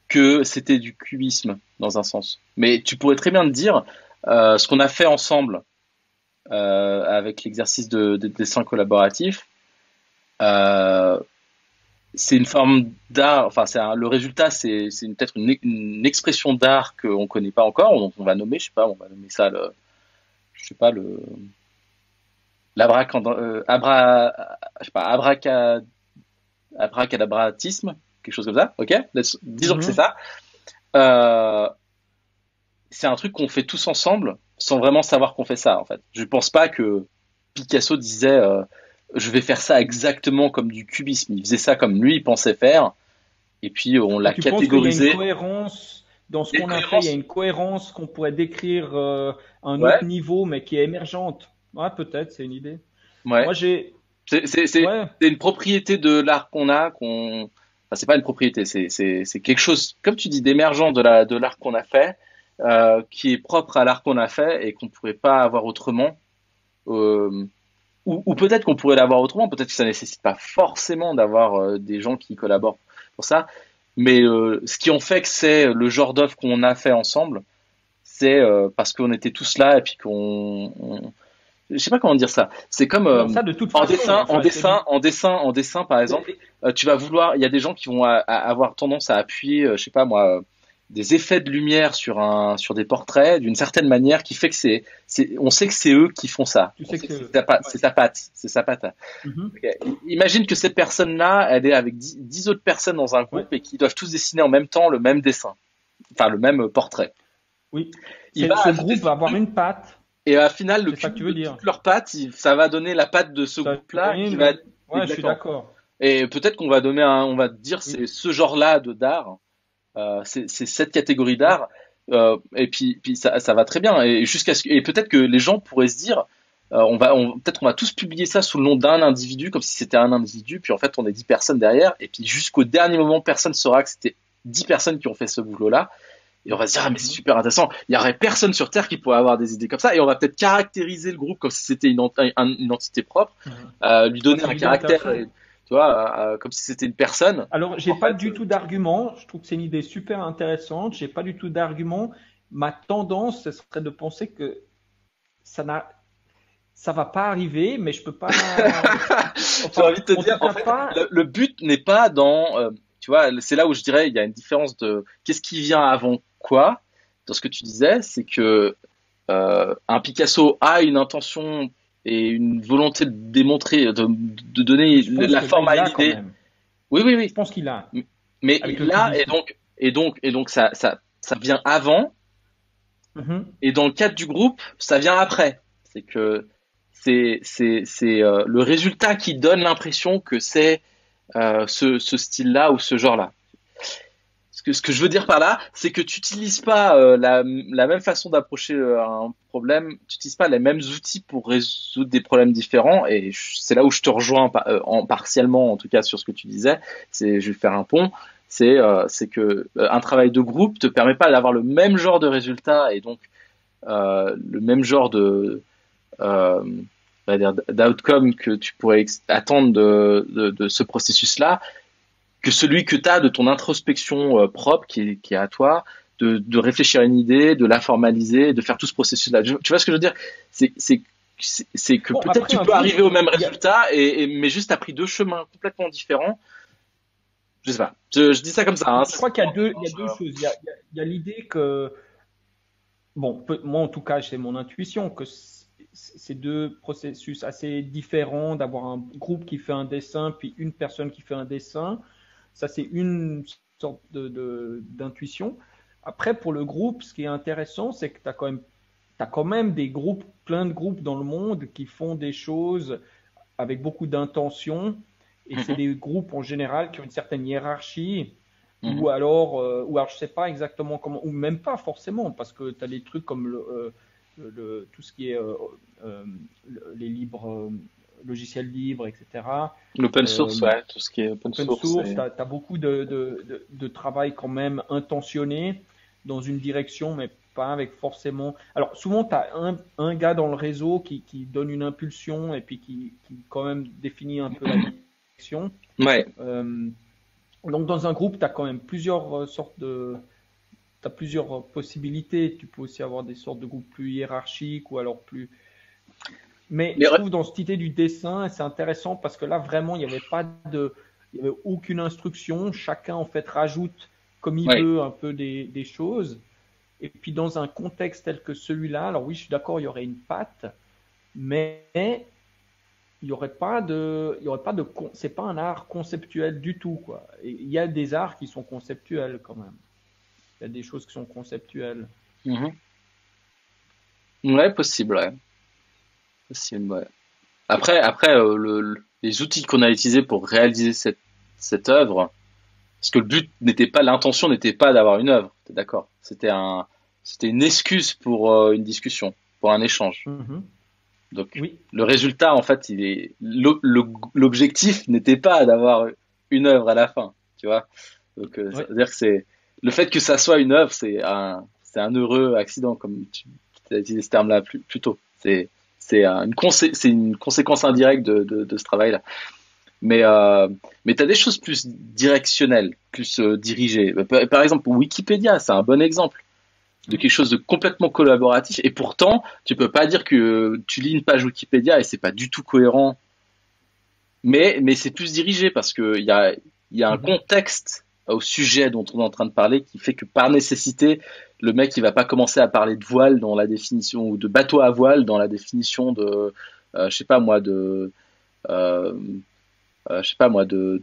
que c'était du cubisme dans un sens. Mais tu pourrais très bien te dire ce qu'on a fait ensemble avec l'exercice de dessin collaboratif. Euh, c'est une forme d'art, enfin le résultat c'est peut-être une expression d'art qu'on connaît pas encore, on va nommer, je sais pas, on va nommer ça je sais pas je sais pas, abracadabratisme, quelque chose comme ça, ok? Disons que c'est Mhm. ça. Euh, c'est un truc qu'on fait tous ensemble sans vraiment savoir qu'on fait ça en fait. Je pense pas que Picasso disait je vais faire ça exactement comme du cubisme. Il faisait ça comme lui il pensait faire, et puis on Ah, l'a tu penses qu'il y a une catégorisé. cohérence dans ce Il y a une qu'on a fait, il y a cohérence. une cohérence qu'on pourrait décrire à un autre Ouais, niveau, mais qui est émergente. Ouais, peut-être, c'est une idée. ouais. Moi, j'ai, C'est ouais, une propriété de l'art qu'on a, enfin, c'est pas une propriété, c'est quelque chose, comme tu dis, d'émergent de l'art qu'on a fait, qui est propre à l'art qu'on a fait et qu'on pourrait pas avoir autrement. Euh, ou peut-être qu'on pourrait l'avoir autrement, peut-être que ça nécessite pas forcément d'avoir des gens qui collaborent pour ça. Mais ce qui en fait que c'est le genre d'œuvre qu'on a fait ensemble, c'est parce qu'on était tous là et puis je sais pas comment dire ça. C'est comme alors ça, de toute façon, enfin, je te dis, en dessin, par exemple, tu vas vouloir. Il y a des gens qui vont avoir tendance à appuyer, je sais pas moi, des effets de lumière sur des portraits d'une certaine manière qui fait que on sait que c'est eux qui font ça. tu On sais sait que que, ouais. c'est sa patte. Mhm. Ok. Imagine que cette personne-là, elle est avec 10 autres personnes dans un Ouais. groupe et qui doivent tous dessiner en même temps le même dessin, enfin le même portrait. Oui. Il va Ce ajouter groupe son va avoir truc une patte. et à la finale, le C'est ça que tu cumul veux de dire. toutes leurs pattes, ça va donner la patte de ce Ça va groupe-là donner qui va ouais, je suis exactement. d'accord. Et peut-être qu'on va on va dire Oui. c'est ce genre-là de d'art, c'est cette catégorie d'art. Puis ça va très bien. Et peut-être que les gens pourraient se dire, peut-être on va tous publier ça sous le nom d'un individu, comme si c'était un individu. Puis en fait, on est 10 personnes derrière. Et puis jusqu'au dernier moment, personne ne saura que c'était 10 personnes qui ont fait ce boulot-là. Et on va se dire, ah, mais c'est Mhm. super intéressant. Il y aurait personne sur Terre qui pourrait avoir des idées comme ça. Et on va peut-être caractériser le groupe comme si c'était une entité propre, Mhm. lui Ah, donner c'est un une idée caractère, intéressante. tu vois, comme si c'était une personne. Alors, j'ai En pas fait, du tout d'argument. Je trouve que c'est une idée super intéressante. J'ai pas du tout d'argument. Ma tendance, ce serait de penser que ça n'a, ça va pas arriver, mais je peux pas. j'ai Enfin, envie de te en tout dire, en cas fait, pas. le but n'est pas tu vois, c'est là où je dirais, il y a une différence de qu'est-ce qui vient avant quoi. Dans ce que tu disais, c'est que un Picasso a une intention et une volonté de démontrer, de donner Je pense la que là, forme il à une l'a quand idée. même. Oui, oui, Je oui. pense qu'il a Mais avec le là, cubisme. et donc ça vient avant, Mhm. et dans le cadre du groupe, ça vient après. C'est que c'est le résultat qui donne l'impression que c'est ce style-là ou ce genre-là. Ce que je veux dire par là, c'est que tu n'utilises pas la même façon d'approcher un problème, tu n'utilises pas les mêmes outils pour résoudre des problèmes différents, et c'est là où je te rejoins partiellement, en tout cas sur ce que tu disais, je vais faire un pont, c'est que un travail de groupe te permet pas d'avoir le même genre de résultat, et donc le même genre euh, on va dire d'outcome que tu pourrais attendre de ce processus-là, que celui que tu as de ton introspection propre qui est à toi, de réfléchir à une idée, de la formaliser, de faire tout ce processus-là. Tu vois ce que je veux dire? C'est c'est c'est que Bon, peut-être après tu un peux groupe, arriver au même il y a, résultat, mais juste t'as pris deux chemins complètement différents. Je sais pas. Je dis ça comme ça. Hein. je crois qu'il y a il y a deux choses. Il y a l'idée que, bon, moi en tout cas, c'est mon intuition que c'est deux processus assez différents d'avoir un groupe qui fait un dessin puis une personne qui fait un dessin. Ça, c'est une sorte d'intuition. Après, pour le groupe, ce qui est intéressant, c'est que tu as t'as quand même des groupes, plein de groupes dans le monde qui font des choses avec beaucoup d'intention. Et c'est Mhm, des groupes en général qui ont une certaine hiérarchie, mhm. ou alors je sais pas exactement comment, ou même pas forcément, parce que tu as des trucs comme tout ce qui est euh, les libres, logiciels libres, etc. L'open source, Euh, ouais, tout ce qui est open Open source. source, tu as beaucoup de travail quand même intentionné dans une direction, mais pas avec forcément. Alors, souvent, tu as un gars dans le réseau qui donne une impulsion et puis qui quand même définit un peu la direction. Ouais. Euh, donc, dans un groupe, tu as quand même plusieurs sortes de. Tu as plusieurs possibilités. Tu peux aussi avoir des sortes de groupes plus hiérarchiques ou alors plus. Mais Mais je trouve dans cette idée du dessin, c'est intéressant parce que là, vraiment, il n'y avait pas il y avait aucune instruction. Chacun, en fait, rajoute comme il ouais. veut un peu des choses. Et puis, dans un contexte tel que celui-là, alors oui, je suis d'accord, il y aurait une patte, mais il y aurait pas de, c'est pas un art conceptuel du tout, quoi. Et il y a des arts qui sont conceptuels quand même. Il y a des choses qui sont conceptuelles. Mhm. Ouais, possible, ouais. Possible, ouais. Après les outils qu'on a utilisés pour réaliser cette œuvre Parce que le but n'était pas, l'intention n'était pas d'avoir une œuvre, t'es d'accord? C'était une excuse pour une discussion, pour un échange. Mhm. Donc, Oui. le résultat, en fait, l'objectif n'était pas d'avoir une œuvre à la fin, tu vois. Donc, ça Ouais. veut dire que le fait que ça soit une œuvre, c'est un heureux accident, comme tu as utilisé ce terme-là plus tôt. C'est une conséquence indirecte de ce travail-là. Mais t'as des choses plus directionnelles, plus dirigées. Par exemple, Wikipédia, c'est un bon exemple de quelque chose de complètement collaboratif. Et pourtant, tu peux pas dire que tu lis une page Wikipédia et c'est pas du tout cohérent. Mais c'est plus dirigé parce que il y a un Mhm. contexte au sujet dont on est en train de parler qui fait que par nécessité, le mec il va pas commencer à parler de voile dans la définition ou de bateau à voile dans la définition de je sais pas moi euh, je sais pas moi de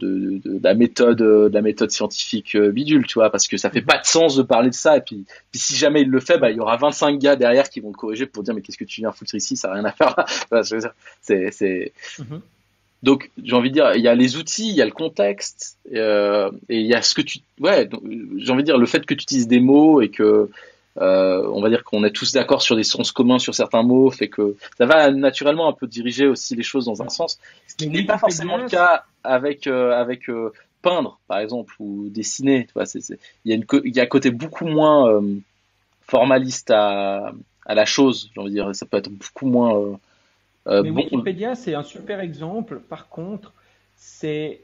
la méthode scientifique bidule, tu vois, parce que ça fait Mhm. pas de sens de parler de ça. Et puis si jamais il le fait, bah il y aura 25 gars derrière qui vont le corriger pour dire mais qu'est-ce que tu viens foutre ici, ça a rien à faire là. Enfin, je veux dire, c'est Mhm. donc j'ai envie de dire il y a les outils, il y a le contexte et il y a ce que tu ouais donc, j'ai envie de dire le fait que tu utilises des mots et que on va dire qu'on est tous d'accord sur des sens communs sur certains mots, fait que ça va naturellement un peu diriger aussi les choses dans un Ouais. sens, ce Mais qui n'est pas forcément le Wikipédia, cas avec peindre par exemple ou dessiner. Tu vois, il y a il y a un côté beaucoup moins formaliste à la chose. J'ai envie de dire, ça peut être beaucoup moins mais bon. Wikipédia, c'est un super exemple. Par contre, c'est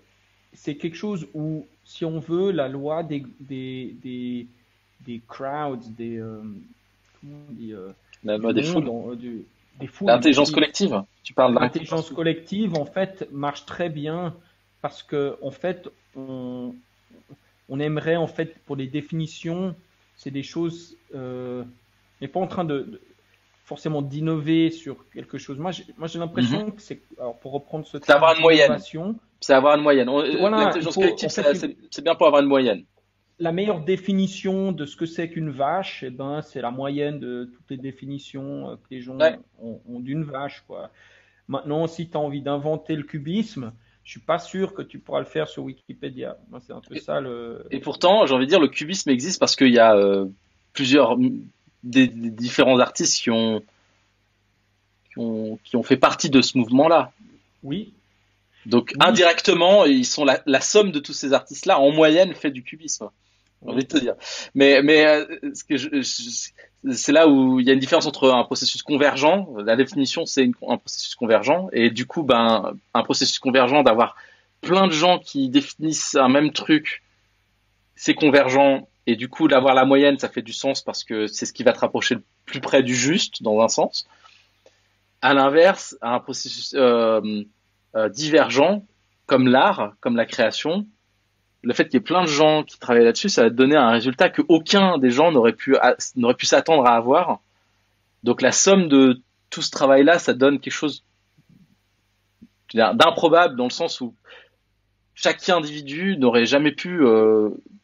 c'est quelque chose où, si on veut, la loi des crowds, comment on dit, La du loi des monde, foules, des foules, l'intelligence merci. collective. Tu parles d'intelligence L'intelligence collective. collective, en fait, marche très bien parce que, en fait, on aimerait, en fait, pour les définitions, c'est des choses, on n'est pas en train forcément d'innover sur quelque chose. Moi, j'ai Mhm. l'impression que c'est, alors pour reprendre ce C'est terme avoir une moyenne. d'innovation, C'est avoir une moyenne. voilà, il L'intelligence faut, collective, en fait, c'est bien pour avoir une moyenne. la meilleure définition de ce que c'est qu'une vache, eh ben, c'est la moyenne de toutes les définitions que les gens Ouais. ont d'une vache, quoi. Maintenant, si tu as envie d'inventer le cubisme, je suis pas sûr que tu pourras le faire sur Wikipédia. Moi, c'est un peu ça le. Et pourtant, j'ai envie de dire, le cubisme existe parce qu'il y a plusieurs des différents artistes qui ont fait partie de ce mouvement-là. Oui, Donc oui, indirectement, ils sont la somme de tous ces artistes-là en moyenne fait du cubisme. J'ai envie oui, de te dire. Mais ce que c'est là où il y a une différence entre un processus convergent. La définition, c'est un processus convergent, et du coup, ben un processus convergent d'avoir plein de gens qui définissent un même truc, c'est convergent, et du coup d'avoir la moyenne, ça fait du sens parce que c'est ce qui va te rapprocher le plus près du juste dans un sens. À l'inverse, un processus divergent, comme l'art, comme la création, le fait qu'il y ait plein de gens qui travaillent là-dessus, ça va te donner un résultat que aucun des gens n'aurait pu s'attendre à avoir. Donc la somme de tout ce travail-là, ça donne quelque chose d'improbable dans le sens où chaque individu n'aurait jamais pu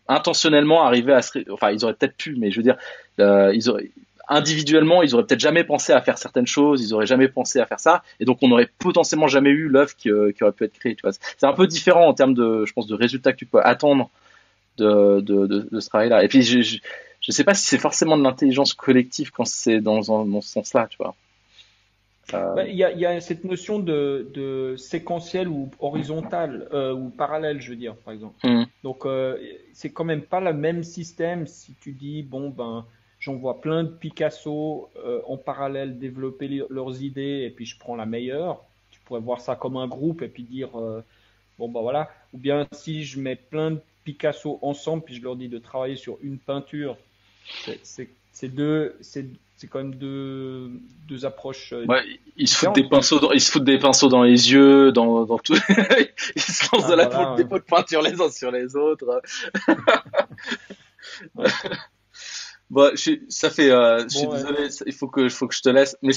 intentionnellement arriver à enfin ils auraient peut-être pu, mais je veux dire ils auraient individuellement ils auraient peut-être jamais pensé à faire certaines choses, ils auraient jamais pensé à faire ça, et donc on aurait potentiellement jamais eu l'œuvre qui aurait pu être créée, tu vois. C'est un peu différent en termes de, je pense, de résultats que tu peux attendre de ce travail-là. Et puis je sais pas si c'est forcément de l'intelligence collective quand c'est dans ce sens-là, tu vois. bah, il y a cette notion de séquentiel ou horizontal ou parallèle, je veux dire, par exemple. Hum, Donc, c'est quand même pas le même système si tu dis, bon, ben, j'en vois plein de Picasso en parallèle développer leurs idées et puis je prends la meilleure. Tu pourrais voir ça comme un groupe et puis dire, bon, ben voilà. Ou bien si je mets plein de Picasso ensemble puis je leur dis de travailler sur une peinture, c'est c'est quand même deux approches ouais, ils se foutent des différentes. pinceaux ils se foutent des pinceaux dans les yeux, dans tout. Ils se lancent Ah, de la voilà, des ouais. pots de peinture les uns sur les autres. Ouais. Bon, ça fait, je suis Bon, ouais. désolé, il faut que je te laisse. Mais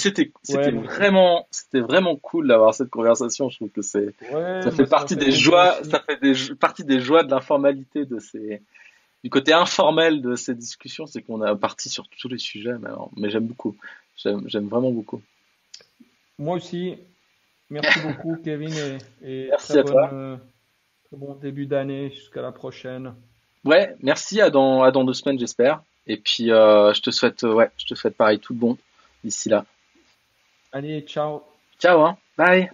Ouais, moi, c'était vraiment cool d'avoir cette conversation. Je trouve que ça ouais, fait moi, ça m'a partie fait des plaisir joies, aussi. ça fait partie des joies de l'informalité du côté informel de ces discussions, c'est qu'on a parti sur tous les sujets, mais j'aime beaucoup. J'aime vraiment beaucoup. Moi aussi, merci beaucoup, Kevin, et Merci très à toi. Bon début d'année, jusqu'à la prochaine. Ouais, merci, à dans 2 semaines, j'espère. Et puis, je te souhaite pareil, tout de bon d'ici là. Allez, ciao. Ciao, hein. Bye.